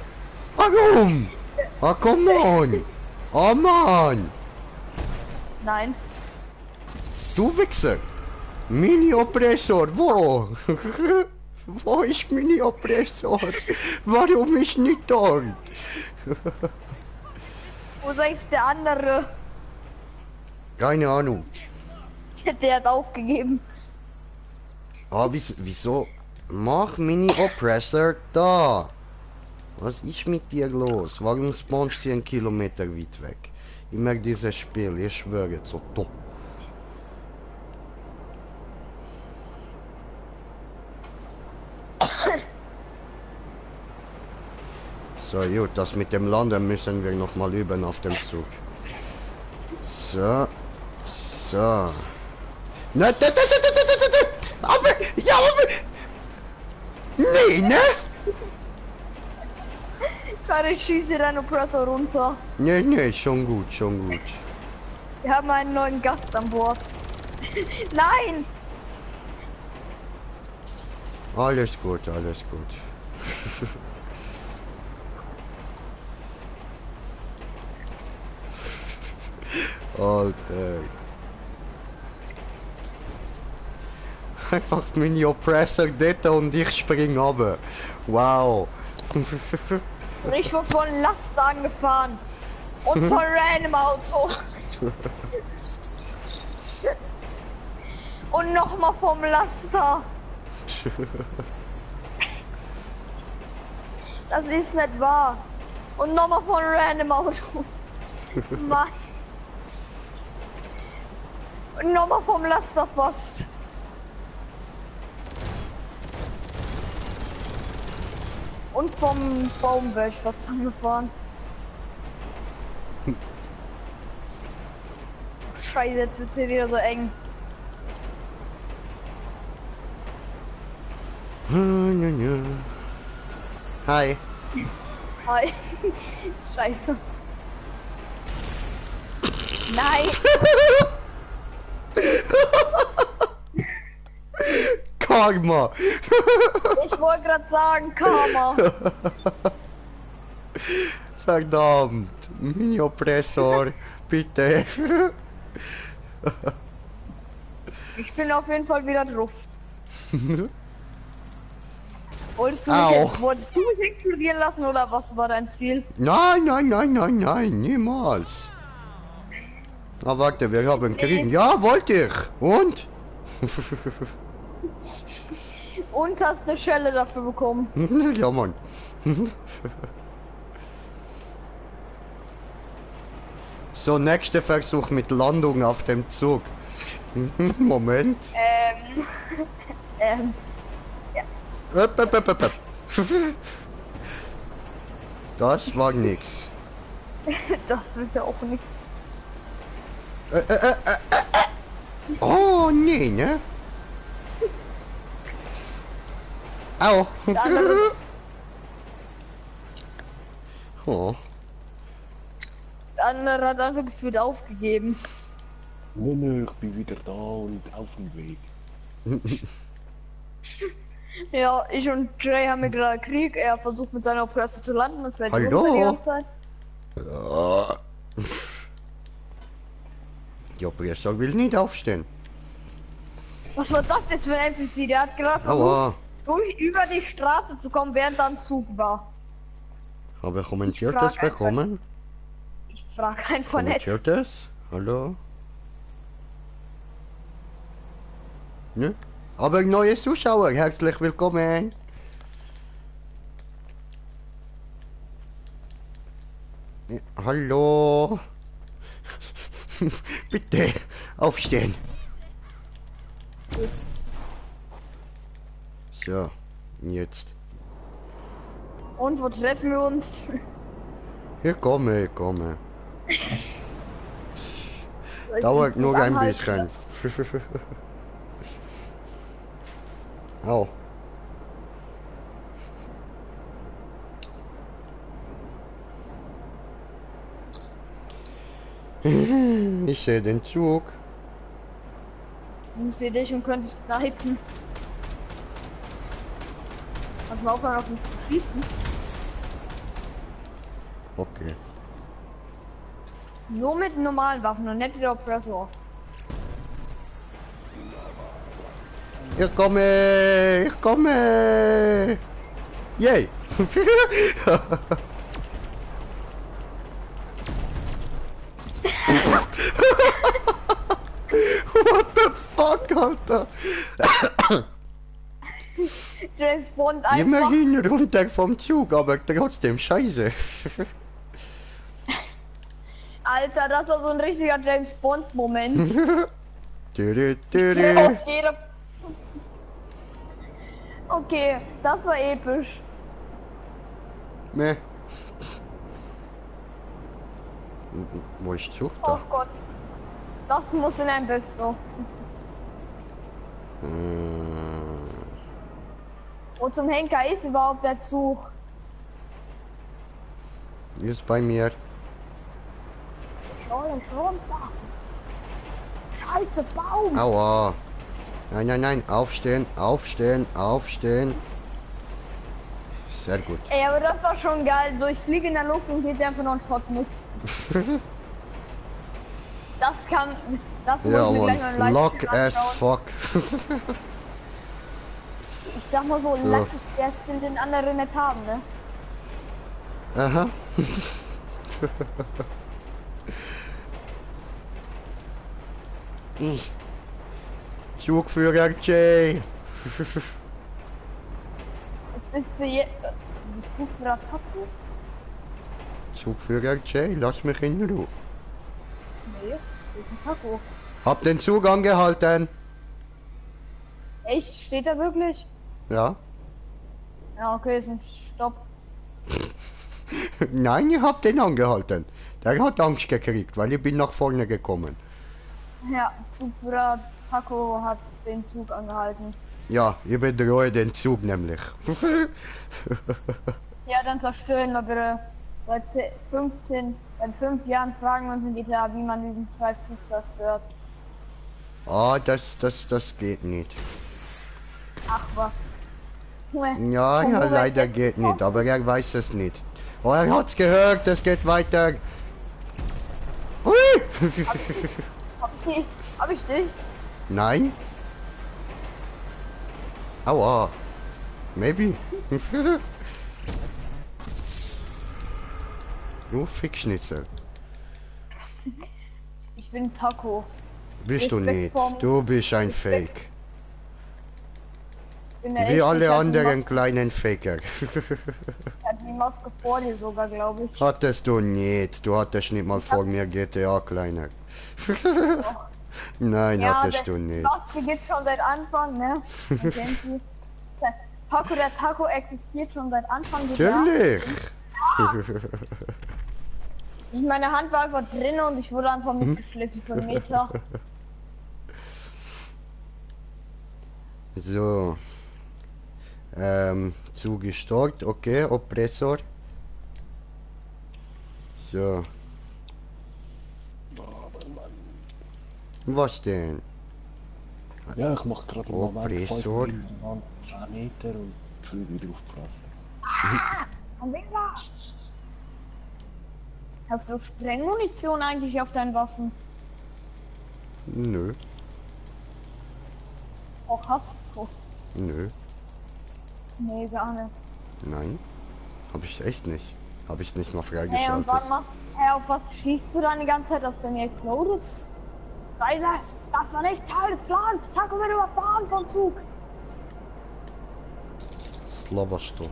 Warum? Ah, come on. Oh, Mann. Nein. Du Wichser. Mini Oppressor, wo? Wo ist meine Oppressor? Warum ist nicht dort? Wo sagst der andere? Keine Ahnung. Der hat aufgegeben. Ah, wieso? Mach meine Oppressor da! Was ist mit dir los? Warum spawnst du 1 Kilometer weit weg? Ich merke dieses Spiel, ich schwöre, so dumm. So, gut, das mit dem Landen müssen wir noch mal üben auf dem Zug. So. So. Nein, aber, ja, aber... Nee, ne? Ich schieße deinen Oppressor runter. Nee, schon gut, schon gut. Wir haben einen neuen Gast an Bord. Nein! Alles gut, alles gut. Alter. Einfach meine Oppressor dort und ich spring runter. Wow. Und ich wurde von Laster angefahren. Und von random Auto. Und nochmal vom Laster. Das ist nicht wahr. Und nochmal von random Auto. Mann. Und nochmal vom Laster fast. Und vom Baum wäre ich fast angefahren. Scheiße, jetzt wird's hier wieder so eng. Hi. Hi. Scheiße. Nein. Karma. Ich wollte gerade sagen, Karma. Verdammt. Mein Oppressor. Bitte. Ich bin auf jeden Fall wieder drauf. Wolltest du mich explodieren lassen oder was war dein Ziel? Nein, niemals. Na warte, wir haben Krieg. Ja, wollte ich. Und? Und hast eine Schelle dafür bekommen. Ja, Mann. So, nächster Versuch mit Landung auf dem Zug. Moment. Öp. Das war nix. Das will ich auch nicht. Oh, nee, ne? Au. Der andere, Oh. der andere hat einfach gefühlt aufgegeben. Nö, ich bin wieder da und auf dem Weg. Ja, ich und Jay haben hier gerade Krieg. Er versucht mit seiner Oppressor zu landen und fällt Hallo? runter die ganze Zeit. Ja. Die Oppressor will nicht aufstehen. Was war das jetzt für ein NPC? Der hat gerade Aua. versucht, über die Straße zu kommen, während er am Zug war. Habe ich kommentiert Ich das frag einfach- bekommen? Ich frage einfach nicht. Kommentiert das? Hallo? Ne? Aber neue Zuschauer, herzlich willkommen. Ja, hallo? Bitte, aufstehen. So, jetzt. Und wo treffen wir uns? Ich komme. Ich Dauert muss nur ein anhalten. bisschen. Au. Ich sehe den Zug. Ich sehe dich und könnte snipen. Pass mal aufhören, auf mich zu schießen. Okay. Nur mit normalen Waffen und nicht mit der Oppressor. Ich komme! Ich komme! Yay! What the fuck, Alter? James Bond einfach. Immerhin runter vom Zug, aber trotzdem scheiße. Alter, das war so ein richtiger James Bond Moment. Dürü, Aus dürü. jeder... Okay, das war episch. Meh. Wo ist Zug Oh da? Gott. Das muss in ein Best-of. Wo zum Henker ist überhaupt der Zug? Ist bei mir. Schon. Scheiße, Baum! Aua. Nein, nein, nein. Aufstehen, aufstehen, aufstehen. Sehr gut. Ey, aber das war schon geil. So, ich fliege in der Luft und geht einfach noch ein Shot mit. Das kann... Das muss Ja, ich mir gleich Mann. mal Lock live as anschauen. fuck. Ich sag mal so, So. Lack ist der Skill, den andere nicht haben, ne? Aha. Zugführer Jay. Bist du jetzt... Bist du für Attacke? Zugführer Jay, lass mich in Ruhe. Nee, das ist ein Taco. Hab den Zug angehalten. Echt? Steht da wirklich? Ja. Ja, okay, ist ein Stopp. Nein, ich hab den angehalten. Der hat Angst gekriegt, weil ich bin nach vorne gekommen. Ja, Zugführer Taco hat den Zug angehalten. Ja, ich bedrohe den Zug nämlich. Ja, dann zerstören wir bitte. Seit 5 Jahren fragen wir uns in GTA, wie man diesen scheiß Zug zerstört. Ah, das geht nicht. Ach was. Junge, Ja, von ja, wo wir leider jetzt geht raus- nicht, aber er weiß es nicht. Oh, er hat's gehört, es geht weiter. Hui! Hab ich dich? Nein? Aua. Maybe. Du Fickschnitzel. Ich bin Taco. Bist du Respekt nicht. vom- Du bist ein Respekt. Fake. Ich bin der Wie Echte, alle ich hab die anderen Maske- kleinen Faker. Ich hatte die Maske vor dir sogar, glaube ich. Hattest du nicht. Du hattest nicht mal vor mir GTA, Kleiner. Nein, Ja, hattest der- du Die nicht. Maske gibt's schon seit Anfang, ne? Man kennt sie. Taco der Taco existiert schon seit Anfang des Jahres. Natürlich. Meine Hand war einfach drin und ich wurde einfach mitgeschliffen für einen Meter. So. Zug gestartet, okay, Oppressor. So. Was denn? Ja, ich mach gerade Oh, einen Moment Pressor. 10 Meter und früh wieder aufpassen. Komm weg da! Hast du Sprengmunition eigentlich auf deinen Waffen? Nö, Och, hast du? nö, Nee, gar nicht. nein. Hab ich echt nicht. Hab ich nicht mal Hey, und freigeschaltet. warte mal. Hey, auf was schießt du dann die ganze Zeit, dass bei mir explodet? Leise! Das war nicht Teil des Plans! Taco wird überfahren vom Zug! Slava что?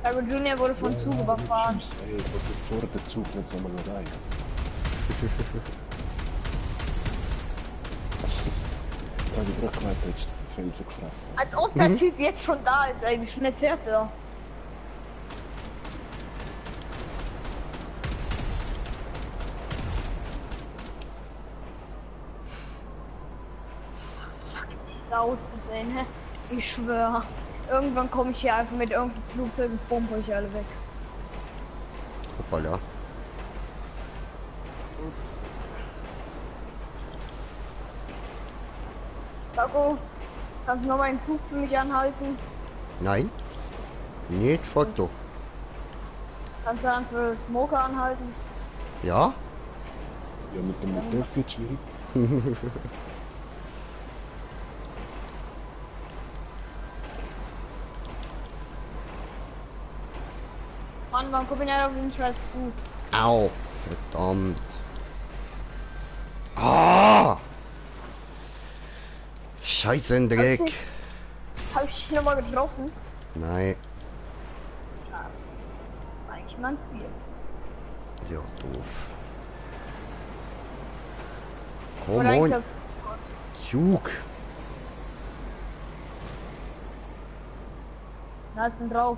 Taco Junior wurde vom Zug überfahren. Ey, das ist vor der Zug nicht nochmal rein. Ich habe gerade gemeint, du hättest den Felsen gefressen. Als ob der Typ jetzt schon da ist, ey, wie schnell fährt er? Sau zu sehen, hä? Ich schwöre. Irgendwann komme ich hier einfach mit irgendeinem Flugzeug und bombe euch alle weg. Hoppala. Taco, kannst du noch mal einen Zug für mich anhalten? Nein? Nicht Foto. Kannst du dann für Smoker anhalten? Ja? Ja, mit dem Motor wird es schwierig. Mann, warum komm ich nicht auf den Scheiß zu? Au, verdammt. Ah! Scheiße, ein Dreck. Okay. Hab ich dich nochmal getroffen? Nein, Eigentlich mal ein Spiel. ja, doof. Oder Komm eigentlich on, Zug. Na, ich bin drauf.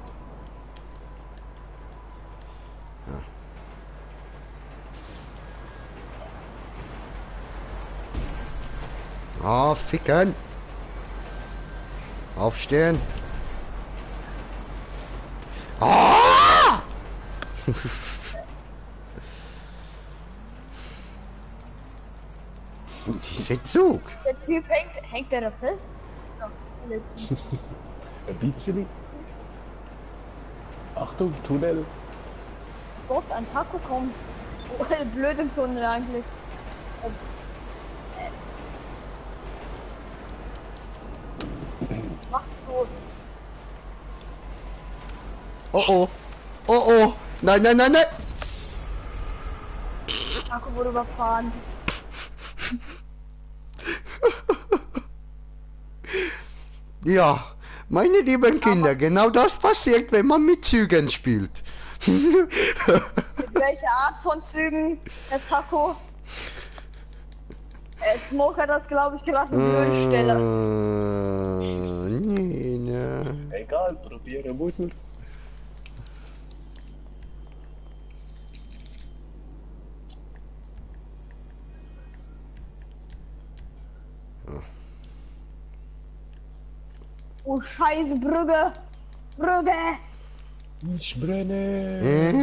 Ah, ficken. Aufstehen. Ah! Dieser Zug. Der Typ hängt der da fest? Ja, Ein bisschen. Achtung, Tunnel. Gott, ein Taco kommt. Oh, blöd im Tunnel eigentlich. Was machst du? Oh oh. Oh oh. Nein, nein, nein, nein. Taco wurde überfahren. Ja, meine lieben Kinder, genau das passiert, wenn man mit Zügen spielt. Mit welcher Art von Zügen, Herr Taco? Smoke hat das, glaube ich, gelassen. Blöde Stelle. Nee, ne. Egal, probieren muss er. Oh, scheiße, Brügge! Brügge! Ich brenne.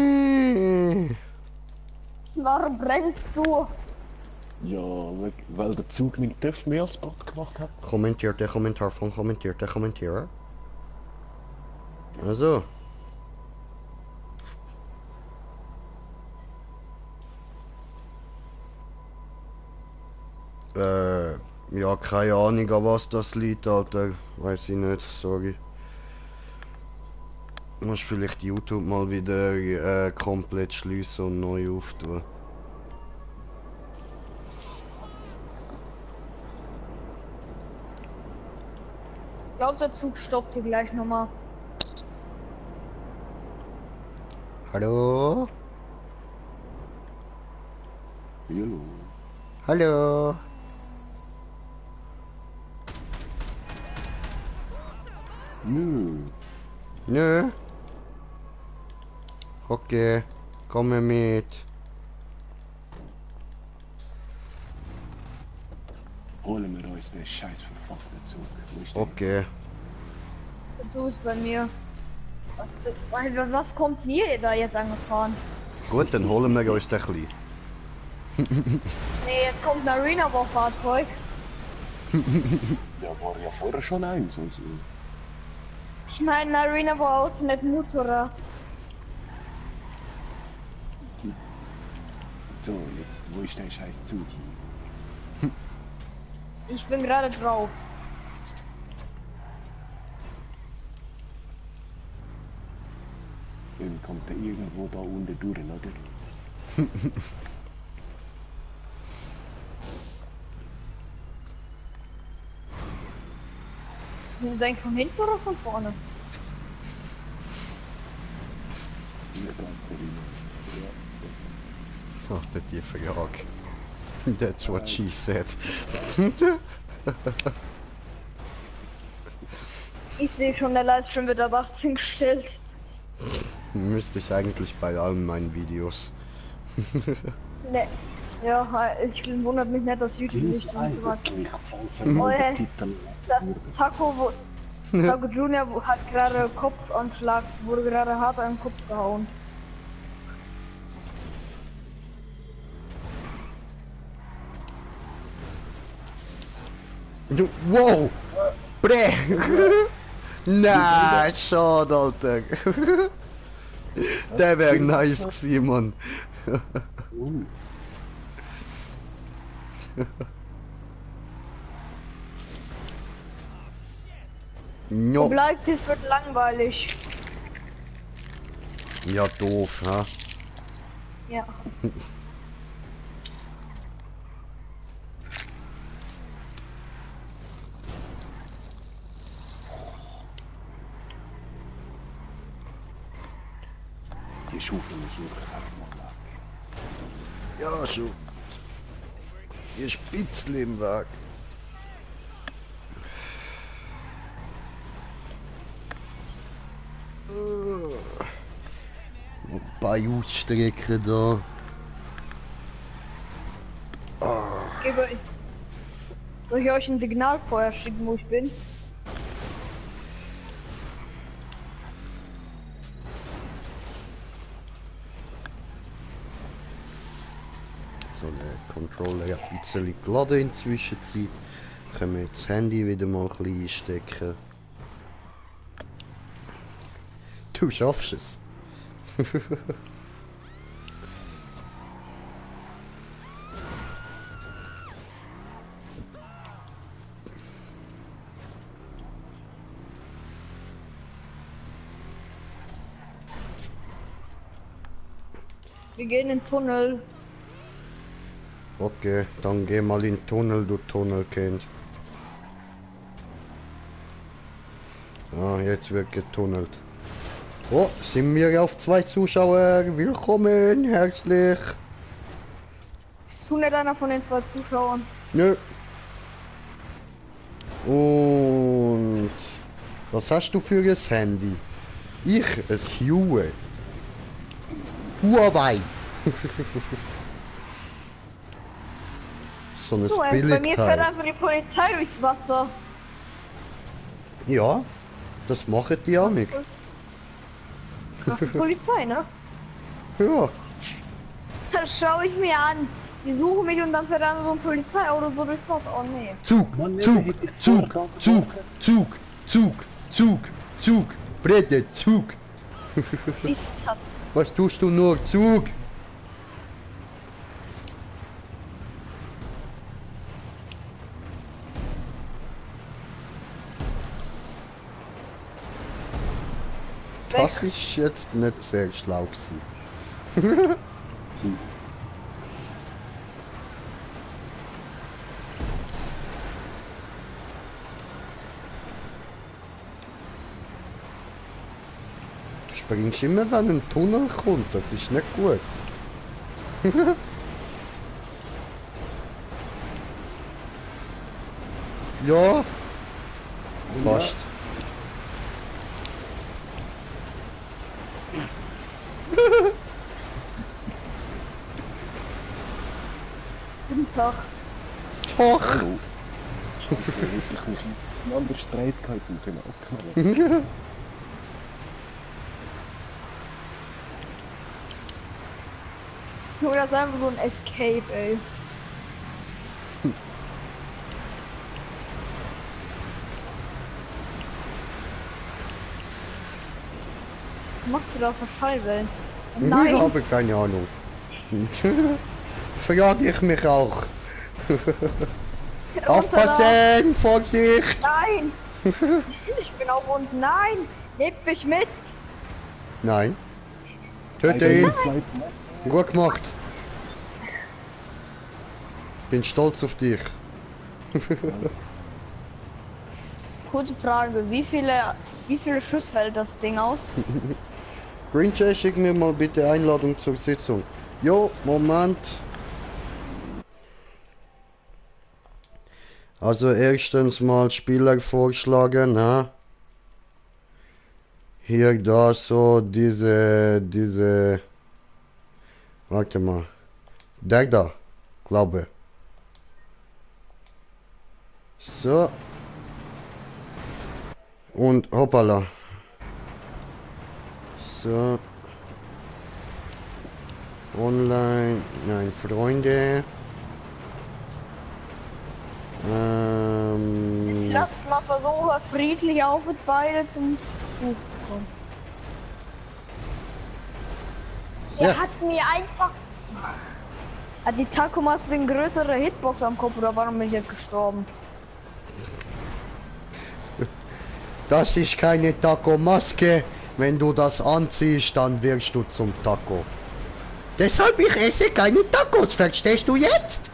Warum brennst du? Ja, weil der Zug mit TÜV mehr als Bot gemacht hat. Commenteert der Kommentar von kommentiert der Kommentierer. Also. Ja, keine Ahnung, an was das liegt, Alter. Weiß ich nicht, sorry. Muss vielleicht YouTube mal wieder komplett schließen und neu auftun. Ich glaube, der Zug stoppt hier gleich nochmal. Hallo? Hallo. Hallo? Nö. Nö? Okay, komme mit. Holen wir uns den scheiß verfuckten Zug. Wo ist der? Okay. Der Zug ist bei mir. Was kommt mir da jetzt angefahren? Gut, dann holen wir uns den klein. Nee, jetzt kommt ein Arena-Fahrzeug. Ja, war ja vorher schon eins. Also. Ich meine, ein Arena außen nicht Motorrad. So, jetzt, wo ist der scheiß Zug hier? Ich bin gerade drauf. Dann kommt der irgendwo da unten durch, oder? Du denkst von hinten oder von vorne? Hier kommt der wieder. Ja. Ach, die Frage. That's what she said. Ich sehe schon, der Livestream wird ab 18 gestellt. Müsste ich eigentlich bei allen meinen Videos. Ne. Ja, ich wundert mich nicht, dass YouTube sich dran kümmert. Oh, hey. Taco Junior hat gerade Kopfanschlag, wurde gerade hart an den Kopf gehauen. Wow! Bre! Na, schade, Alter. Der wäre nice gewesen, Mann. No. Bleibt, es wird langweilig. Ja, doof, ha? Ja. Die Schaufel muss wirklich einfach mal weg. Ja, schon. Hier ist ein bisschen im Weg. Ein paar Ausstrecken da. Gebe ich. Soll ich euch ein Signalfeuer schicken, wo ich bin? So, der Controller hat ein bisschen geladen in der Zwischenzeit. Können wir jetzt das Handy wieder mal ein bisschen einstecken. Du schaffst es. Wir gehen in den Tunnel. Okay, dann geh mal in den Tunnel, du Tunnelkind. Ah, jetzt wird getunnelt. Oh, sind wir auf 2 Zuschauer? Willkommen, herzlich. Bist du nicht einer von den 2 Zuschauern? Nö. Und was hast du für ein Handy? Ich, ein Huawei. Huawei. So ein Du, bei mir fährt Billigteil. einfach die Polizei durchs Wasser. Ja, das machen die auch nicht. Krasse Polizei, ne? Ja. Das schaue ich mir an. Die suchen mich und dann fährt dann so ein Polizeiauto so durchs Wasser. Oh nee. Zug, Mann, Zug, hätte ich Zug, vorgetragen, Zug, Zug, Zug, Zug, Zug, Brette, Zug. Was ist das? Was tust du nur? Zug. Das ist jetzt nicht sehr schlau gewesen. Du springst immer, wenn ein Tunnel kommt, das ist nicht gut. Ja. Fast. Guten Tag. Doch. Hallo. Ich hab wirklich nicht eine andere Streit gehabt und den abgenommen. Nur das ist einfach so ein Escape, ey. Was machst du da für Schallwellen? Oh Ich nein, habe keine Ahnung. Frage ich mich auch. Aufpassen! Vorsicht! Nein! Ich bin auch unten. Nein! Hebt mich mit! Nein. Töte ihn! Gut gemacht! Bin stolz auf dich. Kurze Frage, wie viele Schuss hält das Ding aus? Green Jay, schick mir mal bitte Einladung zur Sitzung. Jo, Moment. Also erstens mal Spieler vorschlagen, ha? Hier, da, so, diese... Warte mal. Der da, glaube. So. Und hoppala. So. Online, nein, Freunde. Jetzt lass mal versuchen, friedlich auf und beide zum Buch zu kommen. Ja. Er hat mir einfach Hat die Taco-Maske eine größere Hitbox am Kopf oder warum bin ich jetzt gestorben? Das ist keine Taco-Maske. Wenn du das anziehst, dann wirst du zum Taco. Deshalb ich esse keine Tacos, verstehst du jetzt?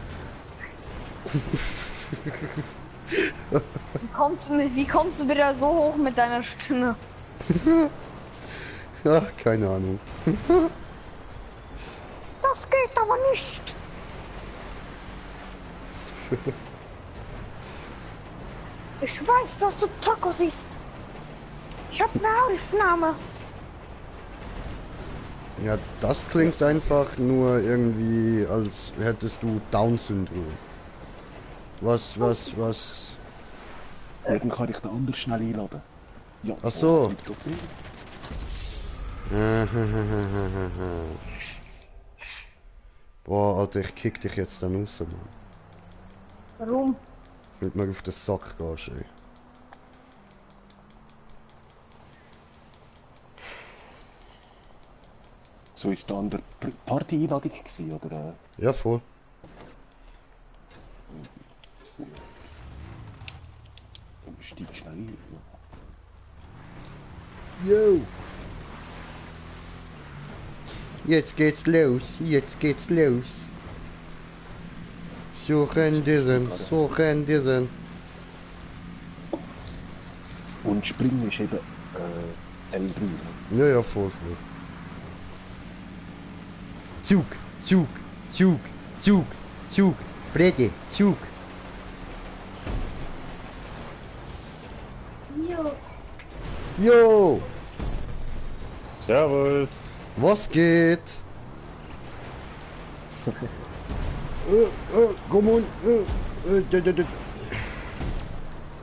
Wie kommst du wieder so hoch mit deiner Stimme? Ach, keine Ahnung. Das geht aber nicht. Ich weiß, dass du Tacos isst. Ich hab eine Aufnahme. Ja, das klingt einfach nur irgendwie, als hättest du Down-Syndrom. Was? Dann kann ich den anderen schnell einladen. Ja. Ach so. Doch nicht. Boah, Alter, ich kick dich jetzt dann raus, Mann. Warum? Weil du mir auf den Sack gehst, ey. So ist der andere Party-Einladung gewesen, oder? Ja, voll. Dann steig schnell ein. Yo! Jetzt geht's los, jetzt geht's los. Suchen diesen. Und Springen ist eben L3. Ja, ja, voll. Zug. Brede, Zug. Jo! Servus. Was geht? Komm on.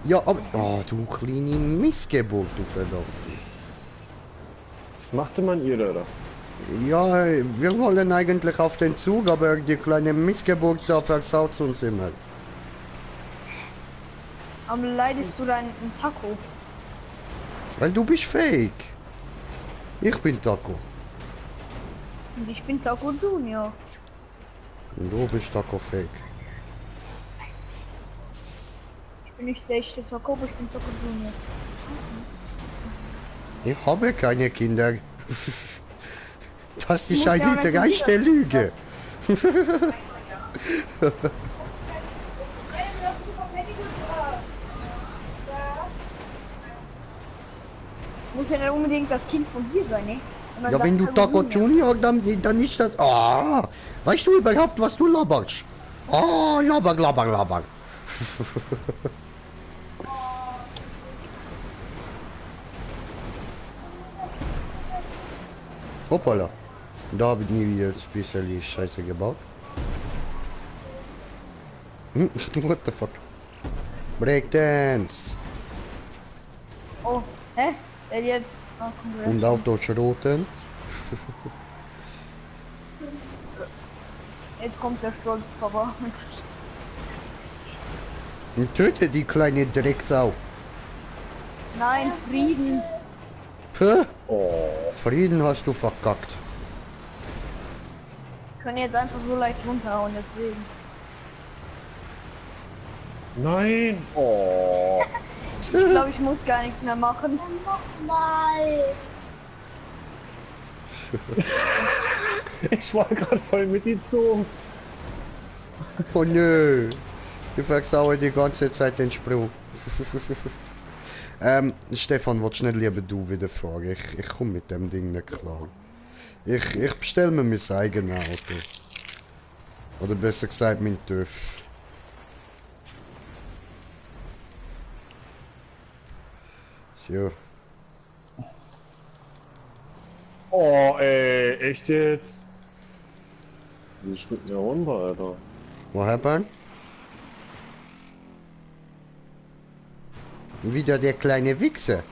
Ja, aber... Oh, du kleine Missgeburt, du verdammt. Was machte man ihr da? Ja, wir wollen eigentlich auf den Zug, aber die kleine Missgeburt da versaut uns immer. Am leidest du deinen Taco? Weil du bist fake. Ich bin Taco. Und ich bin Taco Junior. Und du bist Taco fake. Ich bin nicht der echte Taco, aber ich bin Taco Junior. Ich habe keine Kinder. Das ist muss ja eine auch nicht dreiste Lüge. Muss ja nicht unbedingt das Kind von dir sein, ne? Und dann Ja, sagt wenn du Taco Junior, dann ist das... Ah, weißt du überhaupt, was du laberst? Ah, laber. Hoppala. Da habe ich nie jetzt ein bisschen Scheiße gebaut. What the fuck? Breakdance. Oh, hä? Der jetzt. Oh, Und Autoschroten. Jetzt kommt der Stolz, Papa. Und töte die kleine Drecksau. Nein, Frieden. Hä? Frieden hast du verkackt. Wir können jetzt einfach so leicht runterhauen, deswegen. Nein. Oh. Ich glaube, ich muss gar nichts mehr machen. Nochmal. Ich war gerade voll mit die Zoo. Oh nö. Ich versaue die ganze Zeit den Sprung. Stefan, willst du nicht lieber du wieder fahren? Ich komme mit dem Ding nicht klar. Ich bestelle mir mein eigenes Auto. Oder besser gesagt mein TÜV. So. Oh, ey, echt jetzt? Wie springt mir runter, Alter? Was happened? Wieder der kleine Wichser.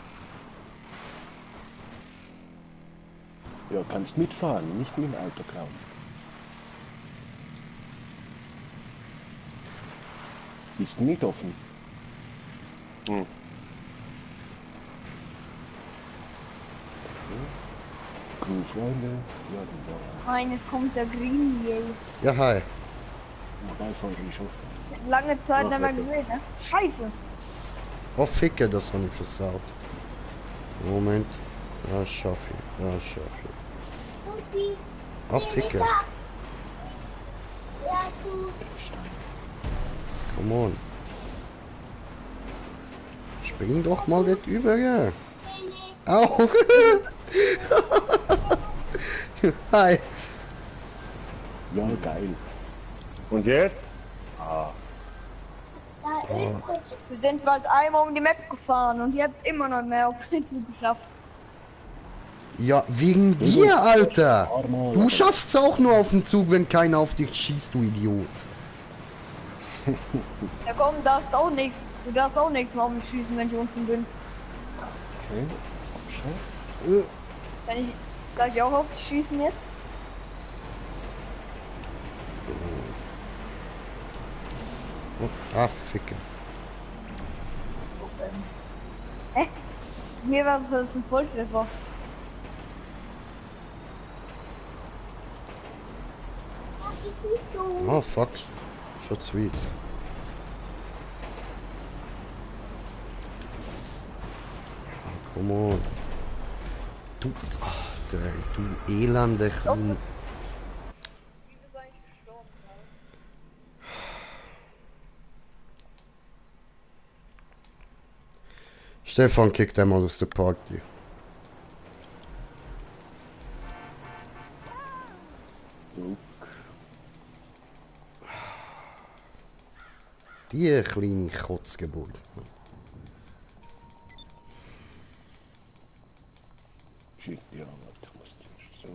Ja, kannst mitfahren, nicht mit dem Auto klauen. Ist nicht offen. Cool, Freunde. Ja, die war. Nein, es kommt der Green Yay. Ja, hi. Beifahrer schon. Lange Zeit nicht mehr gesehen, ne? Scheiße. Oh, Ficke, das habe ich versaut. Moment. Ja, schaff ich. Ja, schaff ich. Oh, Ficke. Jetzt, come on. Spring doch mal das über, ja. Au. Hi. Ja, geil. Und jetzt? Wir sind bald einmal um die Map gefahren und ihr habt immer noch mehr auf den Zug geschafft. Ja, wegen dir, Alter. Du schaffst es auch nur auf dem Zug, wenn keiner auf dich schießt, du Idiot. Ja komm, darfst auch nichts. Du darfst auch nichts mal auf mich schießen, wenn ich unten bin. Okay. Darf ich auch auf dich schießen jetzt? Ah, Ficke. Mir war das ein Volltreffer. Oh, fuck. Schon sweet. Oh, come on. Du, ach, du elende Klein. Stefan kickt einmal aus der Party. Die kleine Kotzgeburt. Shit, ja, warte, ich muss zuerst so.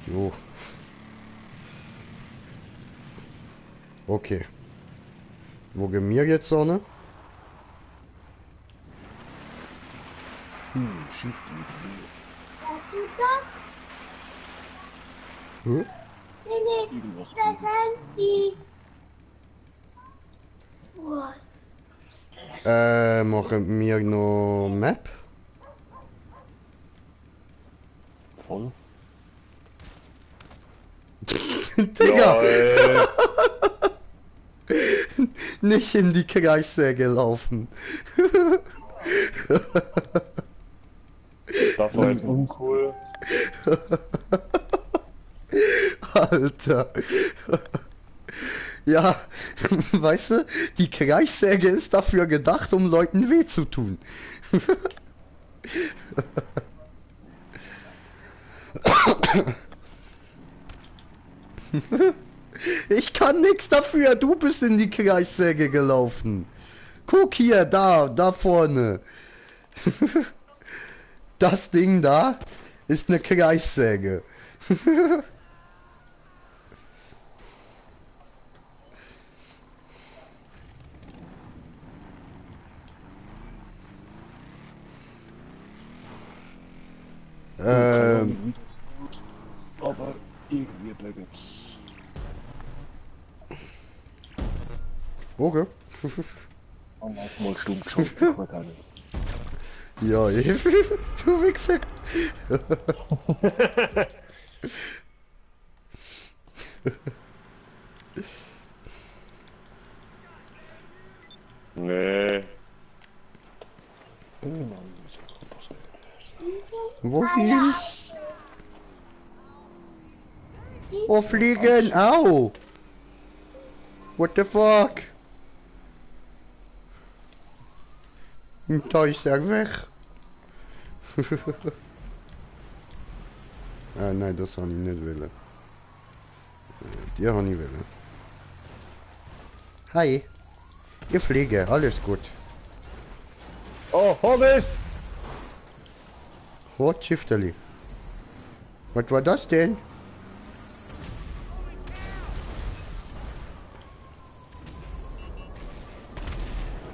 Jo. Okay. Wo gehen wir jetzt so, ne? Shit, Hm? irgendwas. Machen wir noch Map? Voll. Digga! Lol. Nicht in die Kreissäge laufen. Das war jetzt uncool. Alter. Ja, weißt du, die Kreissäge ist dafür gedacht, um Leuten weh zu tun. Ich kann nichts dafür, du bist in die Kreissäge gelaufen. Guck hier, da vorne. Das Ding da ist eine Kreissäge. Aber irgendwie bleibt's. Okay. Und auch mal stumm geschaut, ich weiß auch nicht. Ja, eben. Du Wichser. Nee. Irgendwann ist es passiert. Wohin? Oh, fliegen! Au! What the fuck? Da ist er weg. Ah, nein, das habe ich nicht wollen. Die habe ich wollen. Hi. Ich fliege, alles gut. Oh, Hobbys! What, Schifteli? Was war das denn?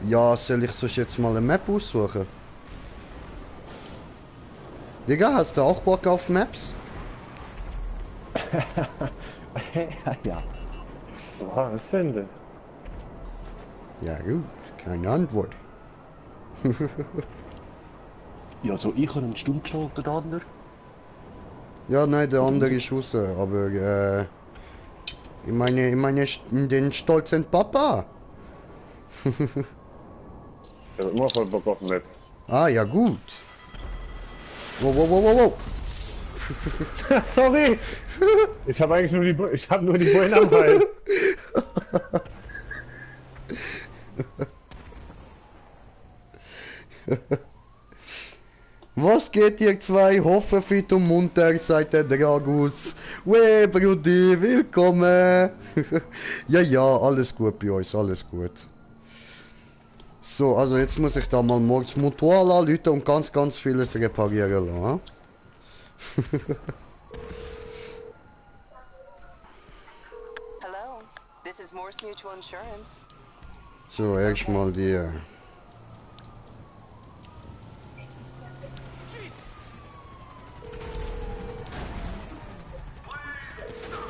Ja, soll ich sonst jetzt mal eine Map aussuchen? Digga, hast du auch Bock auf Maps? Ja. Was war das denn? Ja gut, keine Antwort. Ja, so ich habe einen Stumm geschaltet, der andere. Ja, nein, der andere ist raus, aber in den stolzen Papa. Ich hab immer voll Bock auf dem Netz. Ah, ja gut. Wow, wow, wow, wow, wow. Sorry! Ich habe eigentlich nur die Bullen am Hals. Was geht ihr zwei? Hoffe fit und munter seid der Dragus. Weh, Brudi, willkommen. Ja, ja, alles gut bei uns, alles gut. So, also jetzt muss ich da mal morgens Motor anrufen und ganz vieles reparieren lassen. Hello, this is Morse Mutual Insurance. So, erstmal die.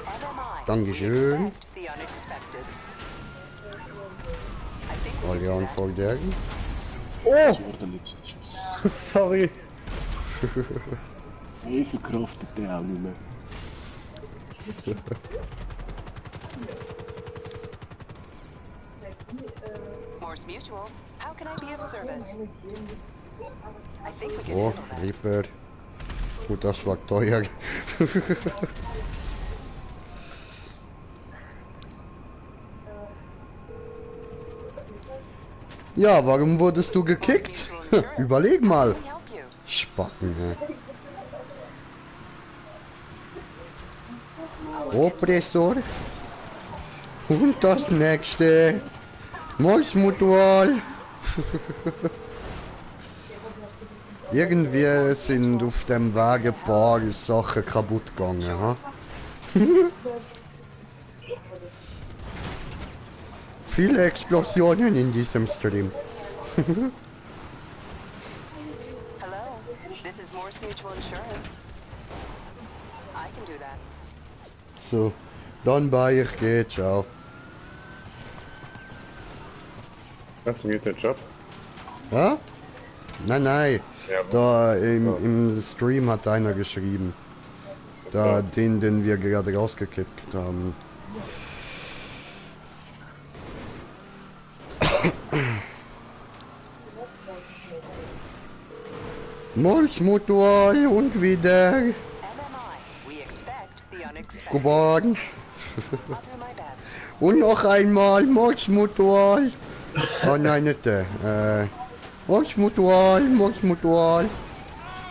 MMI. Dankeschön. The unexpected. Alle Anforderungen. Das war der letzte Schuss. Sorry. Ich verkraftet den auch nicht mehr. Morse Mutual, how can I be of service? I think we can Oh, handle that. Reaper. Gut, das war teuer. Ja, warum wurdest du gekickt? Überleg mal. Can we help you? Spacken, ne? Oppressor. Und das nächste. Molsmutual. Irgendwie sind auf dem Weg ein paar Sachen kaputt gegangen, ha? Viele Explosionen in diesem Stream. Hello, this is Morse Mutual Insurance. I can do that. So, dann bei ich gehe, ciao. Was, du gehst den Job? Ja? Nein. Ja, Da im Stream hat einer geschrieben. Da den wir gerade rausgekippt haben. Molsmutual und wieder. MMI, we expect the unexpected. Geboren. I'll do my best. Und noch einmal Molsmutual. Oh nein, nicht der. Molsmutual.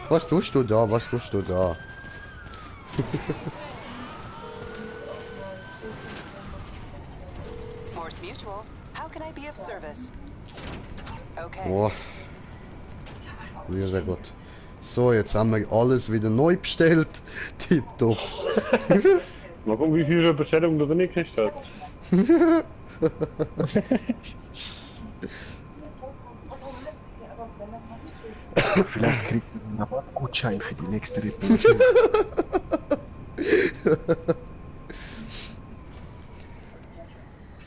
Was tust du da? Morse Mutual, how can I be of service? Okay. Boah. Ja, sehr gut. So, jetzt haben wir alles wieder neu bestellt. Tipptopp. Mal gucken, wie viele Bestellungen du drin gekriegt hast. Vielleicht kriegt man einen Rabattgutschein für die nächste Reportage.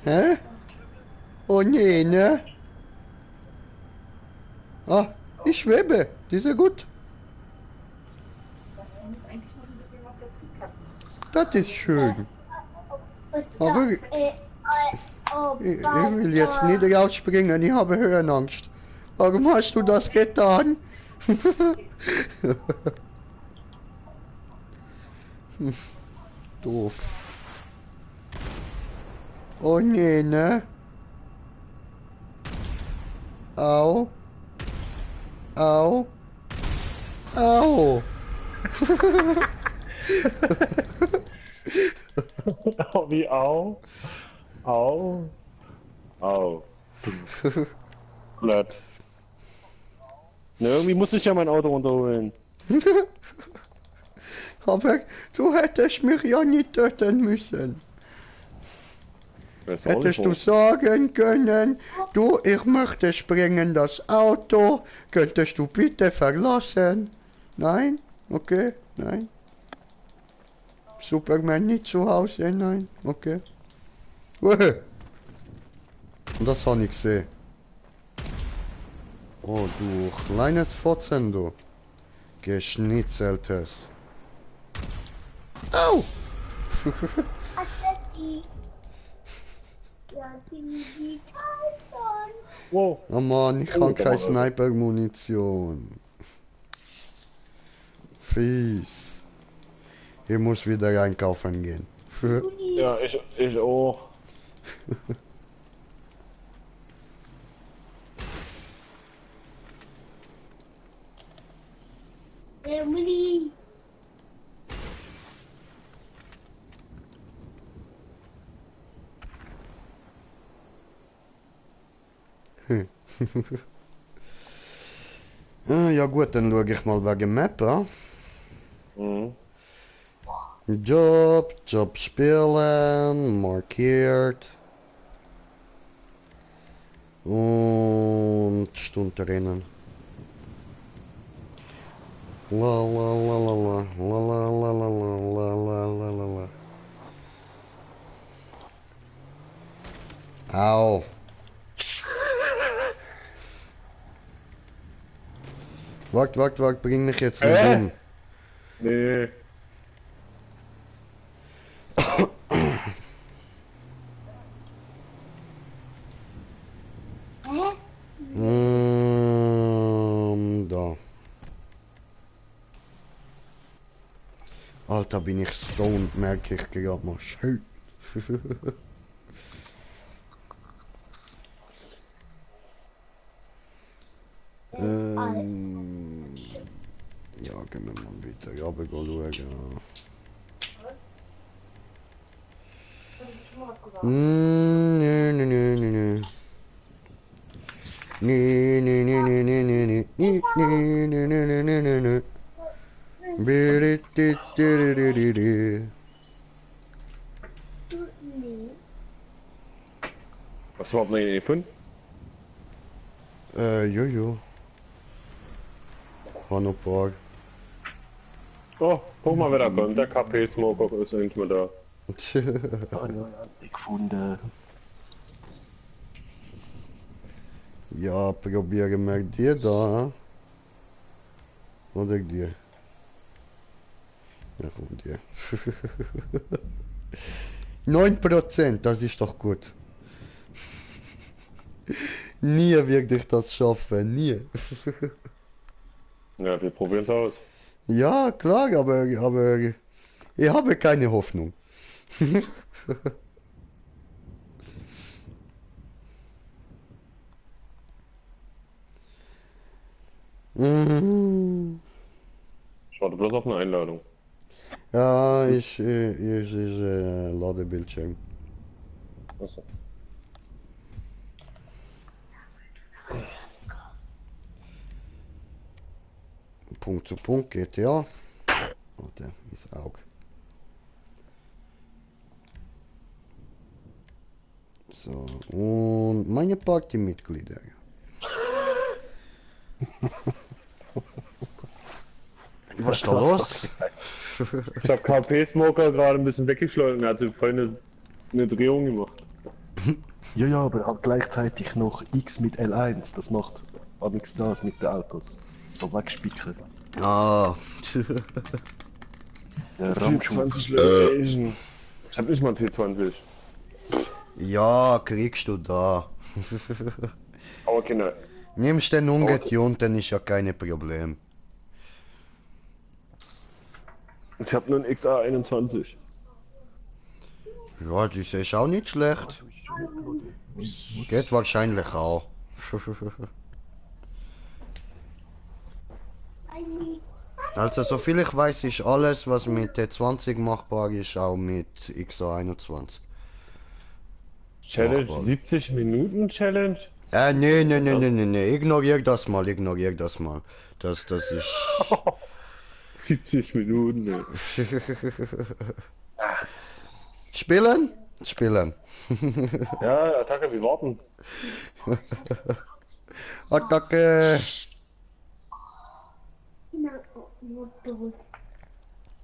Hä? Oh nee, ne? Ah, ich schwebe. Die ist ja gut. Das ist schön. Aber ich will jetzt nicht rausspringen, ich habe Höhenangst. Warum hast du das getan? Doof. Oh nee, ne? Au. Au. Au. Oh, wie au. Au. Au. Blatt. Ne, irgendwie muss ich ja mein Auto runterholen. Aber du hättest mich ja nicht töten müssen. Das ist auch nicht Hättest du hoch. sagen können, du, ich möchte sprengen das Auto, könntest du bitte verlassen? Nein? Okay, nein. Superman nicht zu Hause, nein. Okay. Und das habe ich gesehen. Oh, du kleines Fotzen, du. Geschnitzeltes. Au! Wow. Oh Mann, ich habe keine Sniper-Munition. Fies. Ich muss wieder einkaufen gehen. Ja, ich auch. Emily. Ja gut, dann schaue ich mal wegen Map an. Mhm. Job spielen, markiert. Und Stunde rennen. La la la la la la la la la la la la la la. Au. Wart, bring mich jetzt nicht um. Nee. Da. Alter, bin ich stoned, merke ich gerade mal. Schön. Ja, gehen wir mal weiter runter schauen. Nö. Was überhaupt noch nicht gefunden? Jojo. Hannopark. Oh, guck mal, wer da kommt. Der KP-Smoker ist endlich mal da. Ich gefunden. Ja, probieren wir dir da. Oder dir? Ja, komm dir. 9%, das ist doch gut. Nie werde ich das schaffen, nie. Ja, wir probieren es aus. Ja, klar, aber ich habe keine Hoffnung. Ich warte bloß auf eine Einladung. Ja, ich lade Bildschirm. Achso. Punkt zu Punkt GTA. Warte, ist Auge. So, und meine Partymitglieder. Was ist da los? Ich hab KP-Smoker gerade ein bisschen weggeschleudert und er hatte voll eine Drehung gemacht. Ja, aber halt gleichzeitig noch X mit L1. Das macht auch nichts das mit den Autos. So wegspicken. Ah. Der Ramschmuck. T20 Location. Ich hab nicht mal T20. Ja, kriegst du da. Aber Kinder. Nimmst den ungetunten, ist ja kein Problem. Ich hab nur einen XA21. Ja, das ist auch nicht schlecht. Geht wahrscheinlich auch. Also soviel ich weiß, ist alles, was mit T20 machbar ist, auch mit XA21. Challenge, Machbar. 70 Minuten Challenge? Nee. Ignorier das mal. Das ist... 70 Minuten, ne. Spielen? Ja, Attacke, wir warten. Attacke!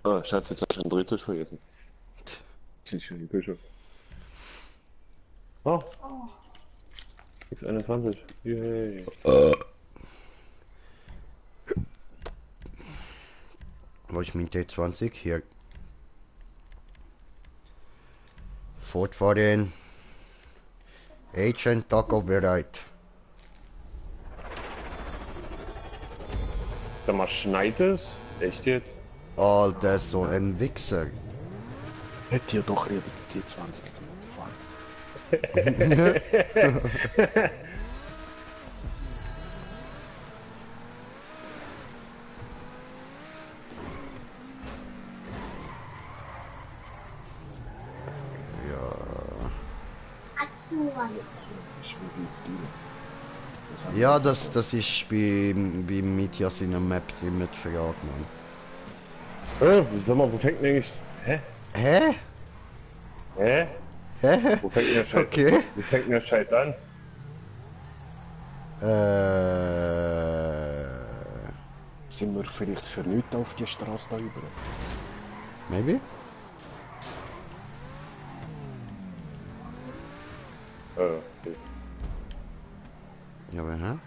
Ah, Schatz, jetzt hast du einen Drehtisch vergessen. Zieh ich in die Küche. Oh. X21. Yay. Wo ist mein T20? Hier. Fortfahren. Agent Taco bereit. Sag mal, schneit es? Echt jetzt? Alter, so ein Wichser. Hätte ihr doch lieber die T20 gefahren. Ja, das ist bei Mitjas in der Maps immer die Frage, Mann. Sag mal, wo fängt denn eigentlich... Hä? Hä? Hä? Hä? Wo fängt denn der Scheiß, Okay. wo fängt denn der Scheiß an? Sind wir vielleicht für nichts auf die Straße da über? Maybe? Okay. Ja, aber hä?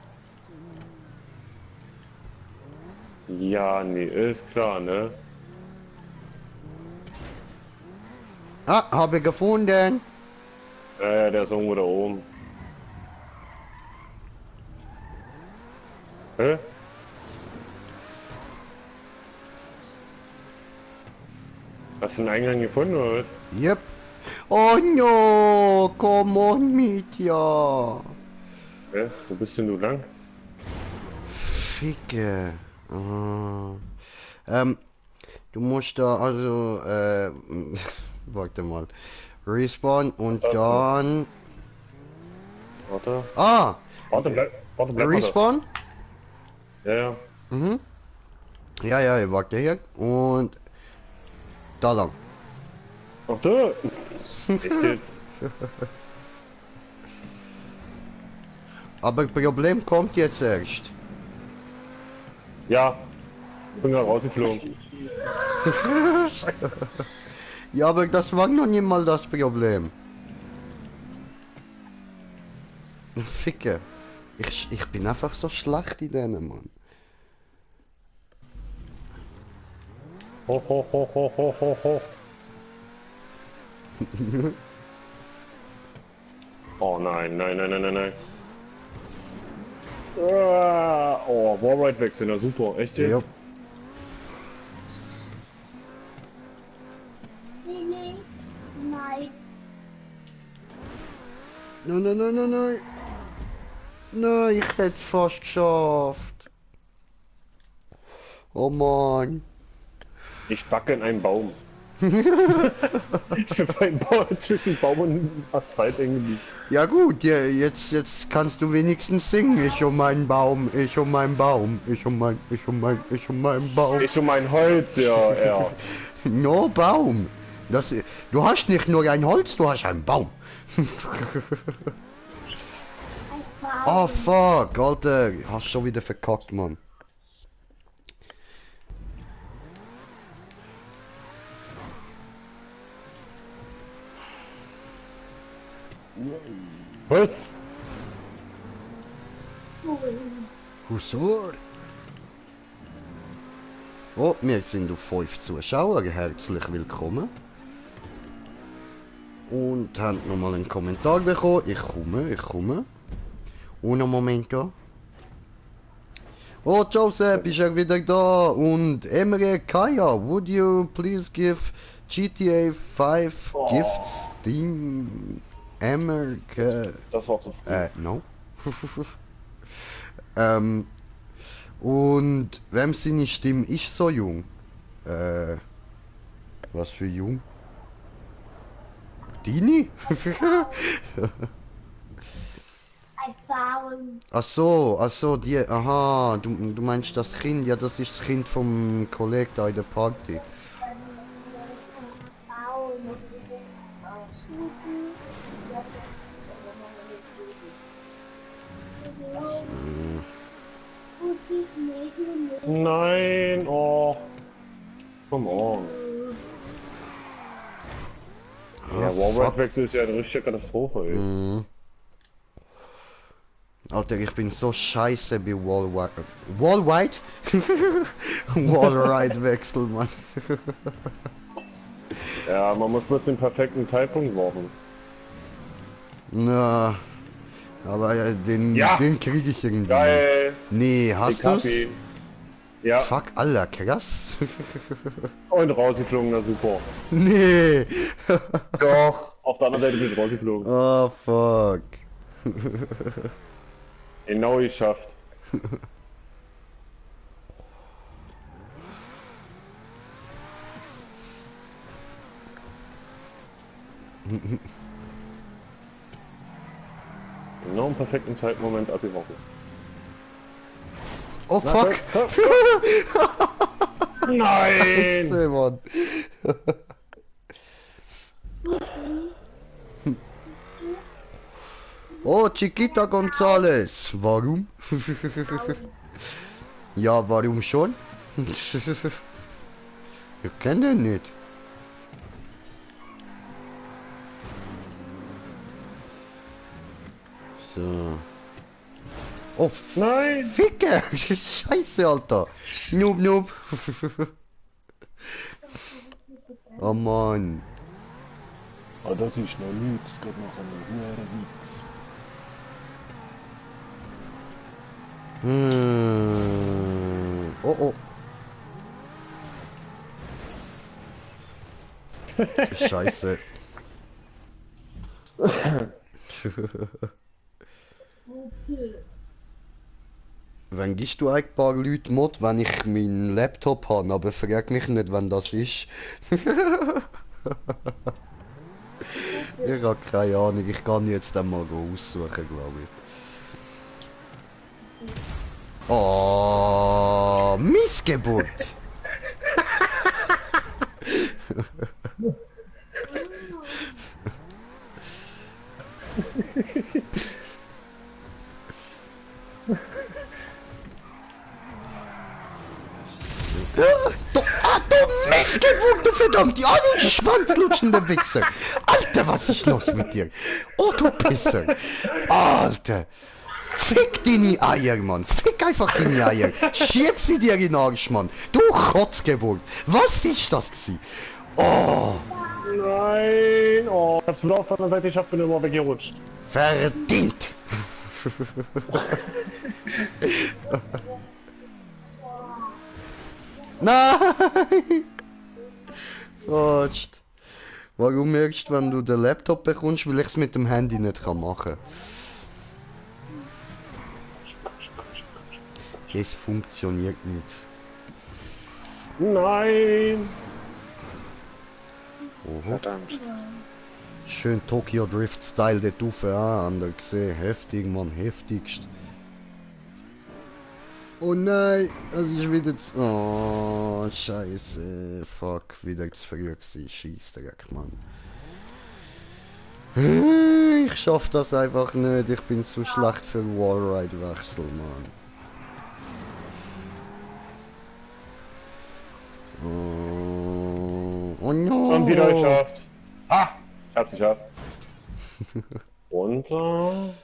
Ja, nee, ist klar, ne? Ah, habe gefunden. Ja, der ist irgendwo da oben. Hä? Hast du einen Eingang gefunden, oder was? Yep. Oh no, come on, Mitja. Hä? Wo bist denn du lang? Ficke. Ah. Du musst da also, warte mal. Respawn und dann... Warte. Ah! Warte, bleib mal da. Respawn? Ja, ja. Mhm. Ja, ich warte hier. Und... Da lang. Ach du! Echt jetzt? Aber Problem kommt jetzt erst. Ja. Ich bin gerade rausgeflogen. Ja, aber das war noch nicht mal das Problem. Ficke. Ich bin einfach so schlecht in denen, Mann. Hoch, hoch, hoch, hoch, hoch, hoch, hoch. Oh nein, nein, nein, nein, nein, nein. Oh, Warride wechseln, na super, echt jetzt? Ja. Nein. Nein. Nein, ich hätte es fast geschafft. Oh Mann. Ich backe in einen Baum. Ich bin ein Baum zwischen Baum und Asphalt irgendwie. Ja gut, ja, jetzt kannst du wenigstens singen. Ich um meinen Baum, ich um meinen Baum, ich um meinen Baum. Ich um mein Holz, ja. No Baum. Das, du hast nicht nur ein Holz, du hast einen Baum. Oh fuck, Alter, hast schon wieder verkackt, Mann. Was? Husor. Oh, wir sind auf 5 Zuschauer, herzlich willkommen. Und haben nochmal einen Kommentar bekommen. Ich komme. Un momento. Oh, Joseph ist ja wieder da. Und Emre Kaya, would you please give GTA 5 gifts Team Emre? Das war zu früh. No. Und wem seine Stimme ist so jung? Was für jung? Dini? Ach so, die, aha, du meinst das Kind, ja, das ist das Kind vom Kollegen da in der Party. Nein, oh. Come on. Ah, Ja, fuck. Wallride-Wechsel ist ja eine richtige Katastrophe, ey. Mhm. Alter, ich bin so scheiße bei Wallride. Wallride? Wallride-Wechsel, Mann. Ja, man muss bloß den perfekten Zeitpunkt warten. Na, aber den Ja. kriege ich irgendwie. Geil! Nee, hast Ich hab du's? ihn. Ja, Fuck, Alter, krass. und rausgeflogen, na super. Nee. Doch, auf der anderen Seite bin ich rausgeflogen. Oh, fuck. Genau geschafft. Genau im perfekten Zeitmoment abgeworfen. Oh, fuck. Nein! Scheiße, Mann. Oh, Chiquita González. Warum? Ja, warum schon? Ich kenne den nicht. So. Oh, Nein! Ficke! Scheiße, Alter! Noob, noob! Oh Mann! Ah, das ist noch nichts, es geht noch einen höheren Witz. Oh oh! Scheiße! Wann gibst du ein paar Leute Mod, wenn ich meinen Laptop habe, aber frag mich nicht, wann das ist. Ich habe keine Ahnung, ich kann jetzt einmal aussuchen, glaube ich. Oh, Missgeburt! Du Missgeburt, du verdammte, du schwanzlutschende Wichser! Alter, was ist los mit dir? Oh, du Pisser! Alter! Fick deine Eier, Mann! Fick einfach deine Eier! Schieb sie dir in den Arsch, Mann! Du Kotzgeburt! Was ist das gewesen? Oh! Nein! Oh, ich hab's wieder auf der anderen Seite geschafft, bin immer weggerutscht. Verdient! Nein! Fast. Warum merkst du, wenn du den Laptop bekommst, weil ich es mit dem Handy nicht machen kann? Es funktioniert nicht. Nein! Oho. Verdammt. Schön Tokyo Drift Style dort rauf, an der gesehen. Heftig, Mann, heftigst. Oh nein, das ist wieder zu... Oh, scheiße. Fuck, wieder zu früh gewesen. Scheissdreck, Mann. Ich schaff das einfach nicht. Ich bin zu schlecht für Wallride-Wechsel, Mann. Oh no. Und wieder geschafft. Ah! Ich hab's geschafft. Runter.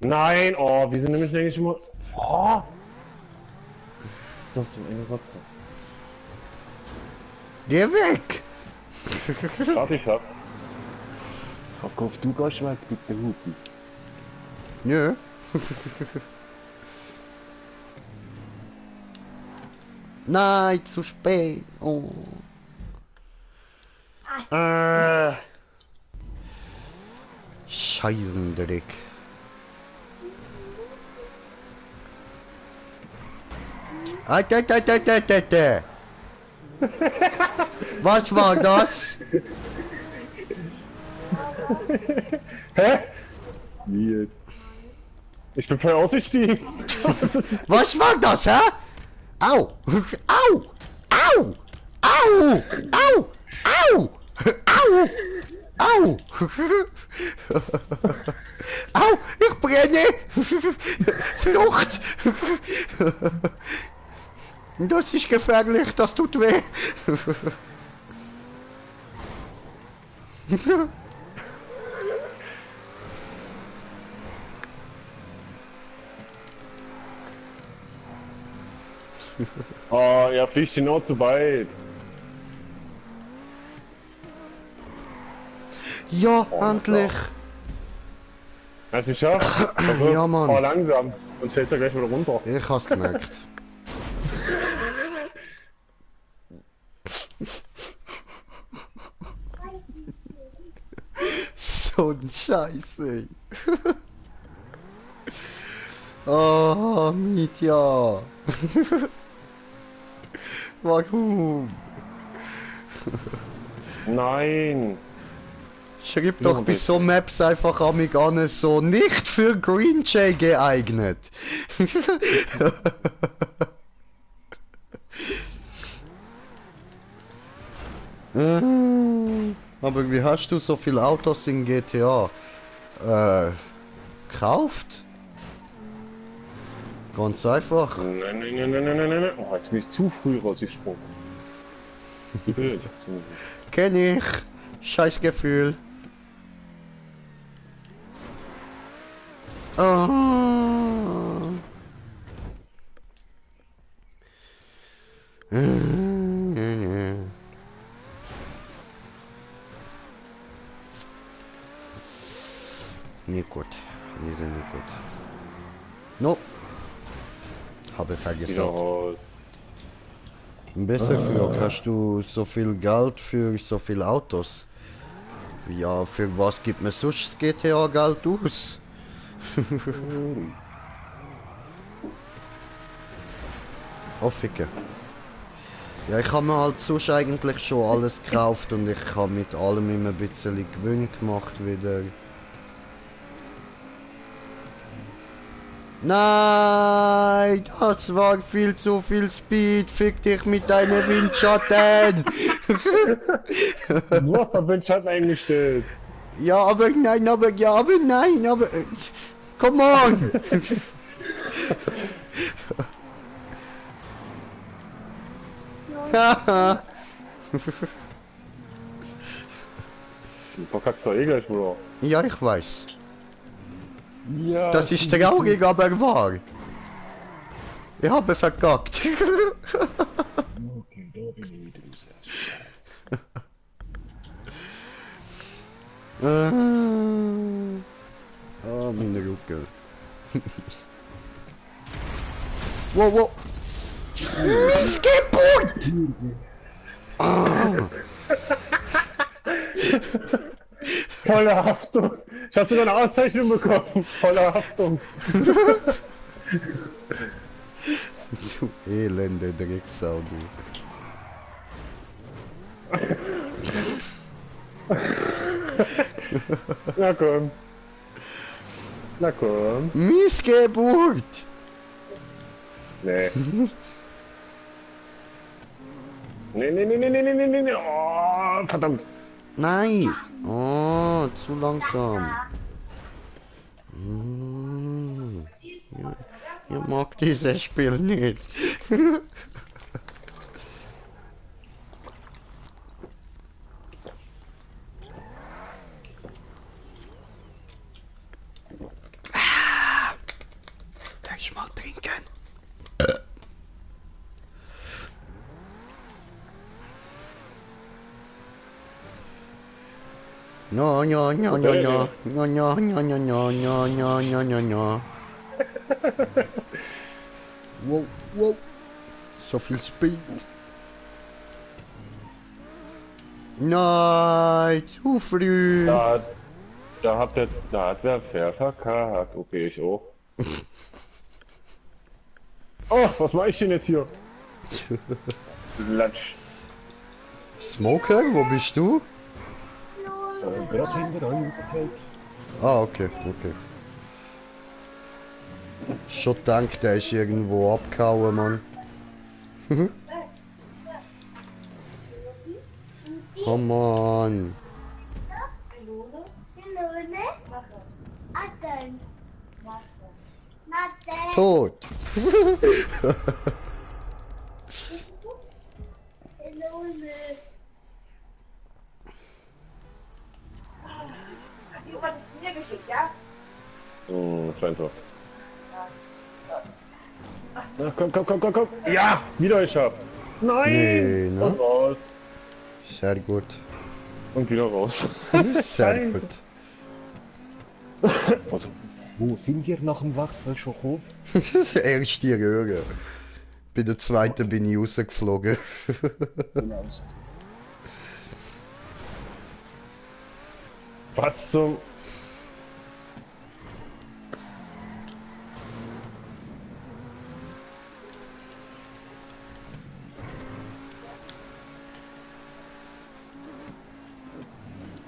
Nein! Oh, wie sind nämlich eigentlich immer... Oh! Das ist so eine Rotze. Geh weg! Hab ich geschafft. Fuck off, du gehst weg mit den Hupen. Nö. Nein, zu spät. Oh. Scheißendreck. Alter. Was war das? Hä? Wie jetzt? Ich bin voll ausgestiegen. Was war das, hä? Au! Au! Au! Au! Au! Au! Au! Au! Au! Ich brenne! Flucht! Das ist gefährlich, das tut weh. Oh, er fliegt genau zu weit. Ja, Oh, endlich. Hast du es geschafft? Ja, Mann. Oh, langsam. Sonst fällt er gleich wieder runter. Ich hab's gemerkt. So ein Scheiße. Oh, Mitya. Warum? Nein. Schreib doch bei so Maps einfach an mich an, so nicht für Green Jay geeignet. Aber wie hast du so viele Autos in GTA gekauft? Ganz einfach. Nein, nein, nein, nein, nein, nein, nein. Oh, jetzt bin ich zu früh rausgesprungen. Blöd. Kenn ich. Scheiß Gefühl. Oh. Nicht gut. Wir sind nicht gut. No. Habe vergessen. Ja, Besser für hast du so viel Geld für so viele Autos. Ja, für was gibt man sonst das GTA Geld aus? Oh, ficke. Ja, ich habe mir halt sonst eigentlich schon alles gekauft und ich habe mit allem immer ein bisschen Gewinn gemacht wieder. Nein, das war viel zu viel Speed. Fick dich mit deinen Windschatten. du hast den Windschatten eingestellt. Ja, aber nein, aber ja, aber nein, aber... Come on! Haha! Du verkackst doch eh gleich, Bruder. Ja, ich weiß. Ja. Das ist traurig, aber wahr. Ich habe verkackt. Okay, da bin ich wieder raus. Oh, meine Rücken. Wow, wow. Skateboard! Volle Haftung. Ich hab sogar eine Auszeichnung bekommen. Volle Haftung. Du elende Drecksau, du. Na komm. Na komm. Missgeburt! Nee. Nee, nee, nee, nee, nee, nee, nee, nee. Oh, verdammt. Nein! Oh, zu langsam. Ich mag dieses Spiel nicht. Gleich mal trinken. Ja, ja, ja, ja, ja, ja, ja, ja, ja, ja, ja, ja, ja, ja, ja. Wow, wow. So viel Speed. Nein, zu früh. Da hat der Fair verkackt. Okay, ich auch. Oh, was mach ich denn jetzt hier? Latsch. Smoker, wo bist du? Gerade hinter uns. Ah, okay, okay. Schon gedacht, der ist irgendwo abgehauen, Mann. Come on. Tot. Scheint so. Na, komm. Ja, wieder geschafft. Nein! Nee, ne? Und raus. Sehr gut. Und wieder raus. Sehr Nein. gut. Also, wo sind wir nach dem Wechsel schon gekommen? Das ist die erste Röhre. Bei der zweiten bin ich rausgeflogen. Was zum...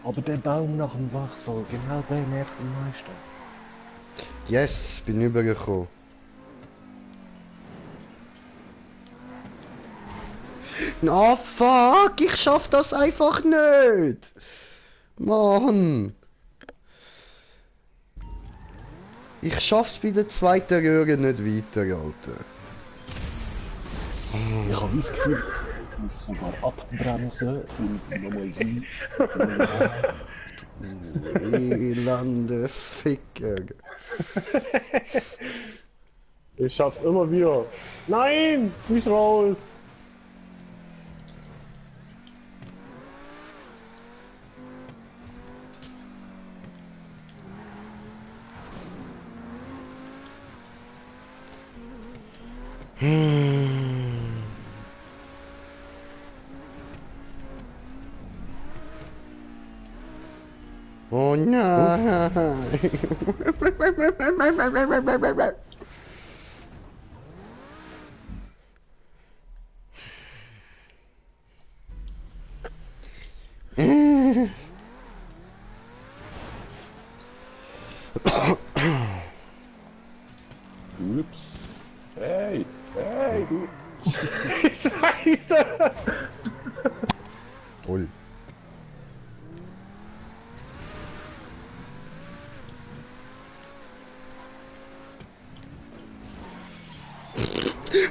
Aber der Baum nach dem Wechsel, genau der nervt am meisten. Yes, bin übergekommen. Oh fuck, ich schaff das einfach nicht. Mann. Ich schaff's bei der zweiten Röhre nicht weiter, Alter. Ich habe das Gefühl, ich muss sogar abbremsen und nochmal rein. Elende Ficker. Ich schaff's immer wieder. Nein! Nicht raus! Oh nein. Ups. Hey, du. Scheiße! Toll.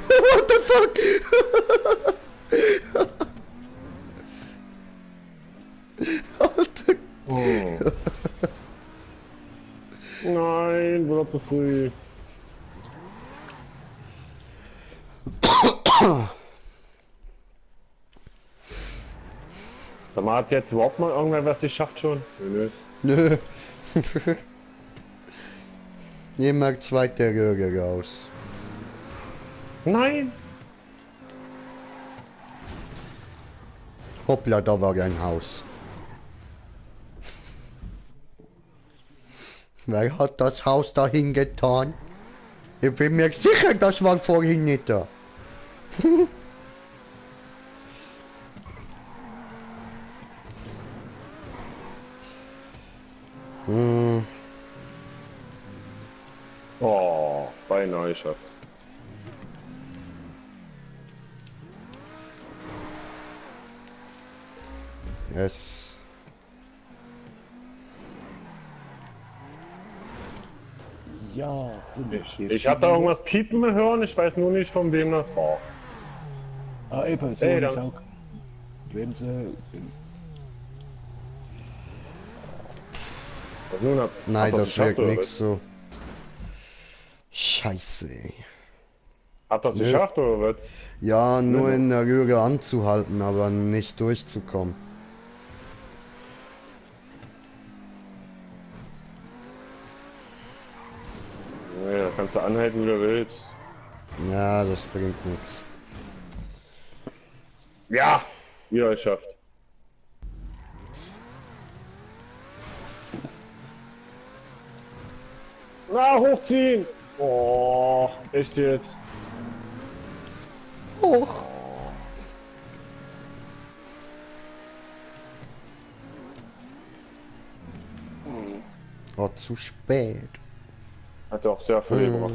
What the fuck? Alter. Oh. Nein, wurde zu früh. Sag mal, hat jetzt überhaupt mal irgendwer was geschafft schon? Nö. Nö. Niemand zweite Röhre raus. Nein! Hoppla, da war ein Haus. Wer hat das Haus dahin getan? Ich bin mir sicher, das war vorhin nicht da. hm. Oh, beinahe geschafft. Yes. Ja, Ich hab da irgendwas piepen hören, ich weiß nur nicht von wem das war. Ah, eben, so Hey, ist dann- auch. Bremse. Was nun hat, Nein, hat das geschafft, wirkt oder nicht was? so. Scheiße, ey. Hat das Nö. geschafft oder was? Ja, nur Nö. in der Röhre anzuhalten, aber nicht durchzukommen. Nee, da kannst du anhalten, wie du willst. Ja, das bringt nichts. Ja! Wieder geschafft. Na, hochziehen! Oh, echt jetzt? Hoch! Oh, zu spät. Hat ja auch sehr viel gebracht.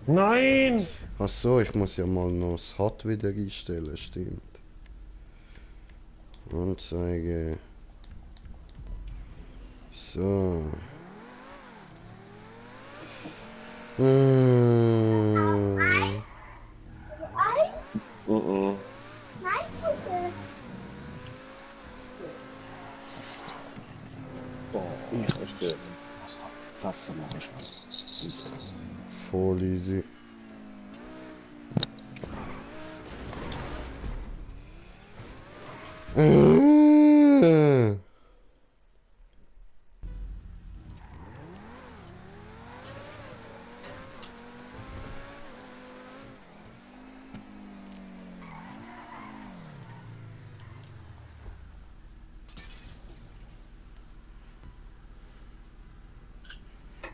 Nein! Ach so, ich muss ja mal noch das Hot wieder einstellen, stimmt. Anzeige. So. Ich verstehe. Das machen schnell. Voll easy.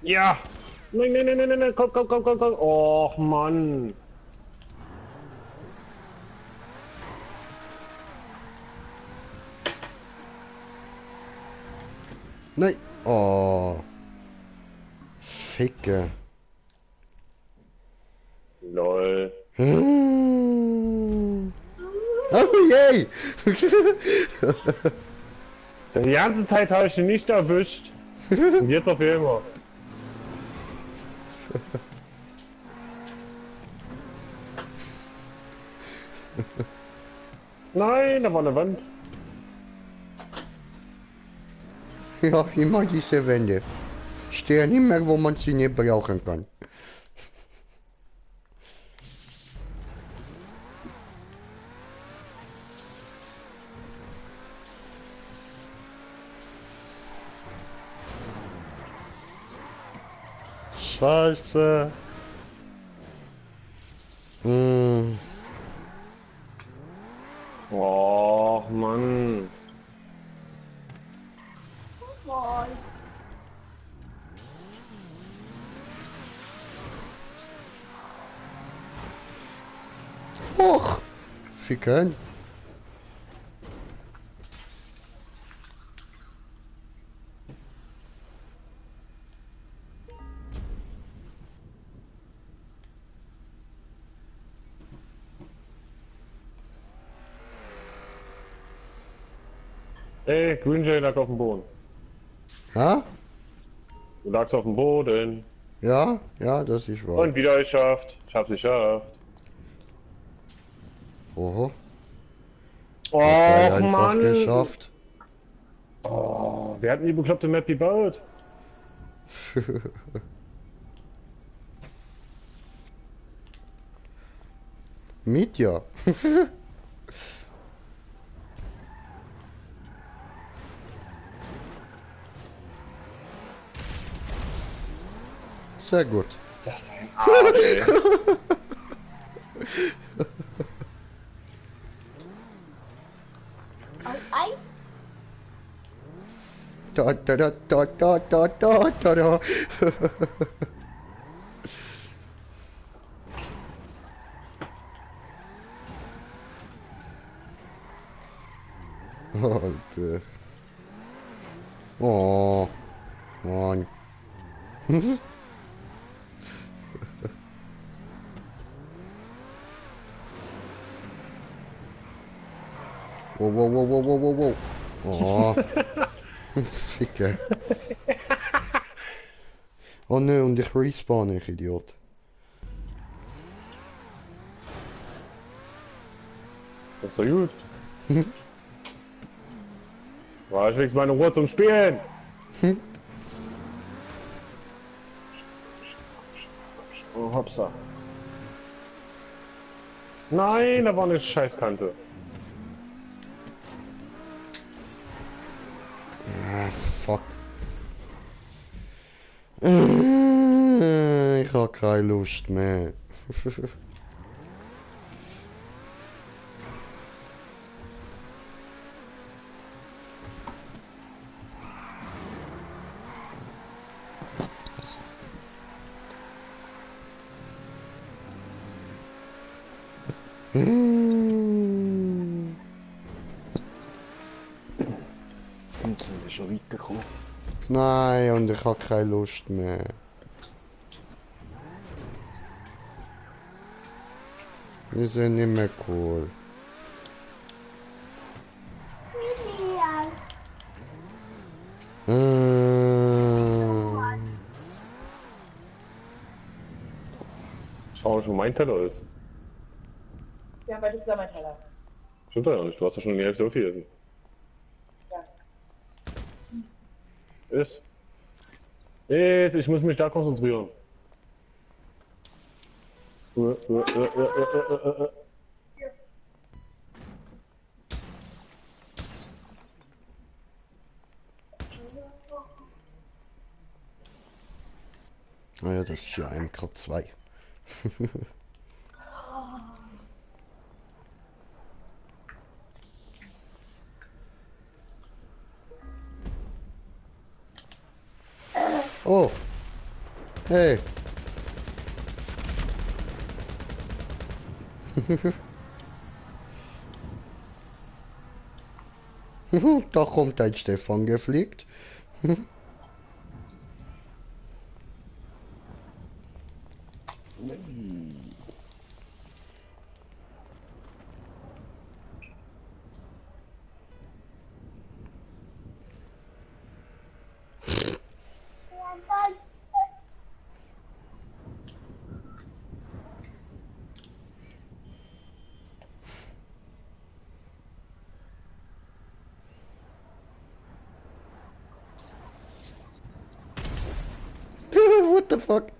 Ja! Nein, nein, nein, nein, nein, komm, komm, komm, komm, komm. Och, Mann. Nein. Oh. Ficke. Lol. Oh yay! Die ganze Zeit habe ich ihn nicht erwischt. Und jetzt auf immer. Nein, da war eine Wand. Ja, immer diese Wände. Stehen immer, wo man sie nicht brauchen kann. Scheiße. Och, Mann. Och. Ficken. Ey, Green Jay lag auf dem Boden. Ja? Du lagst auf dem Boden. Ja, ja, das ist wahr. Und wieder geschafft. Ich hab's geschafft. Oho. Oh, Hat er einfach Mann. geschafft. Oh, wer hat denn die bekloppte Map gebaut? Media. Sehr gut. Das ist ein Arsch, ey. Da da da da da da da da da. Alter. Oh. Mann. Wow, wow, wow, wow, wow, wow, wow. Oh. Ficke. Oh ne, und ich respawn, ich Idiot. Das ist doch gut. War ich wenigstens meine Ruhe zum Spielen. Oh, hoppsa. Nein, da war eine Scheißkante. Ah, fuck. Ich hab keine Lust mehr. Und sind wir schon weitergekommen. Nein, und ich hab keine Lust mehr. Wir sind nicht mehr cool. Schau schon, mein Teller ist. Ja, weil das ist ja mein Teller. Stimmt doch ja nicht, du hast ja schon die Hälfte so viel essen. Ja. Ist. Ist, ich muss mich da konzentrieren. Naja, das ist ja MK2. Oh. Hey. Da kommt ein Stefan gefliegt. What the fuck?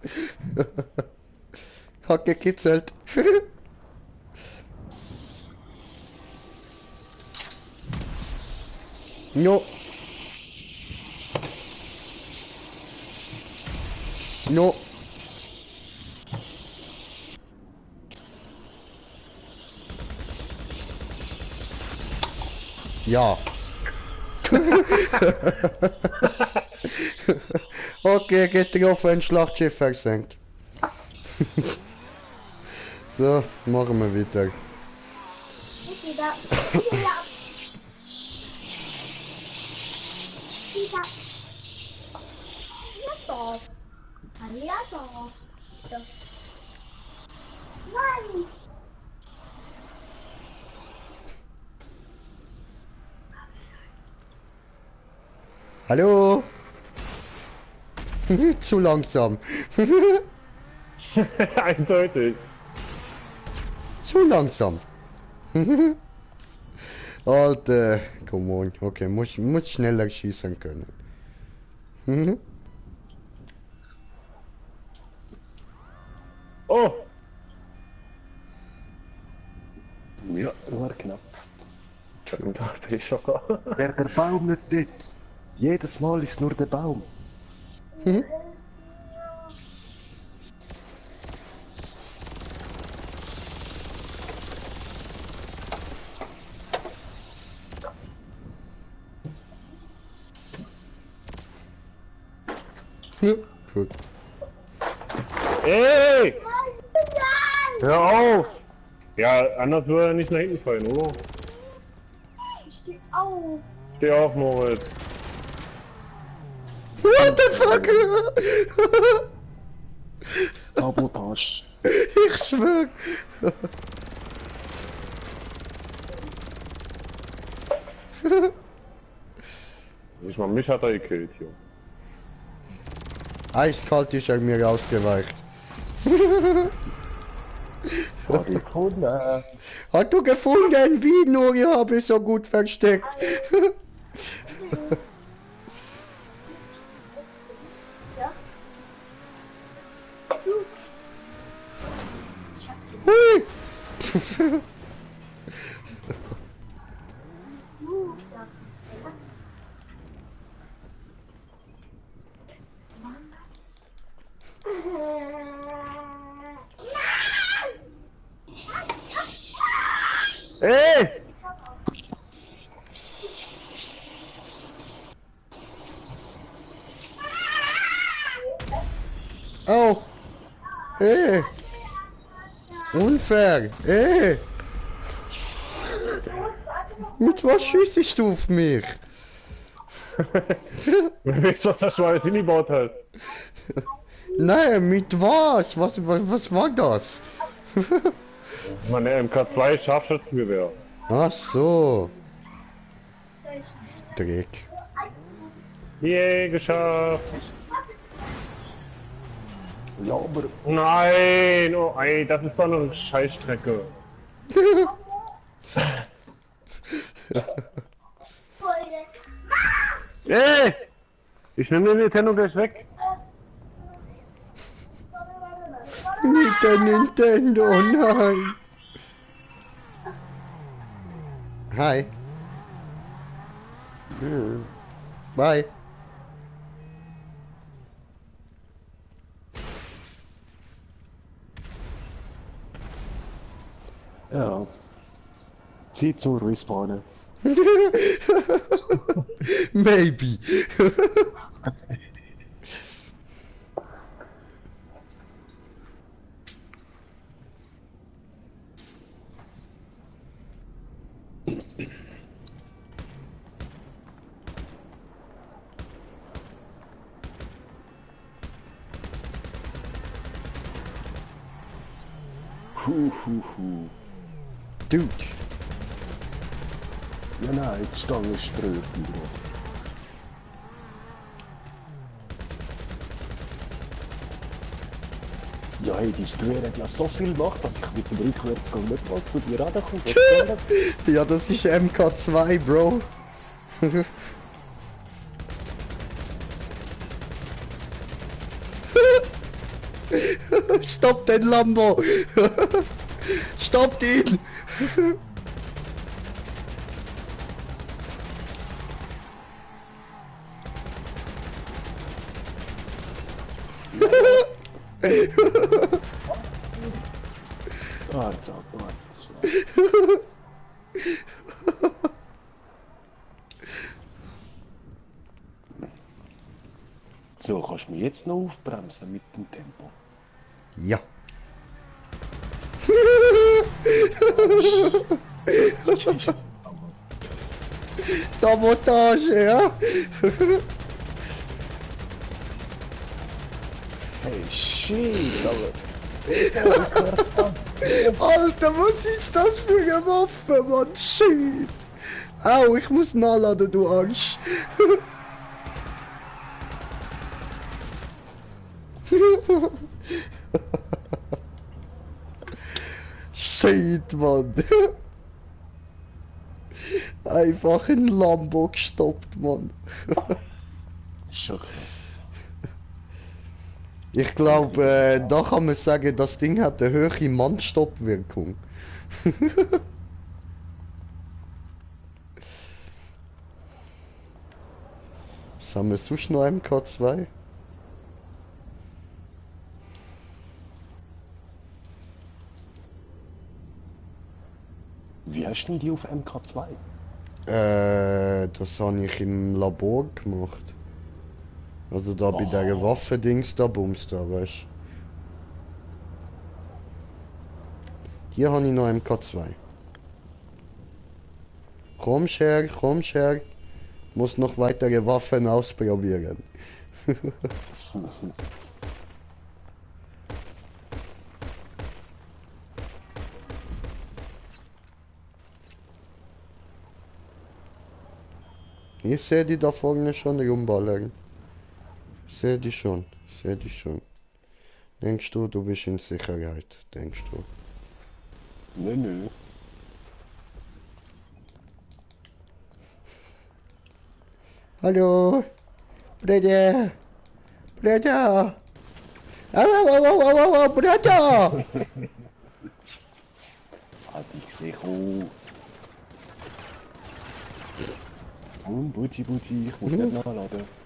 Hat gekitzelt. No. No. Ja. Okay, getroffen, ein Schlachtschiff versenkt. So, machen wir weiter. Hallo? Zu langsam. Eindeutig. Zu langsam. Alter, come on. Okay, muss schneller schießen können. Oh! Ja, war knapp. Verdammt, HP-Schocker. Wäre der Baum nicht dort. Jedes Mal ist nur der Baum. Ja, gut. Ey! Hör auf! Ja, anders würde er nicht nach hinten fallen, oder? Steh auf! Steh auf, Moritz. What the fuck? Sabotage. Ich schwör. Ich meine, mich hat er gekillt hier. Eiskalt ist er mir ausgeweicht. Hat ich gefunden. Hast du gefunden, wie nur ich habe so gut versteckt? Hui. Ey! Oh. Hey. Unfair. Hey. Mit was schießt du auf mich? Du weißt, was das schon alles hingebaut hast. Nein, mit was? Was war das? Das ist meine MK2 Scharfschützengewehr. Ach so. Dreck. Yay, geschafft! Ja, aber Nein, oh ey, das ist so eine Scheißstrecke. Ey! Ich nehme den Nintendo gleich weg. Nicht der Nintendo, nein. Hi. Bye. ja. Zeit zum Respawnen. Maybe. Hu. Dude. Ja, nein, die Stange strömt wieder. Ja, hey, die Steuer hat noch so viel Macht, dass ich mit dem Rückwärtsgang nicht mal zu dir rankomme. Ja, das ist MK2, Bro. Stopp den Lambo! Stoppt ihn! Warte. So, kannst du mich jetzt noch aufbremsen mit dem Tempo? Ja. Sabotage, ja? Hey, shit, Alter. Alter, was ist das für eine Waffe, Mann? Shit! Au, ich muss nachladen, du Arsch. Shit, Mann. Einfach ein Lambo gestoppt, Mann. Schon krass. Ich glaube, da kann man sagen, das Ding hat eine hohe Mannstoppwirkung. Was haben wir sonst noch MK2? Wie hast du denn die auf MK2? Das habe ich im Labor gemacht. Also da bei der Waffendings da bumst da, weißt du. Hier habe ich noch MK2. Kommst her. Muss noch weitere Waffen ausprobieren. Ich sehe die da vorne schon rumballern. Sehe die schon. Denkst du, du bist in Sicherheit? Denkst du? Nö. Hallo? Bruder! Au, Bruder! Hat ich gesehen. Oh. Und Buti, ich muss nicht nachladen.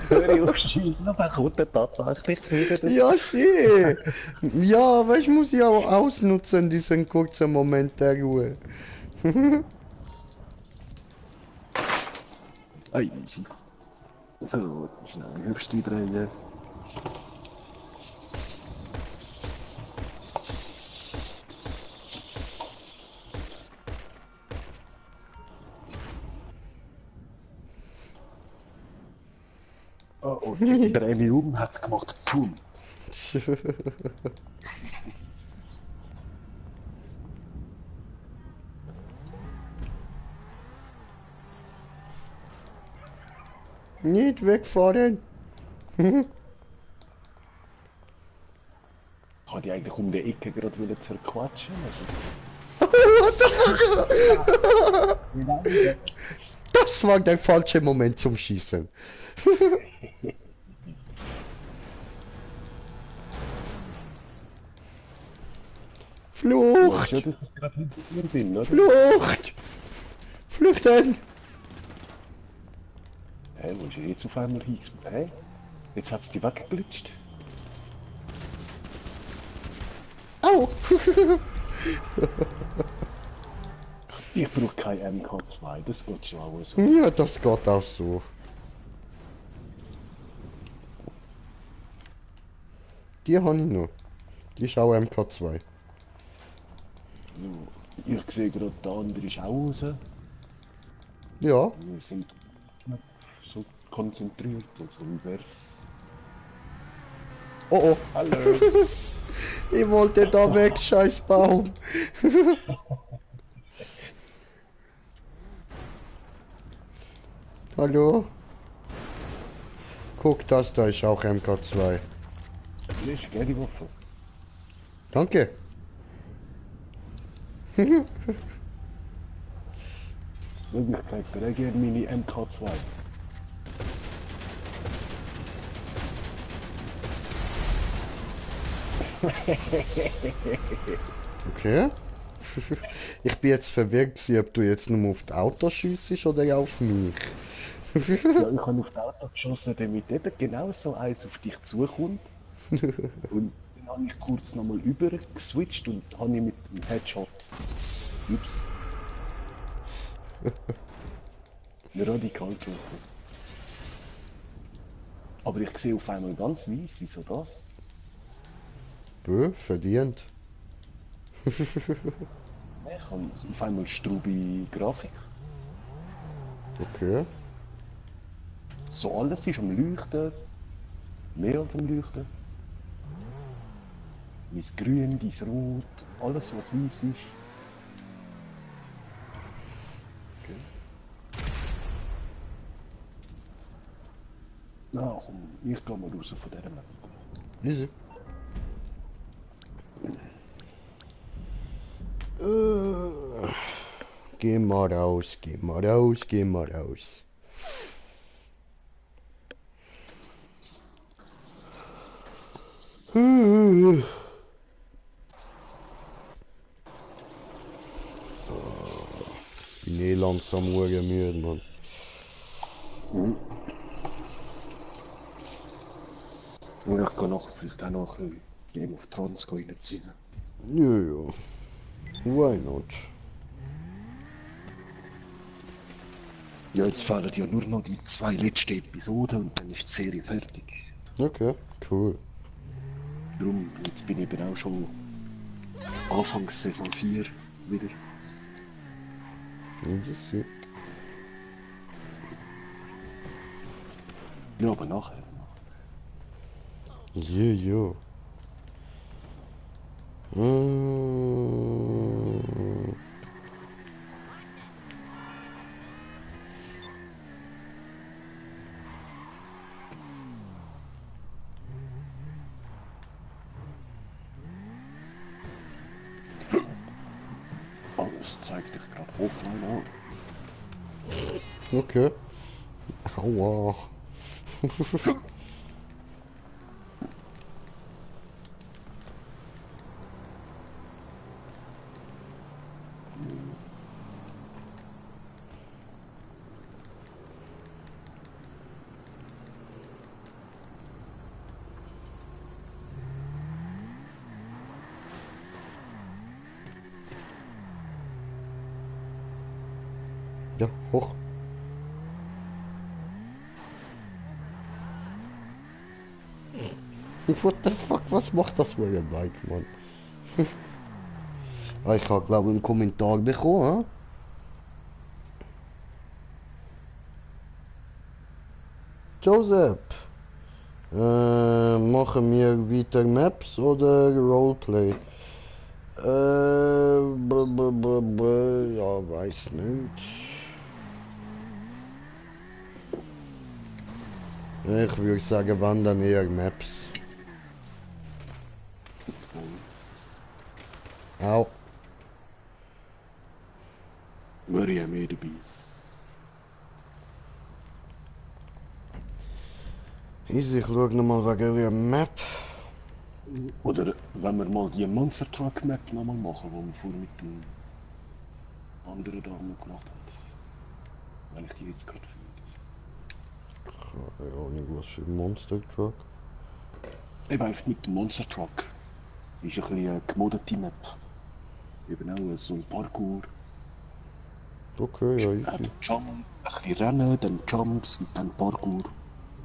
Hör auf, schießen, aber kommt der tatsächlich wieder. Ja, sieh! Ja, weißt du, muss ich auch ausnutzen, diesen kurzen Moment der Ruhe. Ei. So, schnell Würstchen drehen. Oh, Dreh mich um, hat's gemacht, pum. Nicht wegfahren. Ich wollte die eigentlich um die Ecke gerade wieder zerquatschen. Das war der falsche Moment zum Schießen. Flucht! Ja, dass ich gerade hinter dir bin, oder? Flucht! Flüchten! Hey, wo ist er jetzt auf einmal hingesprungen? Hey? Jetzt hat's die weggeglitscht. Au! Ich brauche kein MK2, das geht schon auch so. Ja, das geht auch so. Die habe ich noch. Die ist auch MK2. Ich sehe gerade, der andere ist auch raus. Ja. Wir sind nicht so konzentriert, also wie wär's? Oh oh. Hallo! Ich wollte da weg, scheiß Baum. Hallo? Guck, das da ist auch MK2. Hier ist gerne die Waffe. Danke. Möglichkeit, ich gerne meine MK2. Okay. Ich bin jetzt verwirrt gewesen, ob du jetzt nur auf das Auto schiessest oder auf mich. Ja, ich habe auf das Auto geschossen, damit eben genau so eins auf dich zukommt. Und dann habe ich kurz nochmal übergeswitcht und habe ich mit dem Headshot. Ups. Radikal getroffen. Aber ich sehe auf einmal ganz weiß, wieso das? Bö, verdient. Ich habe auf einmal strube Grafik. Okay. So alles ist am Leuchten. Mehr als am Leuchten. Mein Grün, dein Rot, alles was weiß ist. Okay. Na komm, ich gehe mal raus von dieser Map. Easy. Geh mal raus, geh mal raus, geh mal raus. Bin eh langsam müde, Mann. Und ich kann nachher vielleicht auch noch ein bisschen Game of Thrones reinziehen. Ja, ja. Why not? Ja, jetzt fehlen ja nur noch die 2 letzten Episoden und dann ist die Serie fertig. Okay, cool. Darum, jetzt bin ich eben auch schon Anfangs Saison 4 wieder. Easy. Ja, aber nachher. Ja, ja. Oh, das zeigt dich gerade offline an. Okay. Aua. Ja, hoch. What the fuck, was macht das mit dem Bike, Mann? Ich habe, glaube ich, einen Kommentar bekommen, hm? Joseph, Machen wir weiter Maps oder Roleplay? Ja, weiß nicht. Ich würde sagen, wann dann eher Maps. Au. Maria mehr dabei. Easy, ich schau nochmal wegen der Map. Oder wenn wir mal die Monster Truck Map nochmal machen, die wir vorher mit dem anderen da noch gemacht haben. Wenn ich die jetzt gerade finde. Ja, nicht was für ein Monster Truck. Eben einfach mit dem Monster Truck. Ist ein bisschen eine gemoddete Map. Eben auch so ein Parkour. Okay, ja, easy. Jump, ein bisschen Rennen, dann Jumps und dann Parkour.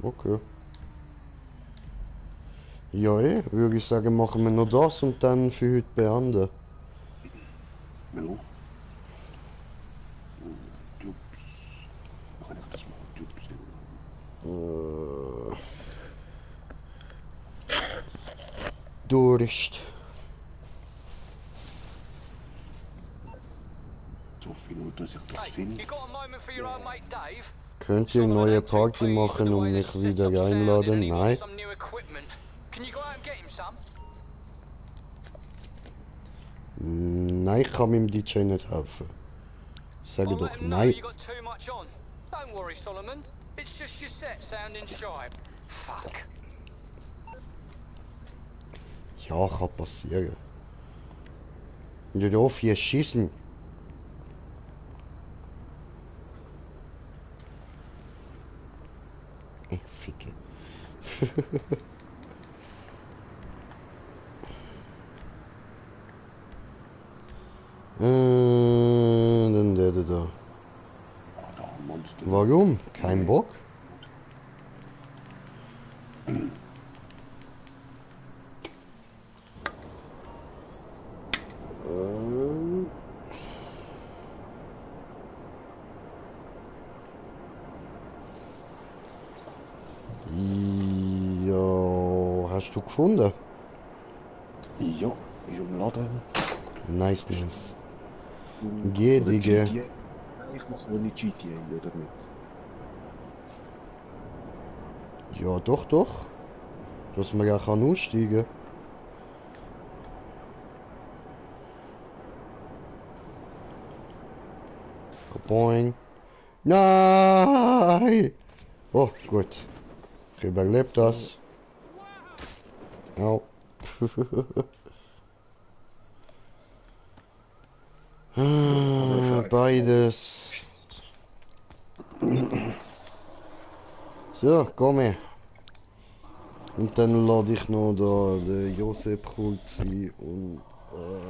Okay. Ja, würde ich sagen, machen wir noch das und dann für heute beenden. Ja. Jumps. Kann ich das machen? Jumps. Durst. So viel nur, dass ich das Hey, finde. you got a moment for your own mate Dave? Könnt ihr neue Party machen und mich wieder einladen? Nein. Some new equipment. Can you go out and get him some? Nein, ich kann meinem DJ nicht helfen. Sage I'll doch let him know nein. you got too much on. Don't worry, Solomon. It's just your set sounding shy. Fuck. Ja, kann passieren. Nicht auf hier schießen. Ficke. Dann der da. Warum? Kein Bock? Ja, hast du gefunden? Ja, ist im Laden. Nice, nice. Geh, Oder Digga. GTA. Ich mache ohne GTA, oder nicht? Ja, doch, doch. Dass man ja kann aussteigen. Boing. Nein! Oh, gut. Ich überlebe das. Au. Beides. So, komm her. Und dann lade ich noch da den Josep kurz ein und...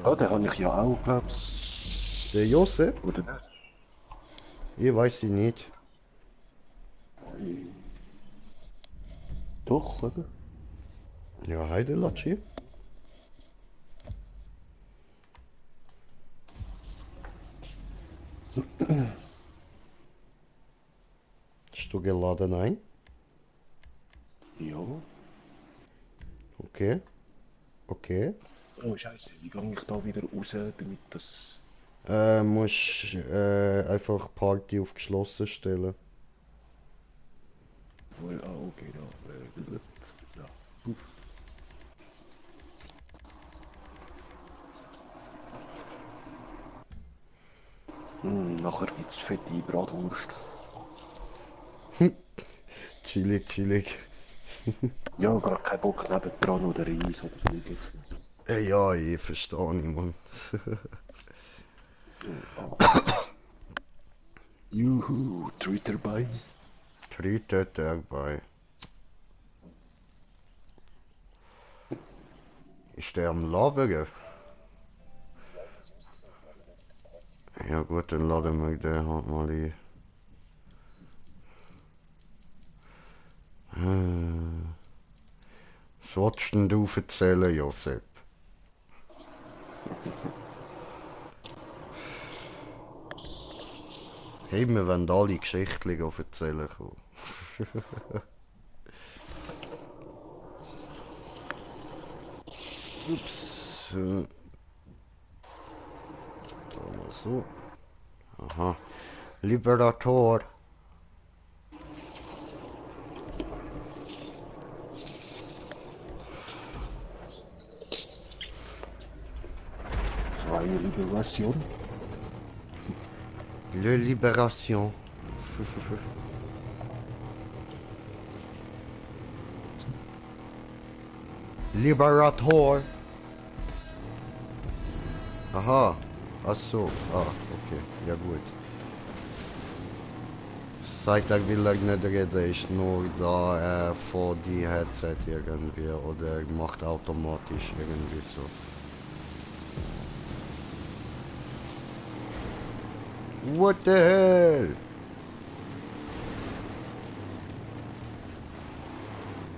Ah, den habe ich ja auch, glaub's. Der Josep? Oder nicht? Ich weiß ihn nicht. Doch, oder? Ja, heide Latschi. Hast du geladen ein? Ja. Okay. Okay. Oh, Scheiße, wie gehe ich da wieder raus, damit das. Musst einfach Party auf geschlossen stellen. Okay, da. Ja. Puff. Nachher gibt's fette Bratwurst. Chillig, chillig. Ja, gar keinen Bock nebendran oder Reis oder so geht's nicht. Ja, ich verstehe nicht, Mann. Juhu, Treat dabei. Tritte dabei. Ist der am Labern? Ja gut, dann laden wir den halt mal ein. Was willst denn du erzählen, Josep? Hey, wir wollen alle Geschichten erzählen kommen. Ups. Da mal so. Aha. Liberator. Freie Liberation. Le Libération. Liberator. Aha. Ach so. Ah, okay. Ja gut. Seit er will er nicht reden, ist nur da vor die Headset irgendwie oder macht automatisch irgendwie so. What the hell?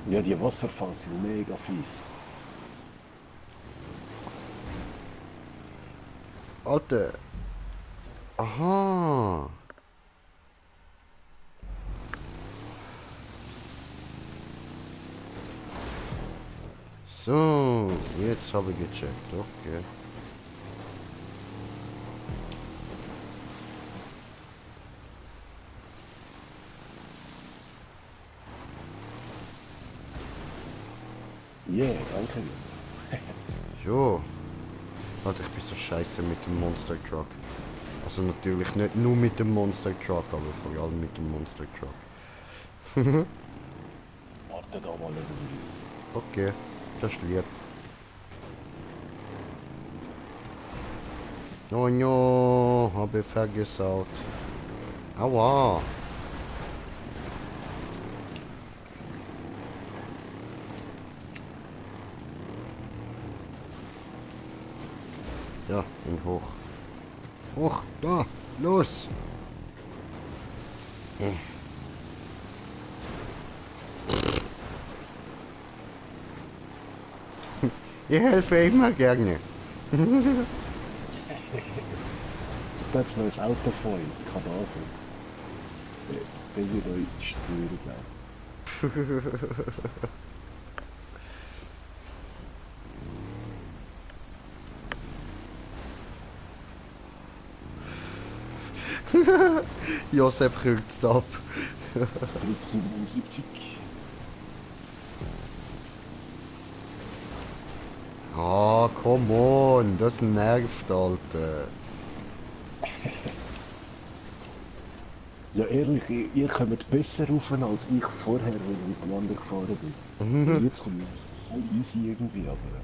Ja, die Wasserfallen sind mega fies. Alter. Aha. So, jetzt habe ich gecheckt, okay. Yeah, danke. Jo. Warte, ich bin so scheiße mit dem Monster Truck. Also natürlich nicht nur mit dem Monster Truck, aber vor allem mit dem Monster Truck. Warte da mal irgendwie. Okay, das ist lieb. Oh no, habe ich vergesaut. Aua. Ja, und hoch. Hoch, da, los. Ich helfe immer gerne. Da ist noch ein Auto vor ihm, Kadaver. Bin wieder in die Steuerung. Josep kürzt ab. 77. Ah, come on, das nervt, Alter. Ja ehrlich, ihr kommt besser rauf als ich vorher, wenn ich miteinander gefahren bin. Jetzt komme ich voll easy irgendwie, aber...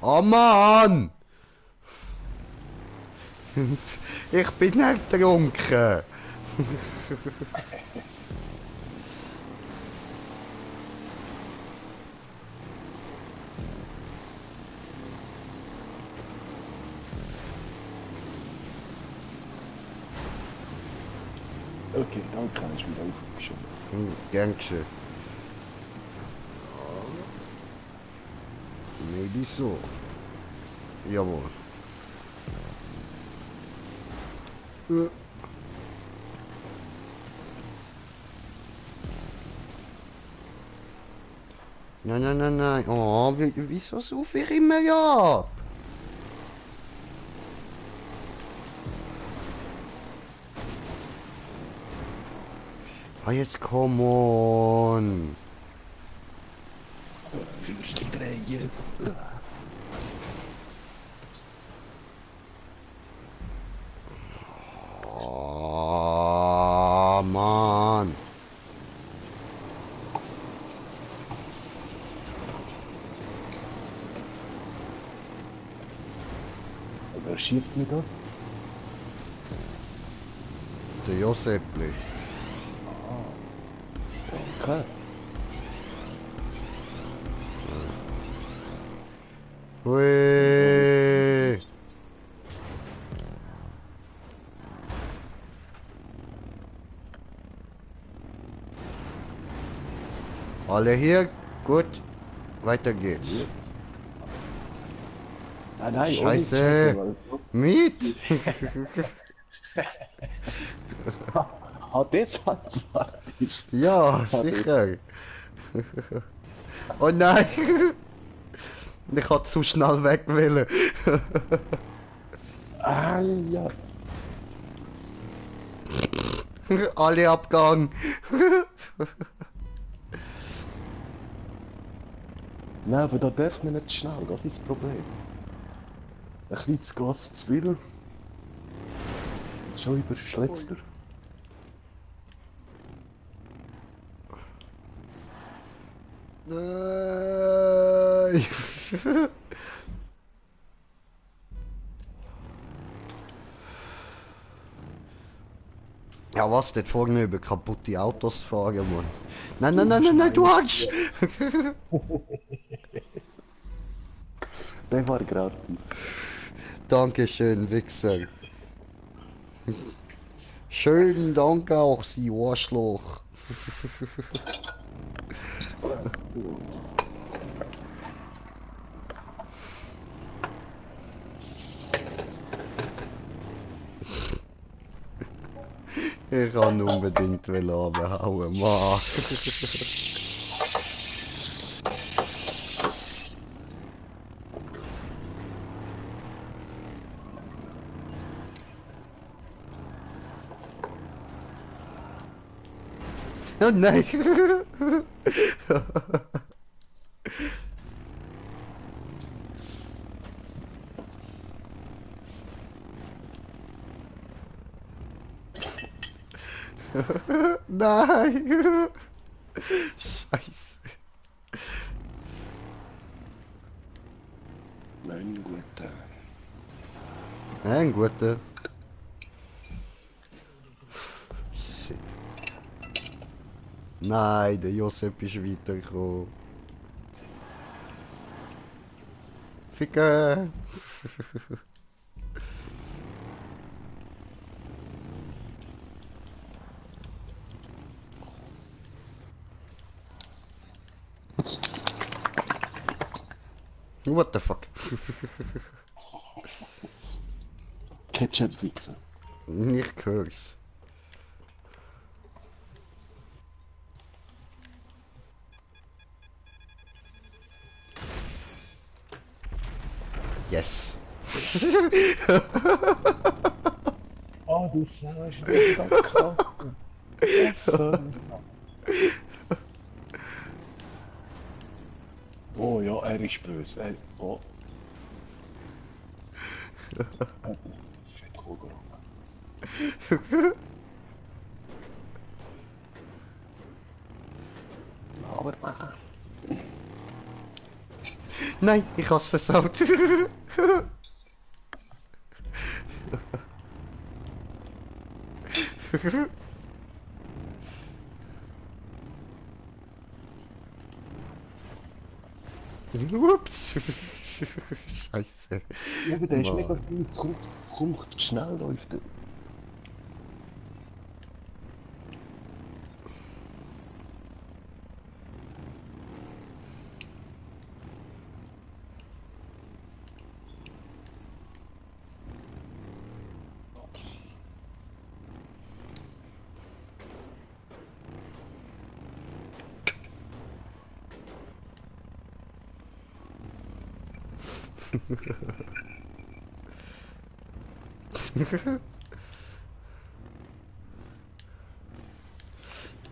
Oh Mann! Ich bin nicht betrunken. Okay, danke, hast du wieder aufgeschoben. Gern geschehen. Maybe so. Jawohl. Nein, nein, nein, nein. Oh, wieso suche ich immer ab? Ah, jetzt come on. Fürste drehen. Oh, Mann. Wer schiebt mich da? Der Josepli. Danke. Hui. Alle hier? Gut. Weiter geht's. Nein, nein, Scheiße. Mit? Hat das halt fertig? Ja, sicher. Oh nein. Ich hab zu schnell weg wollen. Ah, ja. Alle Abgang. Nein, aber da darf man nicht schnell, das ist das Problem. Ein kleines Gas zu viel. Schon überschlägt er. Nein. Ja was, dort vorne über kaputte Autos fahren, Mann. Nein, nein, nein, nein, nein, du hast! Der war gratis. Dankeschön, Wichser. Schönen Dank auch, Sie Arschloch. Ich kann unbedingt abhauen, Mann. Oh nein! Nein! Scheiße. Nein, guter. Ein guter. Shit. Nein, der Josep ist weitergekommen. Ficken! What the fuck? Ketchup-Wichser. Ich hör's. Yes. Oh, du sagst, das ist Kacke. Oh ja, er ist böse. Oh. Fettkugel. Aber machen. Nein, ich hab's versaut. Ups. Scheiße. Ja, aber der ist Mann. mega viel. Es kommt schnell läuft er.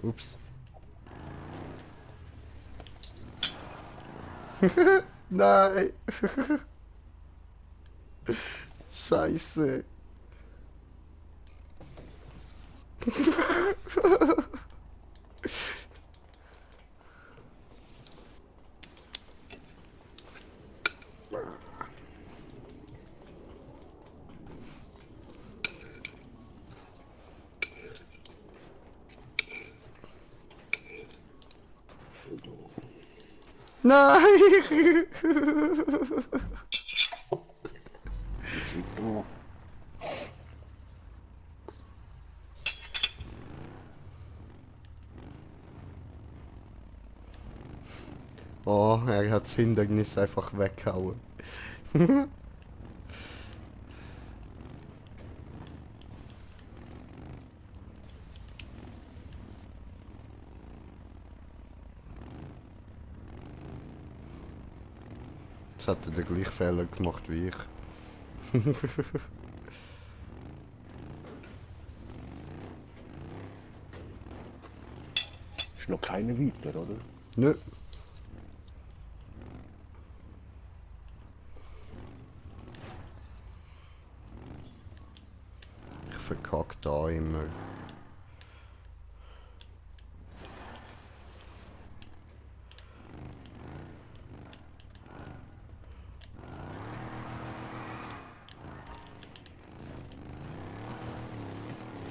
Ups. Nein. Scheiße. Nein. Oh, er hat das Hindernis einfach weggehauen. hat er den gleichen Fehler gemacht wie ich. Ist noch keine weiter, oder? Nö. Ich verkack da immer.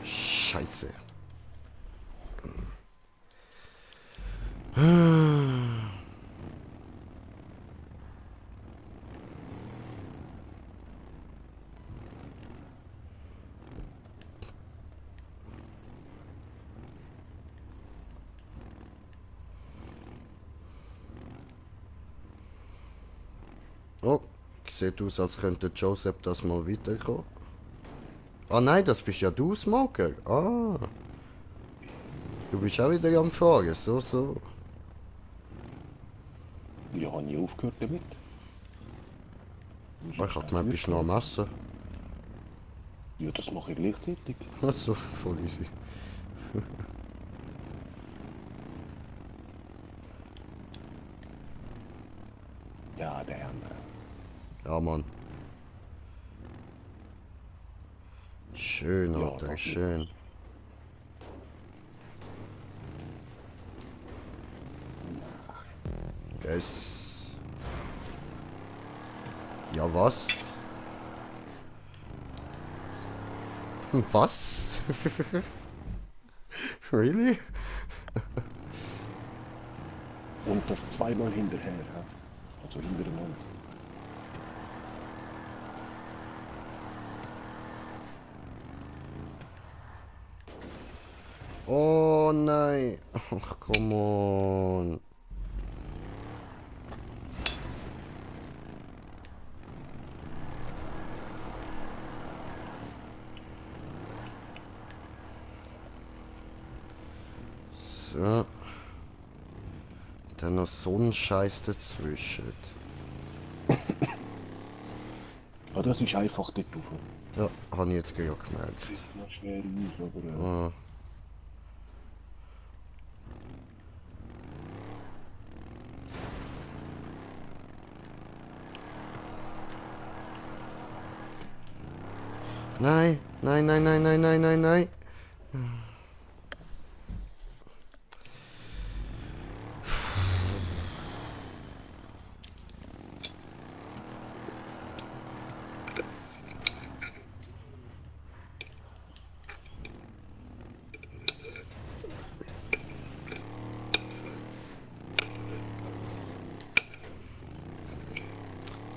Scheiße. Oh, sieht aus, als könnte Joseph das mal weiterkommen. Ah nein, das bist ja du, Smoker. Ah. Du bist auch wieder am Fahren, so. Ja, habe ich aufgehört damit. Ich hab gemeint, bist du noch am Essen. Ja, das mache ich gleichzeitig. Achso, voll easy. Ja, der andere. Ja, Mann. Schön, Ja, Alter, das schön. Yes. Ja, was? Was? Really? Und das zweimal hinterher, ja. Also hintereinander. Oh nein. Ach, come on. So. Dann noch so ein Scheiß dazwischen. Ja, das ist einfach dort rauf. Ja, habe ich jetzt gerade gemerkt. Sieht noch schwer aus, aber... Ah. Nein, nein, nein, nein, nein, nein, nein, nein.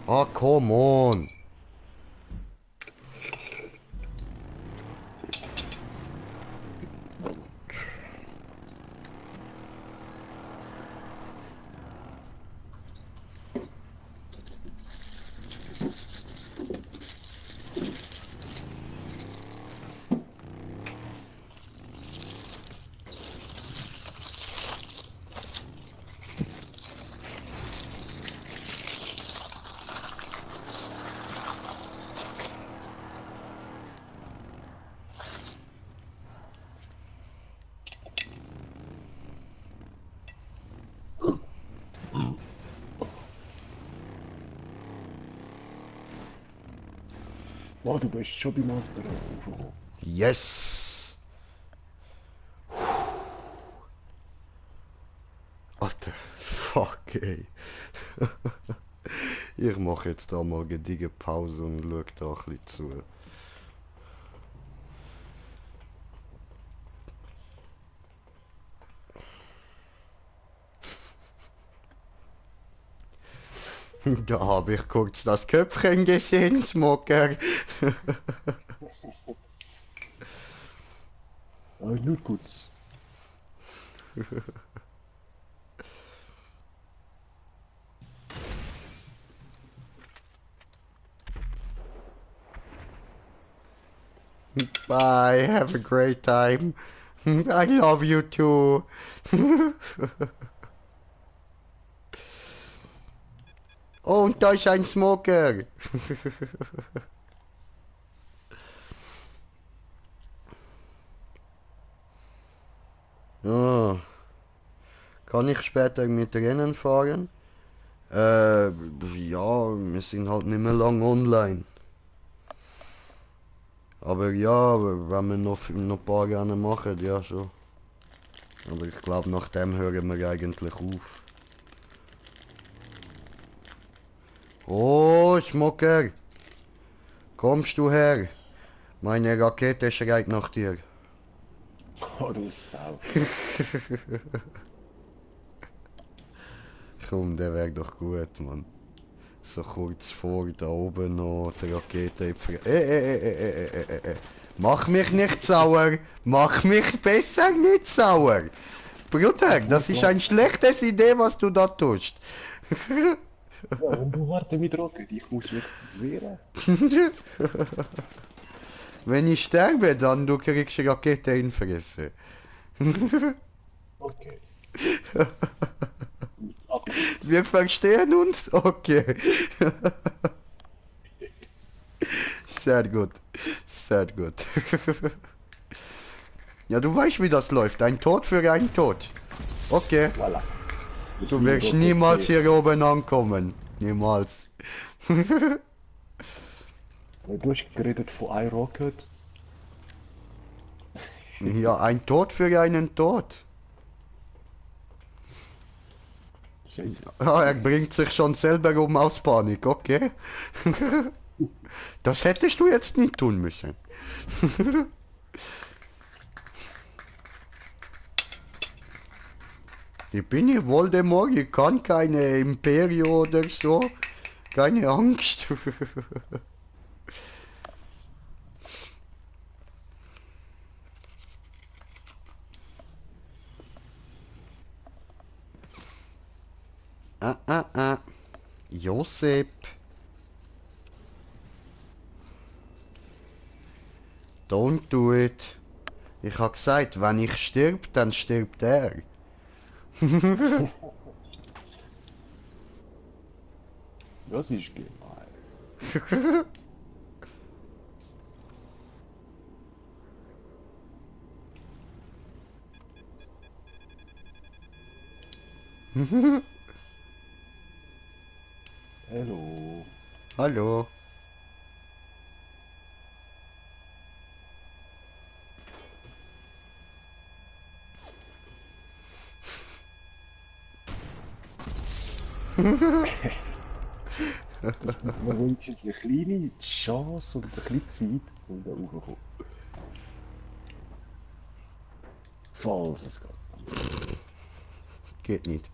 Oh, come on. Oh, du bist schon beim anderen raufgekommen. Yes. Alter, fuck, ey. Ich mache jetzt da mal gediege Pause und schaue da ein bisschen zu. Da habe ich kurz das Köpfchen gesehen, Smoker. Nur kurz. Bye, have a great time. I love you too. Oh, und da ist ein Smoker. Ja. Kann ich später mit Rennen fahren? Ja, wir sind halt nicht mehr lang online. Aber ja, wenn wir noch ein paar Rennen machen, ja schon. Aber ich glaube, nach dem hören wir eigentlich auf. Oh, Schmucker! Kommst du her? Meine Rakete schreit nach dir. Oh, du Sau. Komm, der wäre doch gut, Mann. So kurz vor, da oben noch die Rakete. Mach mich nicht sauer! Mach mich besser nicht sauer! Bruder, das ist eine schlechte Idee, was du da tust. Ja, und du warte mit Rocket, ich muss mich wehren. Wenn ich sterbe, dann du kriegst eine Rakete in die Fresse. Okay. Wir verstehen uns? Okay. Sehr gut. Sehr gut. Ja, du weißt, wie das läuft. Ein Tod für einen Tod. Okay. Voilà. Du wirst niemals hier oben ankommen. Niemals. Du hast geredet von iRocket. Ja, ein Tod für einen Tod. Ja, er bringt sich schon selber um aus Panik, okay? Das hättest du jetzt nicht tun müssen. Ich bin hier Voldemort, ich kann keine Imperio oder so. Keine Angst. Josep. Don't do it. Ich hab gesagt, wenn ich stirb, dann stirbt er. Das ist gemein. Hallo. Hallo. Man wünscht jetzt eine kleine Chance und ein bisschen Zeit, um da raufzukommen. Falls es geht. Geht nicht.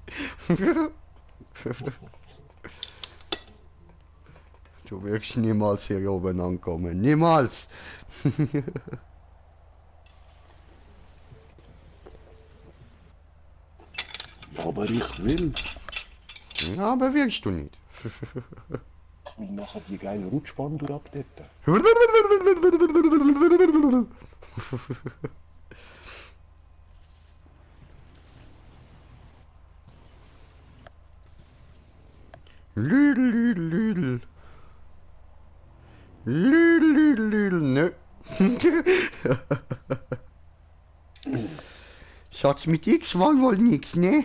Du wirst niemals hier oben ankommen. Niemals! Aber ich will. Ja, aber wirst du nicht. Ich will nachher die geile Rutschbahn durchupdaten. Lüdel, lüdel, lüdel. Lüdel, lüdel, lüdel, nö. Schatz, mit X war wohl nix, ne?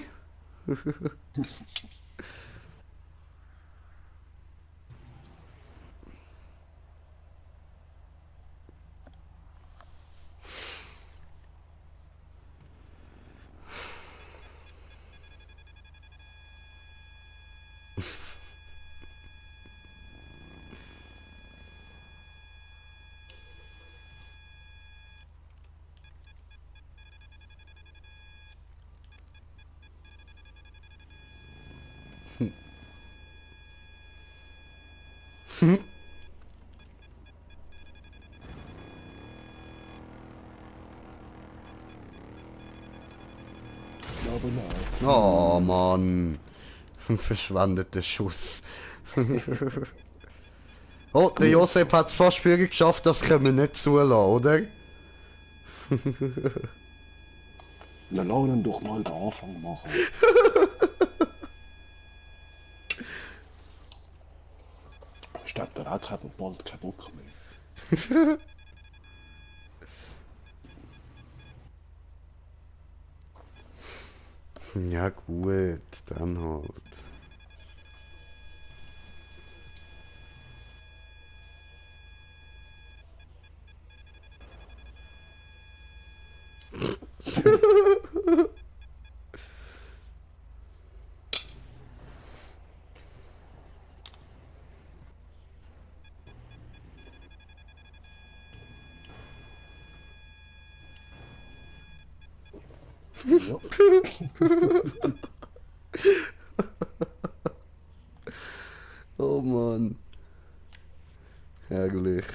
Aber nein. Oh Mann. Verschwendeter Schuss. Oh, der Josep hat es fast für geschafft, das können wir nicht zulassen, oder? Dann lass ihn doch mal den Anfang machen. Steht da auch bald kein Bock mehr. Ja gut, dann halt. Ja. Oh Mann. Herrlich.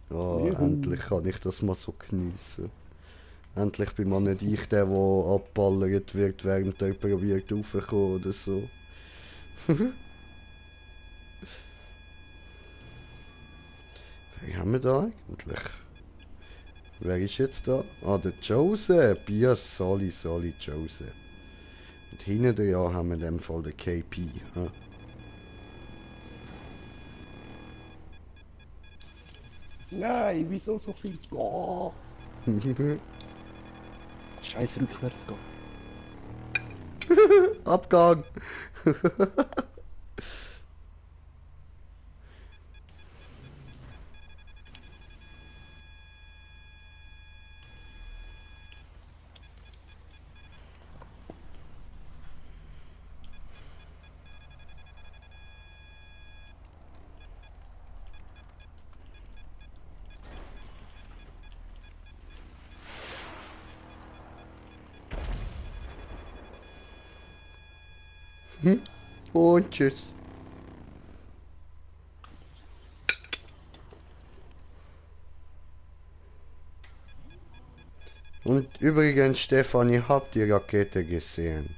Oh, Juhu. endlich kann ich das mal so geniessen. Endlich bin mal nicht ich der abballert wird, während er probiert raufzukommen oder so. Wer haben wir da eigentlich? Wer ist jetzt da? Ah, der Joseph. Ja, sorry, Joseph. Und hinten dran haben wir in dem Fall den KP. Ha? Nein, wieso so viel? Oh. Scheiß rückwärts gehen. Abgang! Und tschüss. Und übrigens, Stefan, ich hab die Rakete gesehen.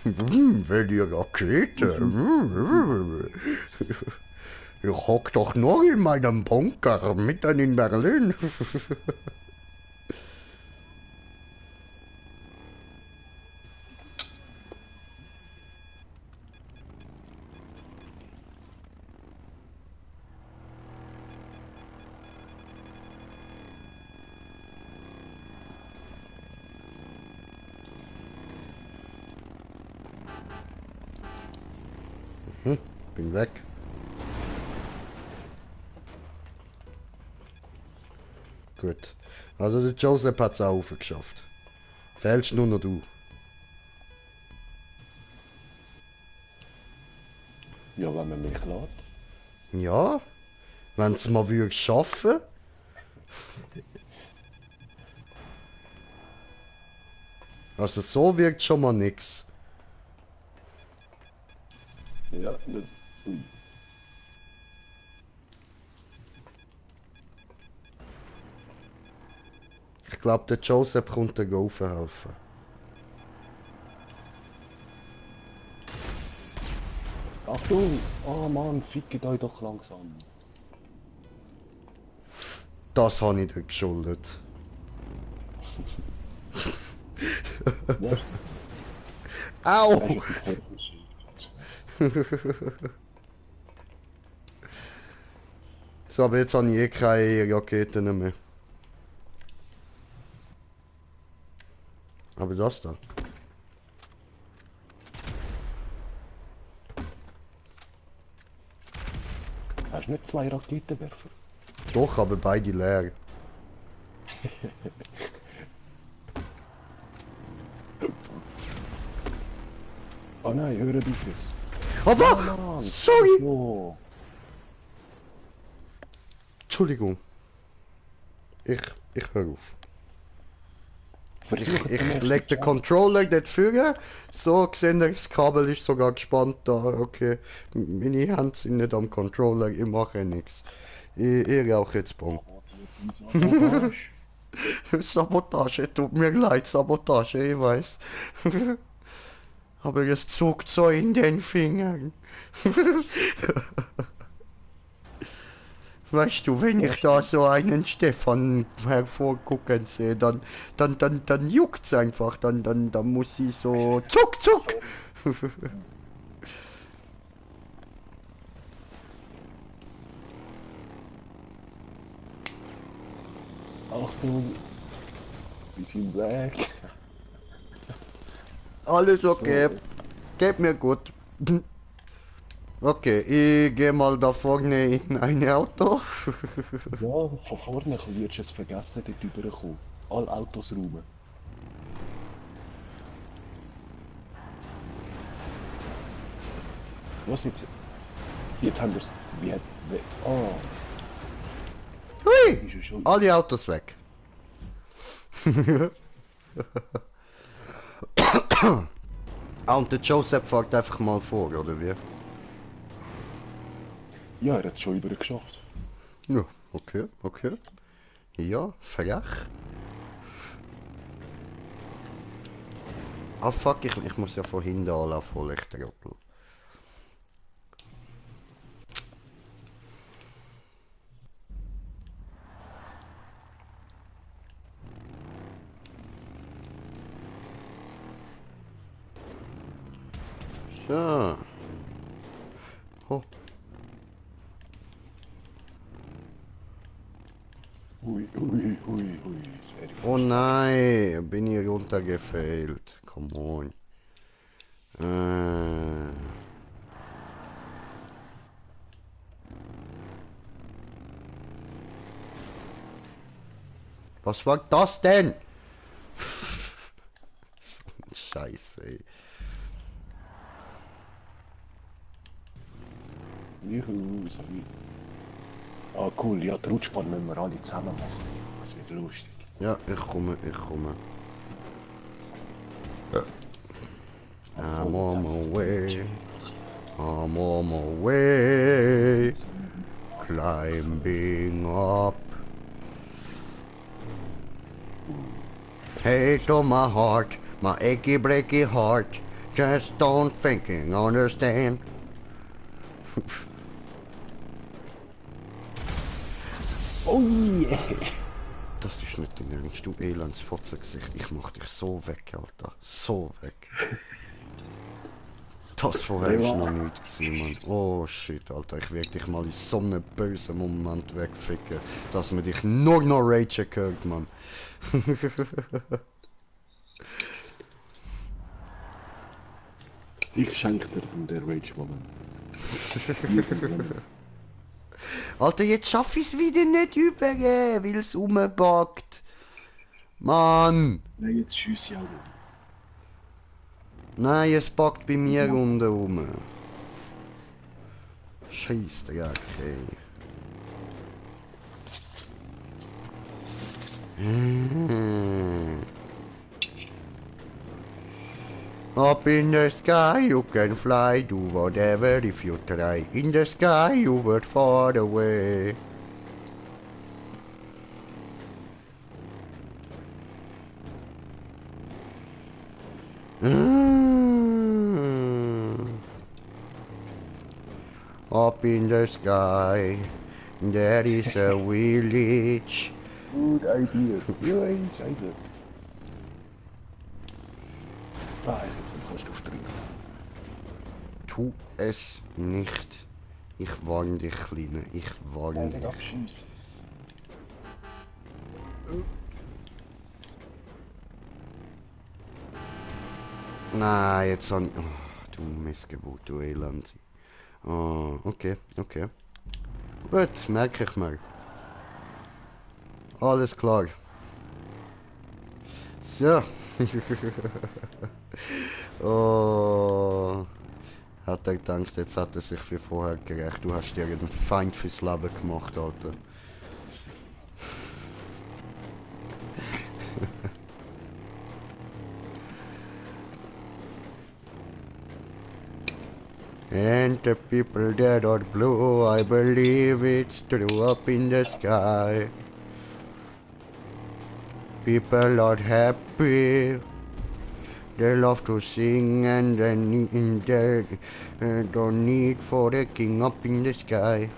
Wer die Rakete? Ich hock doch nur in meinem Bunker mitten in Berlin. Bin weg. Gut. Also der Joseph hat es auch geschafft. Fehlst nur noch du. Ja, wenn man mich lädt. Ja, wenn es mal würde schaffen. Also so wirkt schon mal nix. Ja, das... Ui. Ich glaube, der Joseph kommt dir helfen. Achtung! Oh Mann, fickt euch doch langsam. Das habe ich dir geschuldet. Was? Au! Das ist ein So, aber jetzt habe ich eh keine Raketen mehr. Aber das da. Hast du nicht 2 Raketenwerfer? Doch, aber beide leer. Oh nein, hör auf jetzt. Aber! Mann, Sorry! so. Entschuldigung. Ich höre auf. Ich leg den Controller dort vorne. So, gesehen, das Kabel ist sogar gespannt da. Okay. Meine Hände sind nicht am Controller, ich mache nichts. Ich rauche jetzt Bon. Sabotage. Sabotage, tut mir leid, Sabotage, ich weiß. Aber es zuckt so in den Fingern. Weißt du, wenn ich da so einen Stefan hervorgucken sehe, dann juckt's einfach, dann muss ich so zuck, zuck. Achtung, bisschen weg. Alles okay, So. geht mir gut. Okay, ich gehe mal da vorne in ein Auto. Ja, von vorne wirst du es vergessen, dort rüberzukommen. Alle Autos räumen. Was jetzt? Jetzt haben wir es. Oh, Hui! ist ja schon. Alle Autos weg. Ah, und der Joseph fährt einfach mal vor, oder wie? Ja, er hat es schon übergeschafft. Ja, okay, okay. Ja, frech. Ah fuck, ich muss ja von hinten Anlauf holen, ich Trottel. So. Oh. Ui, ui, ui, ui. Oh nein, bin ich runtergefällt. Come on. Was war das denn? So ein Scheiße, ey. Juhu, so wie. Ah, cool, ja, die Rutschbahn müssen wir alle zusammen machen. Das wird lustig. Ja, ich komme, ich komme. I'm on my way. I'm on my way. Climbing up. Hey to my heart, my achy breaky heart. Just don't thinking, understand. Oh yeah! Das ist nicht dein Ernst, du Elendsfotzengesicht. Ich mach dich so weg, Alter. So weg. Das vorher ist noch nicht gewesen, Mann. Oh shit, Alter. Ich werde dich mal in so einem bösen Moment wegficken, dass man dich nur noch ragen hört, Mann. Ich schenke dir den Rage-Moment. Alter, jetzt schaff ich's wieder nicht über, weil es rumbackt. Mann! Nein, jetzt schieße ich auch nicht. Nein, es backt bei mir rundherum. Scheissdreck, ey. Up in the sky you can fly, do whatever if you try. In the sky you were far away. Up in the sky there is a village. Good idea. Ja, scheiße. Ah, jetzt kannst du aufdrücken. Tu es nicht. Ich warne dich, Kleine. Ich warne dich. Abschießen. Nein, jetzt habe ich... Oh, du Missgeburt, du Elend. Oh, okay, okay. Gut, merke ich mal. Alles klar. So. Oh. Hat er gedacht, jetzt hat er sich für vorher gerecht. Du hast dir einen Feind fürs Leben gemacht, Alter. And the people that are blue, I believe it's true up in the sky. People are happy. They love to sing and they don't need for the king up in the sky.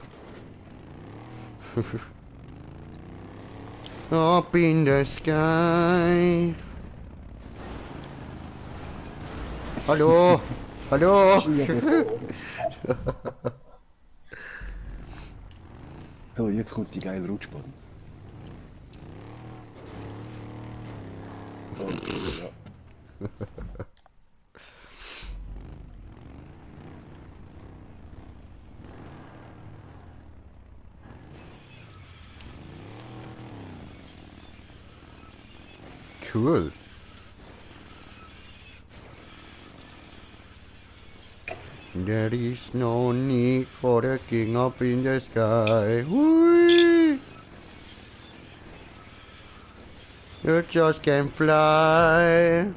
Up in the sky. Hallo? Hallo? So, jetzt kommt die geile Rutschbahn. Okay, ja. Cool. There is no need for the king up in the sky. Whee! You just can fly.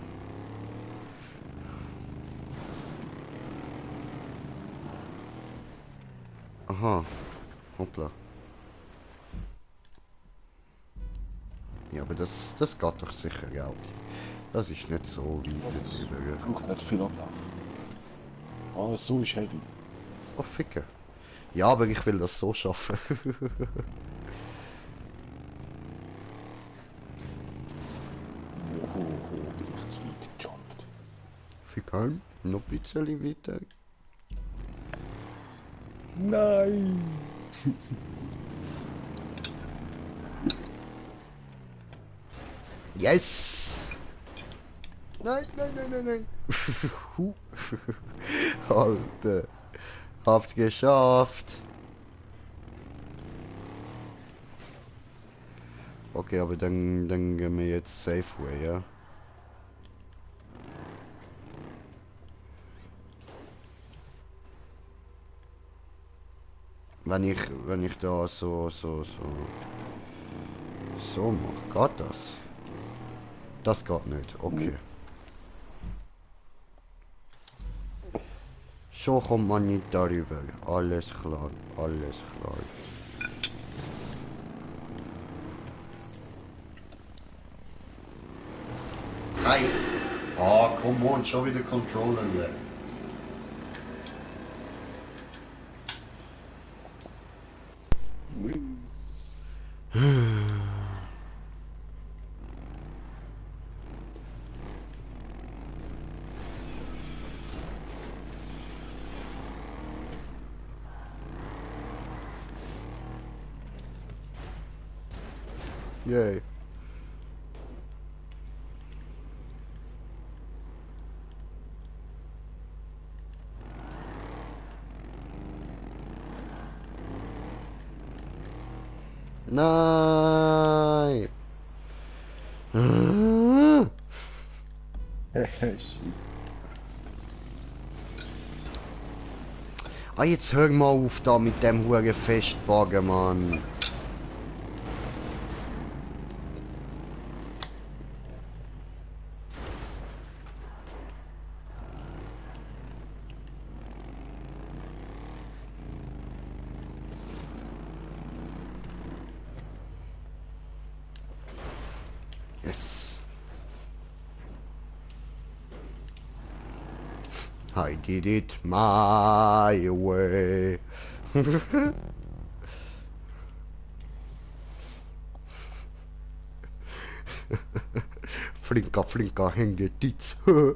Aha. Hoppla. Ja, aber das geht doch sicher, Geld. Das ist nicht so weit drüber. Braucht nicht viel Ablauf. Ah, so ist heavy. Oh, ficken. Ja, aber ich will das so schaffen. Bin ich zu weit gejumpt. Ficken, noch ein bisschen weiter. Nein! Yes! Nein, nein, nein, nein, nein. Alter. Hab's geschafft. Okay, aber dann gehen wir jetzt Safeway, ja? Wenn ich da so mache, geht das? Das geht nicht, okay. So kommt man nicht darüber. Alles klar, alles klar. Nein! Ah, come on, schon wieder Controller weg. Yay. Nein. Ah, jetzt hör mal auf da mit dem huren Festwagen, Mann. Yes. I did it my way. Flinker, flinker, Hängetitz. Wer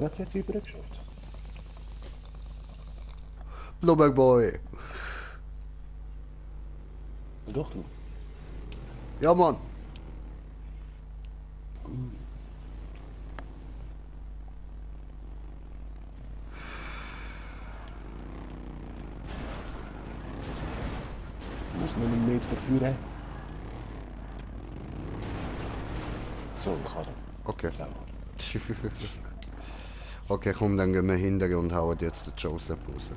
hat es jetzt übergeschafft? Blowback Boy. Doch, du. Ja, Mann. Ich muss noch einen Meter führen. So, ich kann. Okay. So. Okay, komm, dann gehen wir hinterher und hauen jetzt den Joseph raus.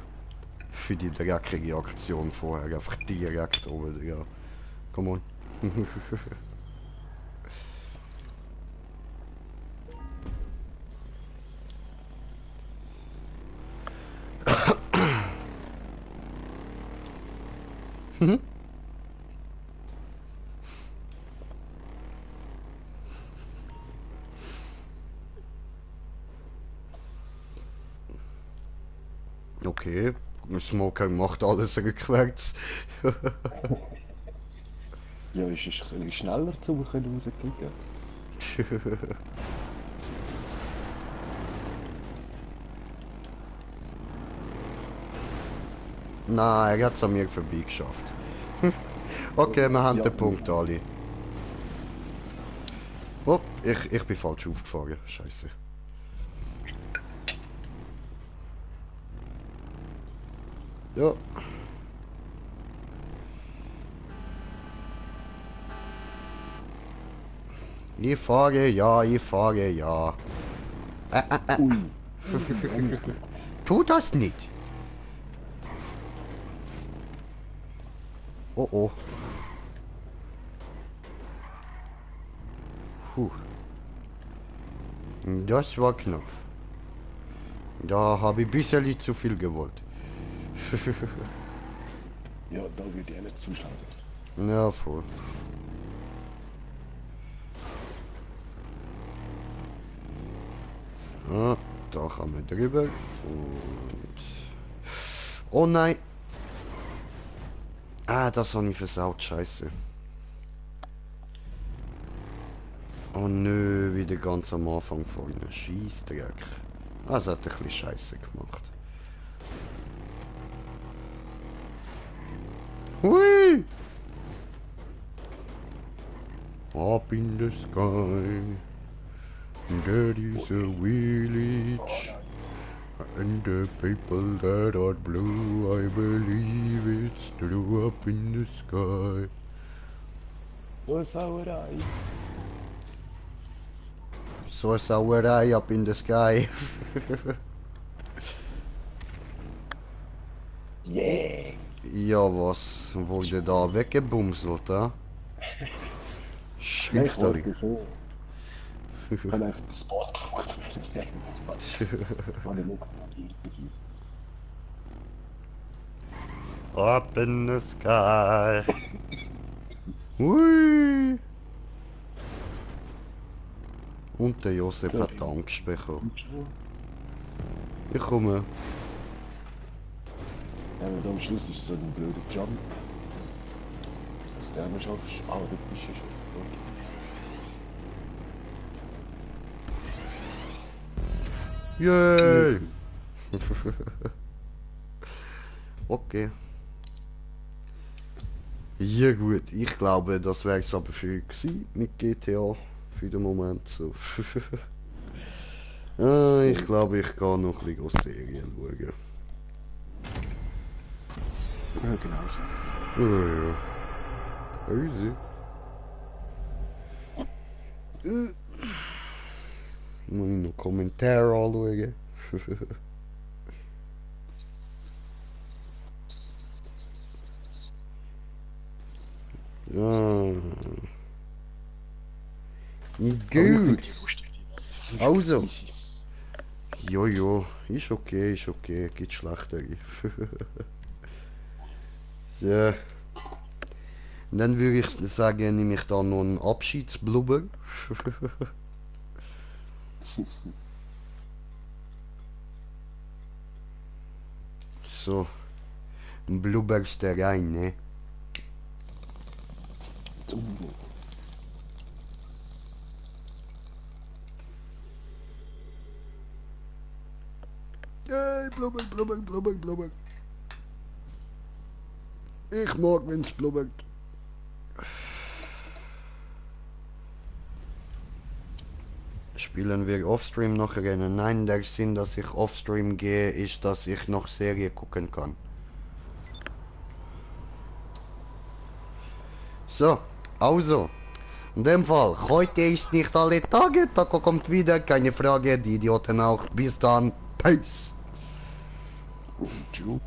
Für die dreckige Aktion vorher, einfach direkt oben, ja. Come on. Okay, Smoker macht alles rückwärts. Ja, ist es ein bisschen schneller zu rausklicken. Nein, er hat es an mir vorbei geschafft. Okay, wir haben Ja. den Punkt alle. Oh, ich bin falsch aufgefahren. Scheiße. Ja. Ich fahre, ja, ich fahre, ja. Tu das nicht. Oh oh. Puh. Das war knapp. Da habe ich ein bisschen zu viel gewollt. Ja, da würde ich nicht zuschlagen. Ja, voll. Ah, da kann man drüber. Und... Oh nein! Ah, das habe ich versaut, scheiße. Oh nö, wieder ganz am Anfang vorne. Scheissdreck. Ah, das hat ein bisschen scheiße gemacht. Hui! Up in the sky, there is a village, and the people that are blue, I believe it's true up in the sky. So eine Sauerei. So a Sauerei up in the sky. Yeah! Ja, was wurde da weggebumselt, ha? Schriftlich. Ich kann echt den Spot gefunden werden. Das war nicht irgendwie. Up in the sky. Hui! Und der Josef hat Angst bekommen. Ich komme. Ja, und am Schluss ist so ein blöder Jump. Dass der nicht schaffst. Ah, du bist ja schon. Yay! Okay. Ja gut, ich glaube, das wäre es aber für gewesen mit GTA für den Moment so. Ich glaube, ich gehe noch ein bisschen Serien schauen. Ja, genau so. Ja, ja. Easy. Muss ich noch Kommentare anschauen. Ja. Gut. Also. Jojo, ist okay, gibt schlechtere. So. Dann würde ich sagen, nehme ich da noch einen Abschiedsblubber. So. Ein Blubberst da rein, ne? Yay, blubber, blubber, blubber, blubber. Ich mag, wenn's blubbert. Spielen wir Offstream noch Rennen? Nein, der Sinn, dass ich Offstream gehe, ist, dass ich noch Serie gucken kann. So, also. In dem Fall, heute ist nicht alle Tage, Taco kommt wieder, keine Frage, die Idioten auch. Bis dann, Peace. Tschüss.